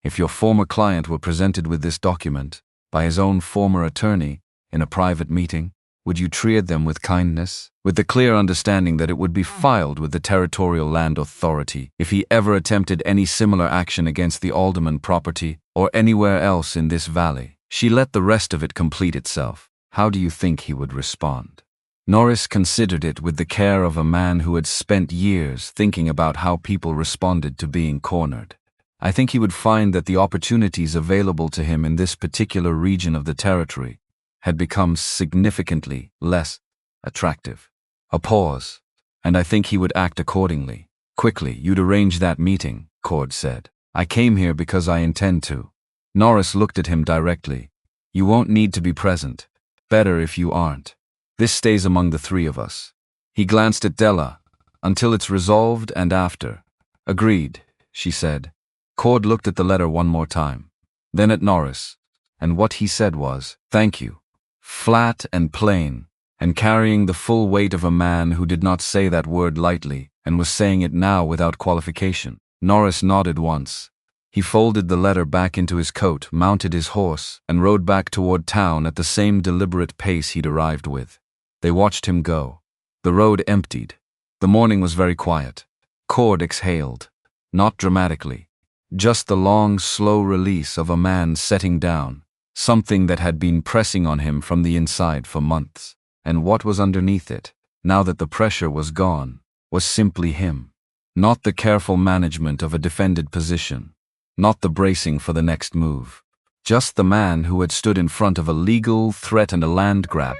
Speaker 1: "If your former client were presented with this document, by his own former attorney, in a private meeting, would you treat them with kindness, with the clear understanding that it would be filed with the Territorial Land Authority if he ever attempted any similar action against the Alderman property or anywhere else in this valley?" She let the rest of it complete itself. "How do you think he would respond?" Norris considered it with the care of a man who had spent years thinking about how people responded to being cornered. "I think he would find that the opportunities available to him in this particular region of the territory had become significantly less attractive." A pause. "And I think he would act accordingly. Quickly, you'd arrange that meeting," Cord said. "I came here because I intend to." Norris looked at him directly. "You won't need to be present. Better if you aren't. This stays among the 3 of us." He glanced at Dela. "Until it's resolved and after." "Agreed," she said. Cord looked at the letter one more time. Then at Norris. And what he said was, "Thank you." Flat and plain, and carrying the full weight of a man who did not say that word lightly, and was saying it now without qualification. Norris nodded once. He folded the letter back into his coat, mounted his horse, and rode back toward town at the same deliberate pace he'd arrived with. They watched him go. The road emptied. The morning was very quiet. Cord exhaled. Not dramatically. Just the long, slow release of a man setting down, something that had been pressing on him from the inside for months. And what was underneath it, now that the pressure was gone, was simply him. Not the careful management of a defended position. Not the bracing for the next move. Just the man who had stood in front of a legal threat and a land grab,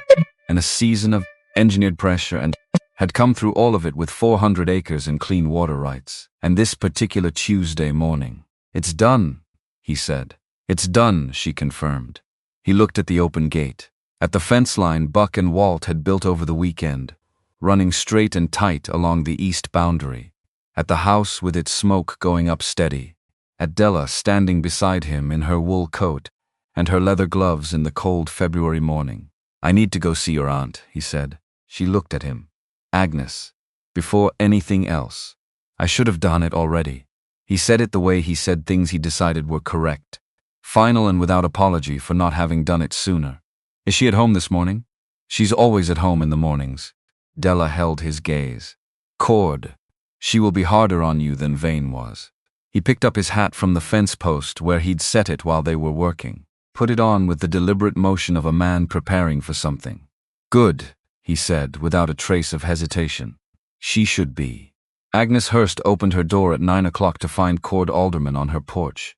Speaker 1: and a season of engineered pressure, and had come through all of it with 400 acres and clean water rights. And this particular Tuesday morning. "It's done," he said. "It's done," she confirmed. He looked at the open gate, at the fence line Buck and Walt had built over the weekend, running straight and tight along the east boundary, at the house with its smoke going up steady, at Dela standing beside him in her wool coat and her leather gloves in the cold February morning. "I need to go see your aunt," he said. She looked at him. "Agnes, before anything else. I should have done it already." He said it the way he said things he decided were correct, final and without apology for not having done it sooner. "Is she at home this morning?" "She's always at home in the mornings." Dela held his gaze. "Cord, she will be harder on you than Vain was." He picked up his hat from the fence post where he'd set it while they were working, put it on with the deliberate motion of a man preparing for something. "Good," he said without a trace of hesitation. "She should be." Agnes Hurst opened her door at 9 o'clock to find Cord Alderman on her porch.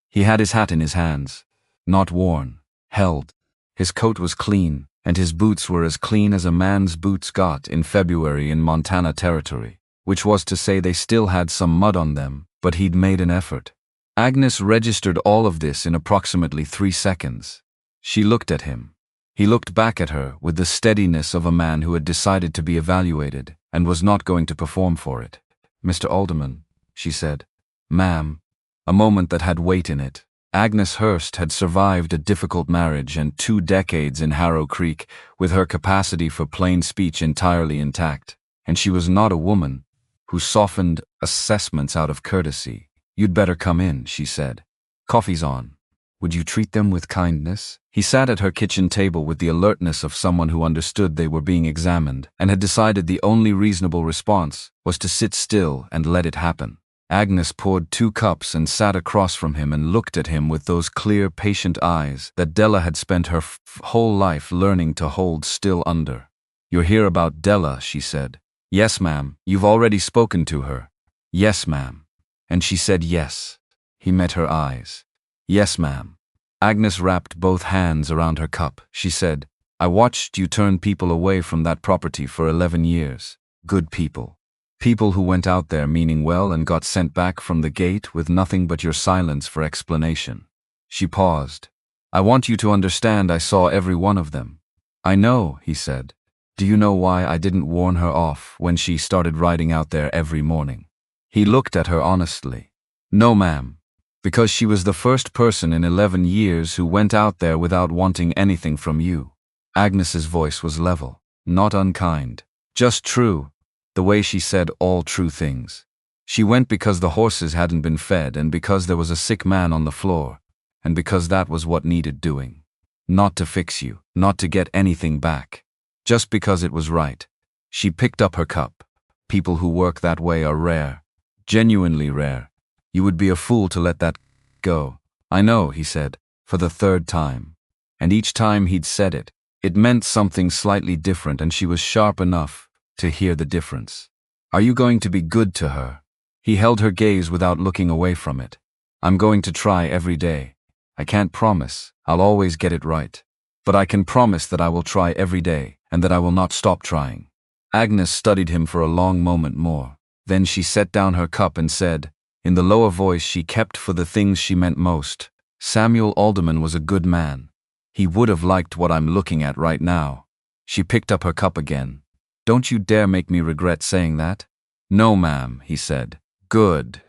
Speaker 1: He had his hat in his hands, not worn, held. His coat was clean, and his boots were as clean as a man's boots got in February in Montana territory, which was to say they still had some mud on them, but he'd made an effort. Agnes registered all of this in approximately 3 seconds. She looked at him. He looked back at her with the steadiness of a man who had decided to be evaluated and was not going to perform for it. "Mr. Alderman," she said. "Ma'am." A moment that had weight in it. Agnes Hurst had survived a difficult marriage and 2 decades in Harrow Creek with her capacity for plain speech entirely intact, and she was not a woman who softened assessments out of courtesy. "You'd better come in," she said. "Coffee's on. Would you treat them with kindness?" He sat at her kitchen table with the alertness of someone who understood they were being examined and had decided the only reasonable response was to sit still and let it happen. Agnes poured 2 cups and sat across from him and looked at him with those clear, patient eyes that Dela had spent her whole life learning to hold still under. "You're here about Dela," she said. "Yes, ma'am. You've already spoken to her." "Yes, ma'am." And she said yes. He met her eyes. "Yes, ma'am." Agnes wrapped both hands around her cup. She said, "I watched you turn people away from that property for 11 years. Good people. People who went out there meaning well and got sent back from the gate with nothing but your silence for explanation." She paused. "I want you to understand I saw every one of them." "I know," he said. "Do you know why I didn't warn her off when she started riding out there every morning?" He looked at her honestly. "No, ma'am. Because she was the first person in 11 years who went out there without wanting anything from you." Agnes's voice was level, not unkind, just true, the way she said all true things. She went because the horses hadn't been fed and because there was a sick man on the floor, and because that was what needed doing. Not to fix you, not to get anything back. Just because it was right. She picked up her cup. People who work that way are rare. Genuinely rare. You would be a fool to let that go. "I know," he said, for the 3rd time. And each time he'd said it, it meant something slightly different, and she was sharp enough to hear the difference. "Are you going to be good to her?" He held her gaze without looking away from it. "I'm going to try every day. I can't promise I'll always get it right. But I can promise that I will try every day, and that I will not stop trying." Agnes studied him for a long moment more. Then she set down her cup and said, in the lower voice she kept for the things she meant most, "Samuel Alderman was a good man. He would have liked what I'm looking at right now." She picked up her cup again. "Don't you dare make me regret saying that." "No, ma'am," he said. "Good.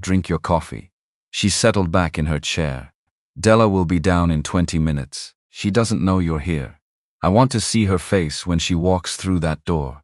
Speaker 1: Drink your coffee." She settled back in her chair. "Dela will be down in 20 minutes. She doesn't know you're here. I want to see her face when she walks through that door."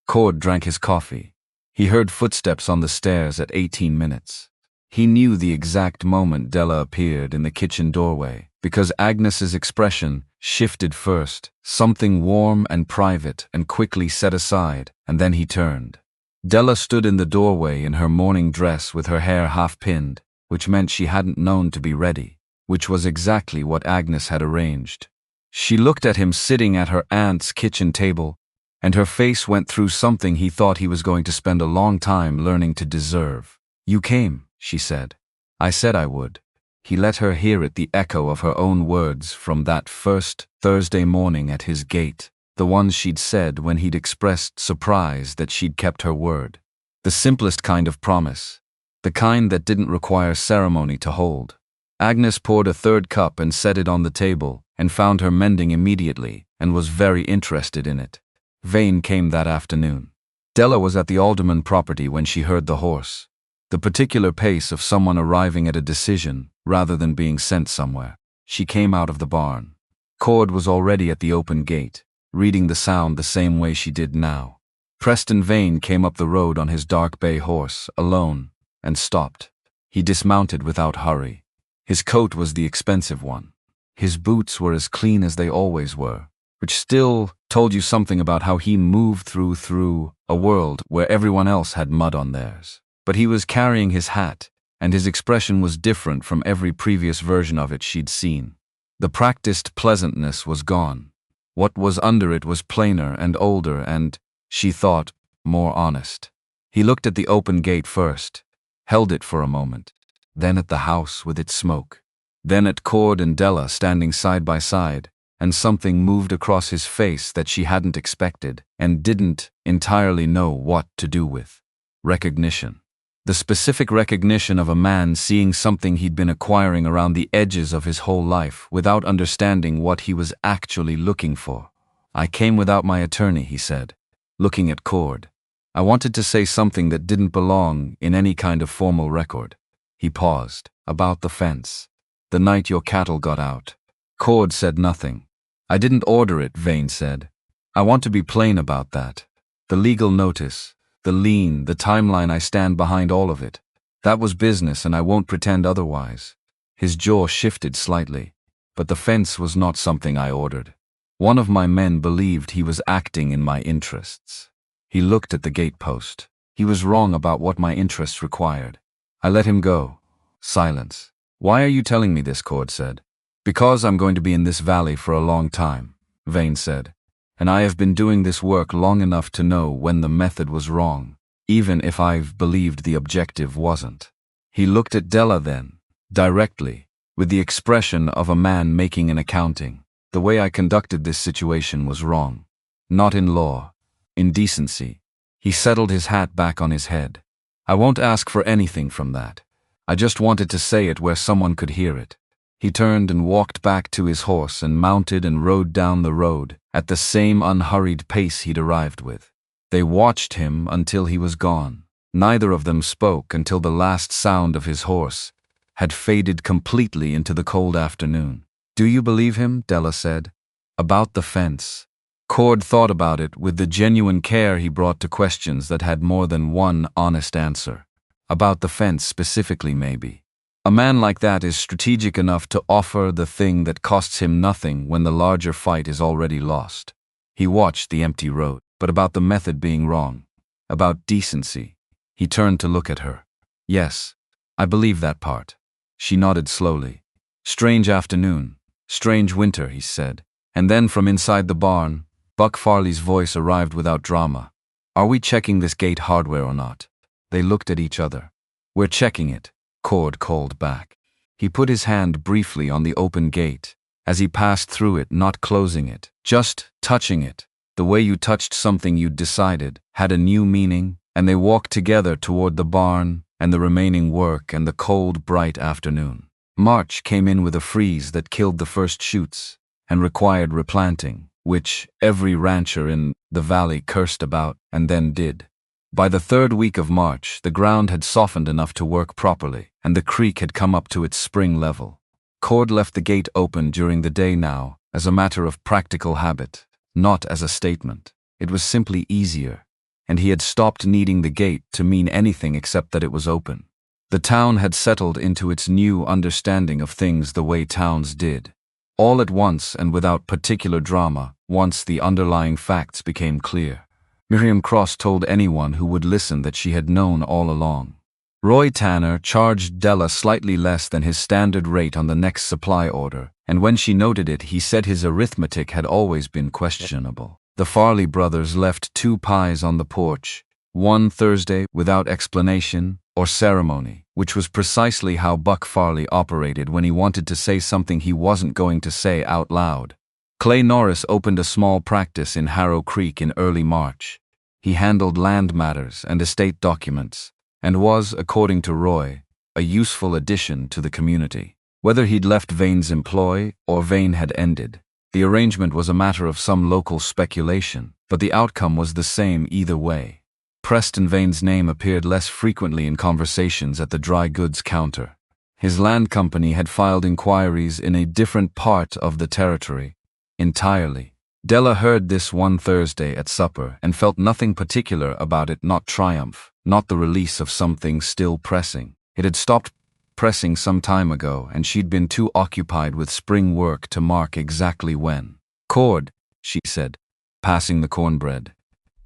Speaker 1: Cord drank his coffee. He heard footsteps on the stairs at 18 minutes. He knew the exact moment Dela appeared in the kitchen doorway, because Agnes's expression shifted first, something warm and private and quickly set aside, and then he turned. Dela stood in the doorway in her morning dress with her hair half-pinned, which meant she hadn't known to be ready, which was exactly what Agnes had arranged. She looked at him sitting at her aunt's kitchen table, and her face went through something he thought he was going to spend a long time learning to deserve. "You came," she said. "I said I would." He let her hear it, the echo of her own words from that first Thursday morning at his gate, the ones she'd said when he'd expressed surprise that she'd kept her word. The simplest kind of promise, the kind that didn't require ceremony to hold. Agnes poured a third cup and set it on the table, and found her mending immediately, and was very interested in it. Vain came that afternoon. Dela was at the Alderman property when she heard the horse. The particular pace of someone arriving at a decision, rather than being sent somewhere. She came out of the barn. Cord was already at the open gate, reading the sound the same way she did now. Preston Vain came up the road on his dark bay horse, alone, and stopped. He dismounted without hurry. His coat was the expensive one. His boots were as clean as they always were, which still told you something about how he moved through a world where everyone else had mud on theirs. But he was carrying his hat, and his expression was different from every previous version of it she'd seen. The practiced pleasantness was gone. What was under it was plainer and older and, she thought, more honest. He looked at the open gate first, held it for a moment, then at the house with its smoke, then at Cord and Dela standing side by side, and something moved across his face that she hadn't expected and didn't entirely know what to do with. Recognition. The specific recognition of a man seeing something he'd been acquiring around the edges of his whole life without understanding what he was actually looking for. "I came without my attorney," he said, looking at Cord. "I wanted to say something that didn't belong in any kind of formal record." He paused. "About the fence. The night your cattle got out." Cord said nothing. "I didn't order it," Vain said. "I want to be plain about that. The legal notice, the lien, the timeline, I stand behind all of it. That was business and I won't pretend otherwise." His jaw shifted slightly. "But the fence was not something I ordered. One of my men believed he was acting in my interests." He looked at the gatepost. "He was wrong about what my interests required. I let him go." Silence. "Why are you telling me this?" Cord said. "Because I'm going to be in this valley for a long time," Vain said. "And I have been doing this work long enough to know when the method was wrong, even if I've believed the objective wasn't." He looked at Dela then, directly, with the expression of a man making an accounting. "The way I conducted this situation was wrong. Not in law, in decency." He settled his hat back on his head. "I won't ask for anything from that. I just wanted to say it where someone could hear it." He turned and walked back to his horse and mounted and rode down the road at the same unhurried pace he'd arrived with. They watched him until he was gone. Neither of them spoke until the last sound of his horse had faded completely into the cold afternoon. "Do you believe him?" Dela said. "About the fence." Cord thought about it with the genuine care he brought to questions that had more than one honest answer. About the fence specifically, maybe. A man like that is strategic enough to offer the thing that costs him nothing when the larger fight is already lost. He watched the empty road. But about the method being wrong. About decency. He turned to look at her. "Yes, I believe that part." She nodded slowly. "Strange afternoon. Strange winter," he said. And then from inside the barn, Buck Farley's voice arrived without drama. "Are we checking this gate hardware or not?" They looked at each other. "We're checking it," Cord called back. He put his hand briefly on the open gate, as he passed through it, not closing it, just touching it. The way you touched something you'd decided had a new meaning, and they walked together toward the barn and the remaining work and the cold, bright afternoon. March came in with a freeze that killed the first shoots and required replanting, which every rancher in the valley cursed about and then did. By the third week of March, the ground had softened enough to work properly, and the creek had come up to its spring level. Cord left the gate open during the day now, as a matter of practical habit, not as a statement. It was simply easier, and he had stopped needing the gate to mean anything except that it was open. The town had settled into its new understanding of things the way towns did. All at once and without particular drama, once the underlying facts became clear. Miriam Cross told anyone who would listen that she had known all along. Roy Tanner charged Dela slightly less than his standard rate on the next supply order, and when she noted it, he said his arithmetic had always been questionable. The Farley brothers left 2 pies on the porch, one Thursday without explanation or ceremony, which was precisely how Buck Farley operated when he wanted to say something he wasn't going to say out loud. Clay Norris opened a small practice in Harrow Creek in early March. He handled land matters and estate documents, and was, according to Roy, a useful addition to the community. Whether he'd left Vain's employ or Vain had ended, the arrangement was a matter of some local speculation, but the outcome was the same either way. Preston Vain's name appeared less frequently in conversations at the dry goods counter. His land company had filed inquiries in a different part of the territory, entirely. Dela heard this one Thursday at supper and felt nothing particular about it, not triumph, not the release of something still pressing. It had stopped pressing some time ago, and she'd been too occupied with spring work to mark exactly when. Cord, she said, passing the cornbread.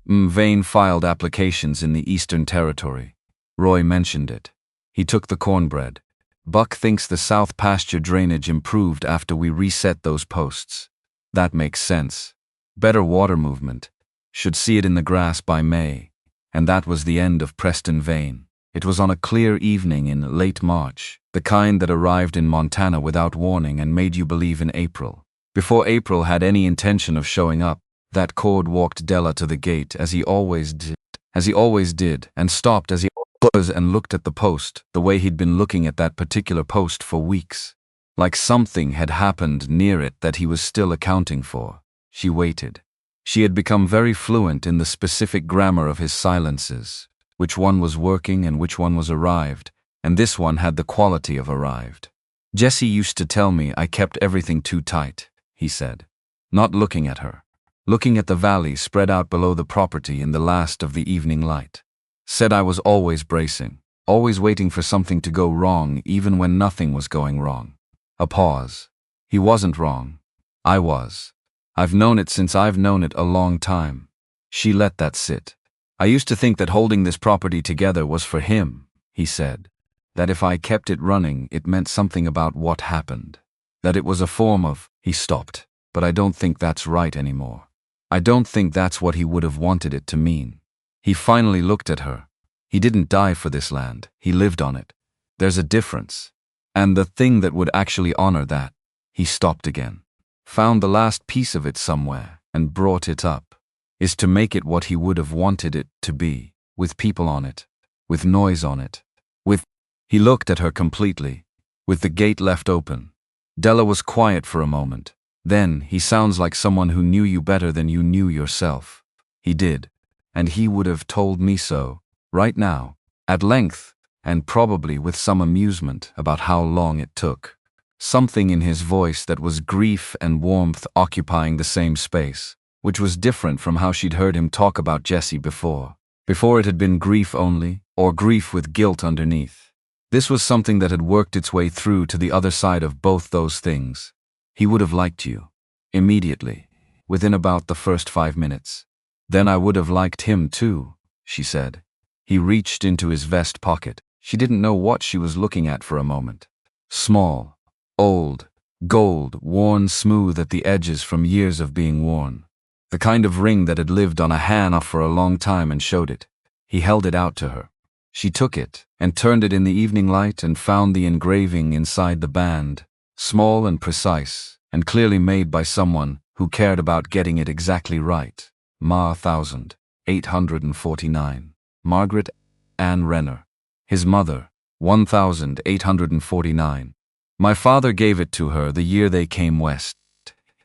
Speaker 1: Vain filed applications in the Eastern Territory. Roy mentioned it. He took the cornbread. Buck thinks the south pasture drainage improved after we reset those posts. That makes sense. Better water movement. Should see it in the grass by May. And that was the end of Preston Vain. It was on a clear evening in late March, the kind that arrived in Montana without warning and made you believe in April. Before April had any intention of showing up, that Cord walked Dela to the gate as he always did, and stopped as he was and looked at the post, the way he'd been looking at that particular post for weeks. Like something had happened near it that he was still accounting for. She waited. She had become very fluent in the specific grammar of his silences, which one was working and which one was arrived, and this one had the quality of arrived. Jessie used to tell me I kept everything too tight, he said. Not looking at her. Looking at the valley spread out below the property in the last of the evening light. Said I was always bracing, always waiting for something to go wrong even when nothing was going wrong. A pause. He wasn't wrong. I was. I've known it since I've known it a long time. She let that sit. I used to think that holding this property together was for him, he said. That if I kept it running, it meant something about what happened. That it was a form of, he stopped, but I don't think that's right anymore. I don't think that's what he would have wanted it to mean. He finally looked at her. He didn't die for this land, he lived on it. There's a difference. And the thing that would actually honor that. He stopped again. Found the last piece of it somewhere, and brought it up. Is to make it what he would have wanted it to be, with people on it, with noise on it, with... He looked at her completely, with the gate left open. Dela was quiet for a moment. Then, he sounds like someone who knew you better than you knew yourself. He did. And he would have told me so, right now, at length, and probably with some amusement about how long it took. Something in his voice that was grief and warmth occupying the same space, which was different from how she'd heard him talk about Jessie before. Before it had been grief only, or grief with guilt underneath. This was something that had worked its way through to the other side of both those things. He would have liked you. Immediately. Within about the first 5 minutes. Then I would have liked him too, she said. He reached into his vest pocket. She didn't know what she was looking at for a moment. Small, old, gold, worn smooth at the edges from years of being worn. The kind of ring that had lived on a hand for a long time and showed it. He held it out to her. She took it and turned it in the evening light and found the engraving inside the band, small and precise, and clearly made by someone who cared about getting it exactly right. Ma 1849. Margaret Ann Renner. His mother, 1849. My father gave it to her the year they came west,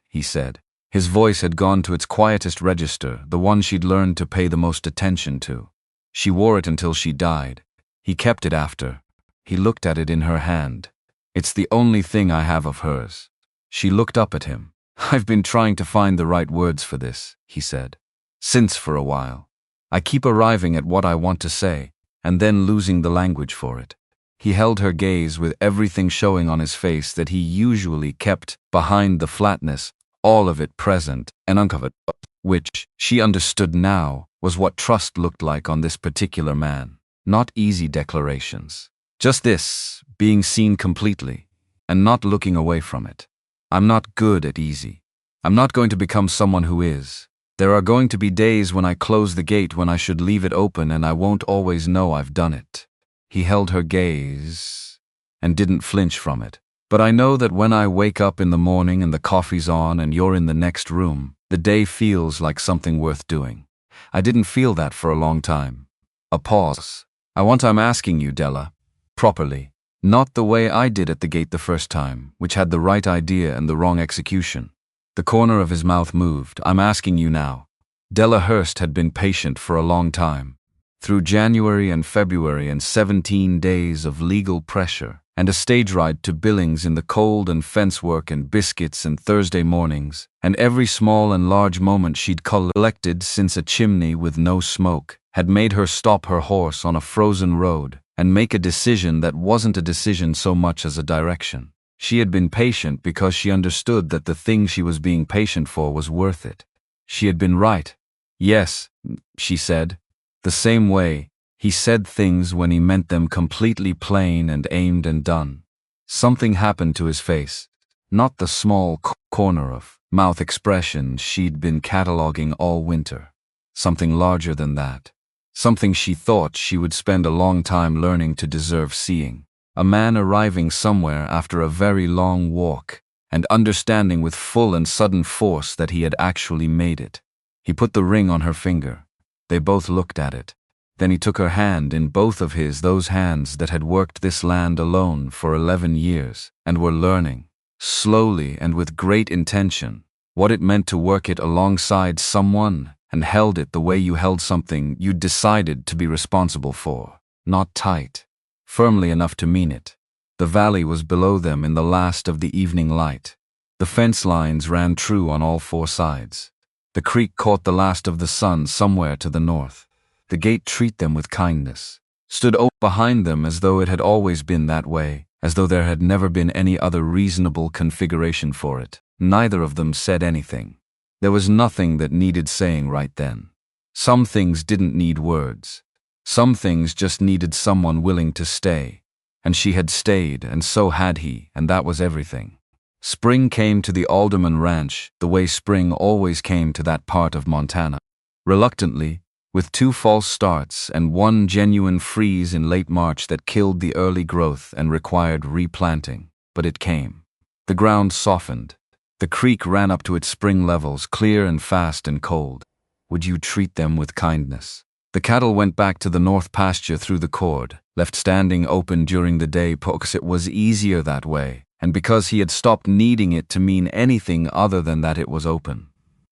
Speaker 1: he said. His voice had gone to its quietest register, the one she'd learned to pay the most attention to. She wore it until she died. He kept it after. He looked at it in her hand. It's the only thing I have of hers. She looked up at him. I've been trying to find the right words for this, he said. Since for a while. I keep arriving at what I want to say, and then losing the language for it. He held her gaze with everything showing on his face that he usually kept behind the flatness, all of it present and uncovered, which, she understood now, was what trust looked like on this particular man. Not easy declarations. Just this, being seen completely, and not looking away from it. I'm not good at easy. I'm not going to become someone who is. There are going to be days when I close the gate when I should leave it open, and I won't always know I've done it. He held her gaze and didn't flinch from it. But I know that when I wake up in the morning and the coffee's on and you're in the next room, the day feels like something worth doing. I didn't feel that for a long time. A pause. I'm asking you, Dela. Properly. Not the way I did at the gate the first time, which had the right idea and the wrong execution. The corner of his mouth moved. I'm asking you now. Dela Hurst had been patient for a long time. Through January and February and 17 days of legal pressure, and a stage ride to Billings in the cold and fence work and biscuits and Thursday mornings, and every small and large moment she'd collected since a chimney with no smoke had made her stop her horse on a frozen road and make a decision that wasn't a decision so much as a direction. She had been patient because she understood that the thing she was being patient for was worth it. She had been right. Yes, she said. The same way he said things when he meant them completely plain and aimed and done. Something happened to his face. Not the small corner of mouth expression she'd been cataloging all winter. Something larger than that. Something she thought she would spend a long time learning to deserve seeing. A man arriving somewhere after a very long walk, and understanding with full and sudden force that he had actually made it. He put the ring on her finger. They both looked at it. Then he took her hand in both of his, those hands that had worked this land alone for 11 years, and were learning, slowly and with great intention, what it meant to work it alongside someone, and held it the way you held something you'd decided to be responsible for. Not tight. Firmly enough to mean it. The valley was below them in the last of the evening light. The fence lines ran true on all four sides. The creek caught the last of the sun somewhere to the north. The gate treated them with kindness. Stood open behind them as though it had always been that way, as though there had never been any other reasonable configuration for it. Neither of them said anything. There was nothing that needed saying right then. Some things didn't need words. Some things just needed someone willing to stay. And she had stayed, and so had he, and that was everything. Spring came to the Alderman Ranch the way spring always came to that part of Montana. Reluctantly, with 2 false starts and 1 genuine freeze in late March that killed the early growth and required replanting. But it came. The ground softened. The creek ran up to its spring levels, clear and fast and cold. Would you treat them with kindness? The cattle went back to the north pasture through the cord, left standing open during the day because it was easier that way, and because he had stopped needing it to mean anything other than that it was open.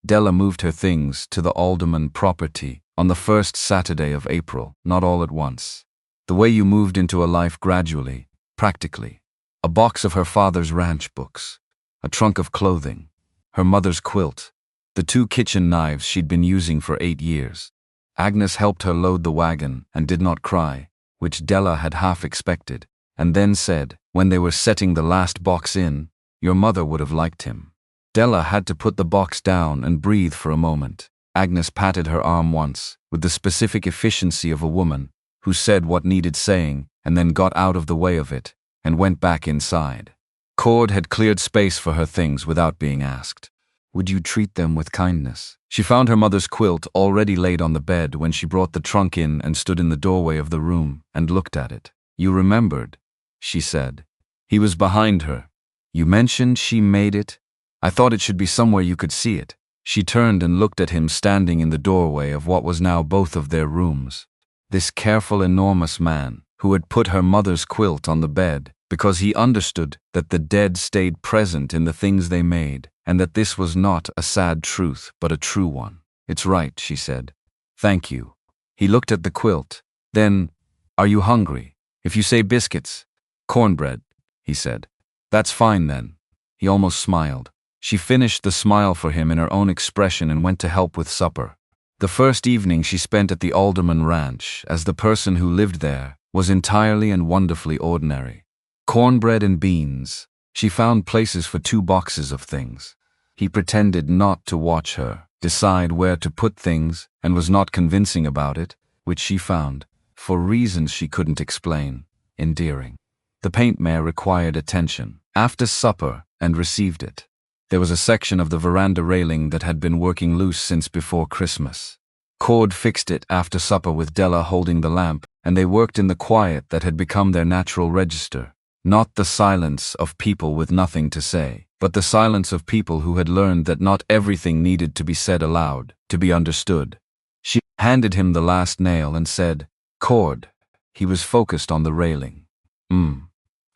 Speaker 1: Dela moved her things to the Alderman property on the first Saturday of April, not all at once. The way you moved into a life gradually, practically. A box of her father's ranch books, a trunk of clothing, her mother's quilt, the 2 kitchen knives she'd been using for 8 years. Agnes helped her load the wagon and did not cry, which Dela had half expected, and then said, when they were setting the last box in, "Your mother would have liked him." Dela had to put the box down and breathe for a moment. Agnes patted her arm once, with the specific efficiency of a woman who said what needed saying and then got out of the way of it and went back inside. Cord had cleared space for her things without being asked. Would you treat them with kindness? She found her mother's quilt already laid on the bed when she brought the trunk in and stood in the doorway of the room and looked at it. You remembered, she said. He was behind her. You mentioned she made it? I thought it should be somewhere you could see it. She turned and looked at him standing in the doorway of what was now both of their rooms. This careful, enormous man who had put her mother's quilt on the bed because he understood that the dead stayed present in the things they made, and that this was not a sad truth, but a true one. It's right, she said. Thank you. He looked at the quilt. Then, are you hungry? If you say biscuits, cornbread, he said. That's fine then. He almost smiled. She finished the smile for him in her own expression and went to help with supper. The first evening she spent at the Alderman Ranch, as the person who lived there, was entirely and wonderfully ordinary. Cornbread and beans. She found places for 2 boxes of things. He pretended not to watch her, decide where to put things, and was not convincing about it, which she found, for reasons she couldn't explain, endearing. The paint mare required attention after supper and received it. There was a section of the veranda railing that had been working loose since before Christmas. Cord fixed it after supper with Dela holding the lamp, and they worked in the quiet that had become their natural register. Not the silence of people with nothing to say, but the silence of people who had learned that not everything needed to be said aloud, to be understood. She handed him the last nail and said, "Cord." He was focused on the railing.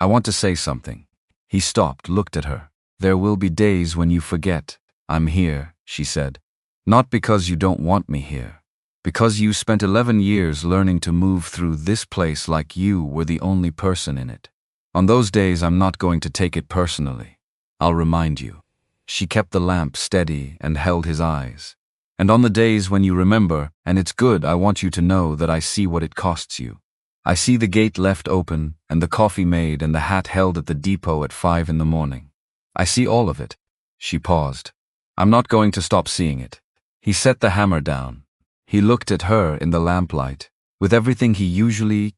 Speaker 1: I want to say something." He stopped, looked at her. "There will be days when you forget. I'm here," she said. "Not because you don't want me here. Because you spent 11 years learning to move through this place like you were the only person in it. On those days I'm not going to take it personally. I'll remind you." She kept the lamp steady and held his eyes. "And on the days when you remember, and it's good, I want you to know that I see what it costs you. I see the gate left open, and the coffee made, and the hat held at the depot at 5 in the morning. I see all of it." She paused. "I'm not going to stop seeing it." He set the hammer down. He looked at her in the lamplight, with everything he usually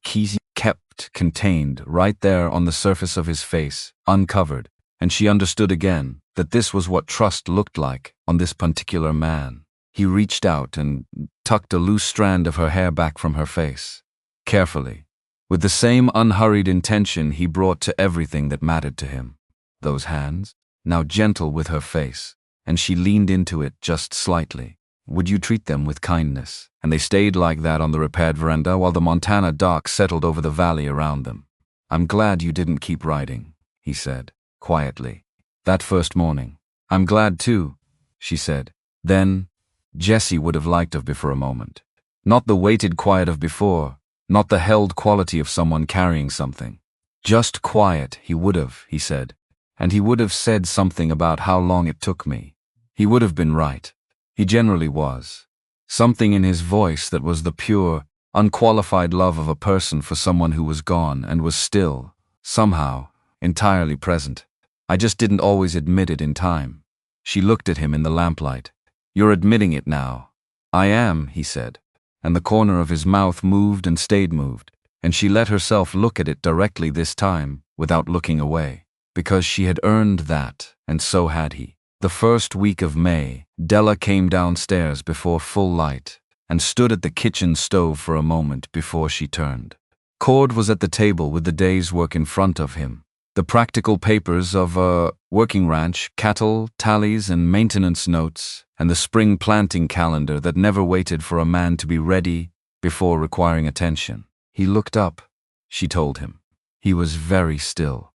Speaker 1: kept contained right there on the surface of his face, uncovered, and she understood again that this was what trust looked like on this particular man. He reached out and tucked a loose strand of her hair back from her face. Carefully, with the same unhurried intention he brought to everything that mattered to him. Those hands, now gentle with her face, and she leaned into it just slightly. Would you treat them with kindness? And they stayed like that on the repaired veranda while the Montana dock settled over the valley around them. "I'm glad you didn't keep writing," he said, quietly. "That first morning." "I'm glad too," she said. Then, Jesse would have liked of before a moment. Not the weighted quiet of before, not the held quality of someone carrying something. Just quiet, he said. And he would have said something about how long it took me. He would have been right. He generally was. Something in his voice that was the pure, unqualified love of a person for someone who was gone and was still, somehow, entirely present. I just didn't always admit it in time. She looked at him in the lamplight. "You're admitting it now." "I am," he said. And the corner of his mouth moved and stayed moved, and she let herself look at it directly this time, without looking away, because she had earned that, and so had he. The first week of May, Dela came downstairs before full light, and stood at the kitchen stove for a moment before she turned. Cord was at the table with the day's work in front of him. The practical papers of a working ranch, cattle, tallies and maintenance notes, and the spring planting calendar that never waited for a man to be ready before requiring attention. He looked up, she told him. He was very still.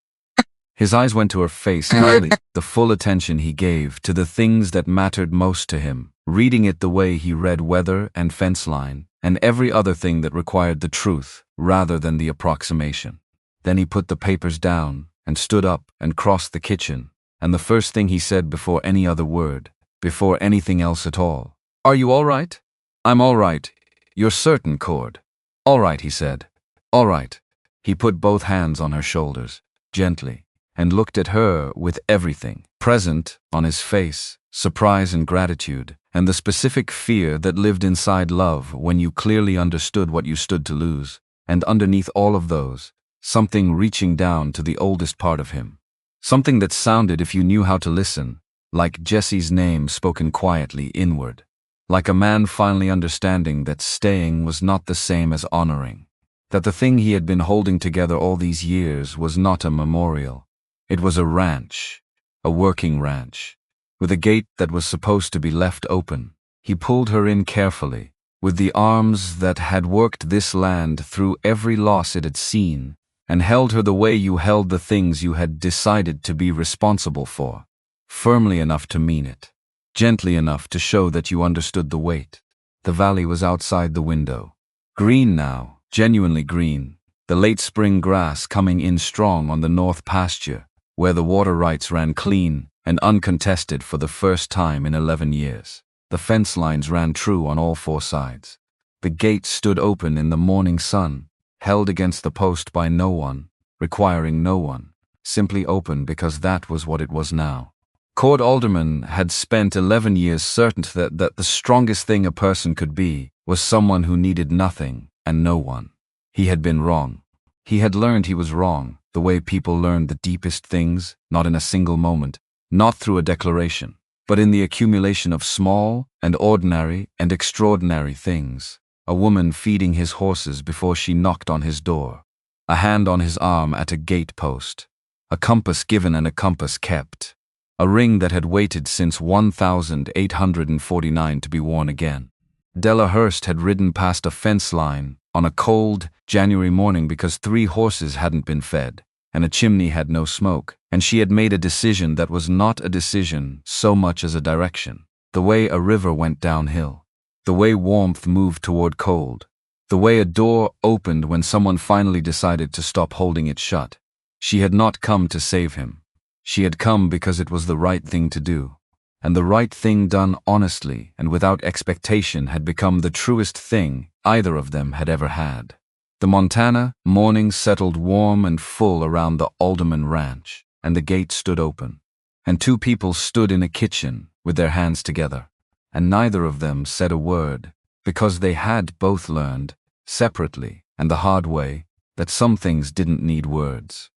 Speaker 1: His eyes went to her face quickly, the full attention he gave to the things that mattered most to him, reading it the way he read weather and fence line, and every other thing that required the truth rather than the approximation. Then he put the papers down and stood up and crossed the kitchen, and the first thing he said before any other word, before anything else at all, "Are you all right?" "I'm all right. You're certain, Cord?" "All right," he said. "All right." He put both hands on her shoulders, gently, and looked at her with everything present on his face, surprise and gratitude, and the specific fear that lived inside love when you clearly understood what you stood to lose, and underneath all of those, something reaching down to the oldest part of him. Something that sounded, if you knew how to listen, like Jesse's name spoken quietly inward. Like a man finally understanding that staying was not the same as honoring. That the thing he had been holding together all these years was not a memorial. It was a ranch, a working ranch, with a gate that was supposed to be left open. He pulled her in carefully, with the arms that had worked this land through every loss it had seen, and held her the way you held the things you had decided to be responsible for, firmly enough to mean it, gently enough to show that you understood the weight. The valley was outside the window. Green now, genuinely green, the late spring grass coming in strong on the north pasture, where the water rights ran clean and uncontested for the first time in 11 years. The fence lines ran true on all 4 sides. The gate stood open in the morning sun, held against the post by no one, requiring no one, simply open because that was what it was now. Cord Alderman had spent 11 years certain that the strongest thing a person could be was someone who needed nothing and no one. He had been wrong. He had learned he was wrong, the way people learn the deepest things, not in a single moment, not through a declaration, but in the accumulation of small and ordinary and extraordinary things. A woman feeding his horses before she knocked on his door, a hand on his arm at a gate post, a compass given and a compass kept, a ring that had waited since 1849 to be worn again. Dela Hurst had ridden past a fence line on a cold January morning because 3 horses hadn't been fed, and a chimney had no smoke, and she had made a decision that was not a decision so much as a direction, the way a river went downhill, the way warmth moved toward cold, the way a door opened when someone finally decided to stop holding it shut. She had not come to save him. She had come because it was the right thing to do, and the right thing done honestly and without expectation had become the truest thing either of them had ever had. The Montana morning settled warm and full around the Alderman ranch, and the gate stood open, and 2 people stood in a kitchen with their hands together, and neither of them said a word, because they had both learned, separately and the hard way, that some things didn't need words.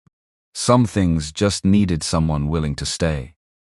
Speaker 1: Some things just needed someone willing to stay.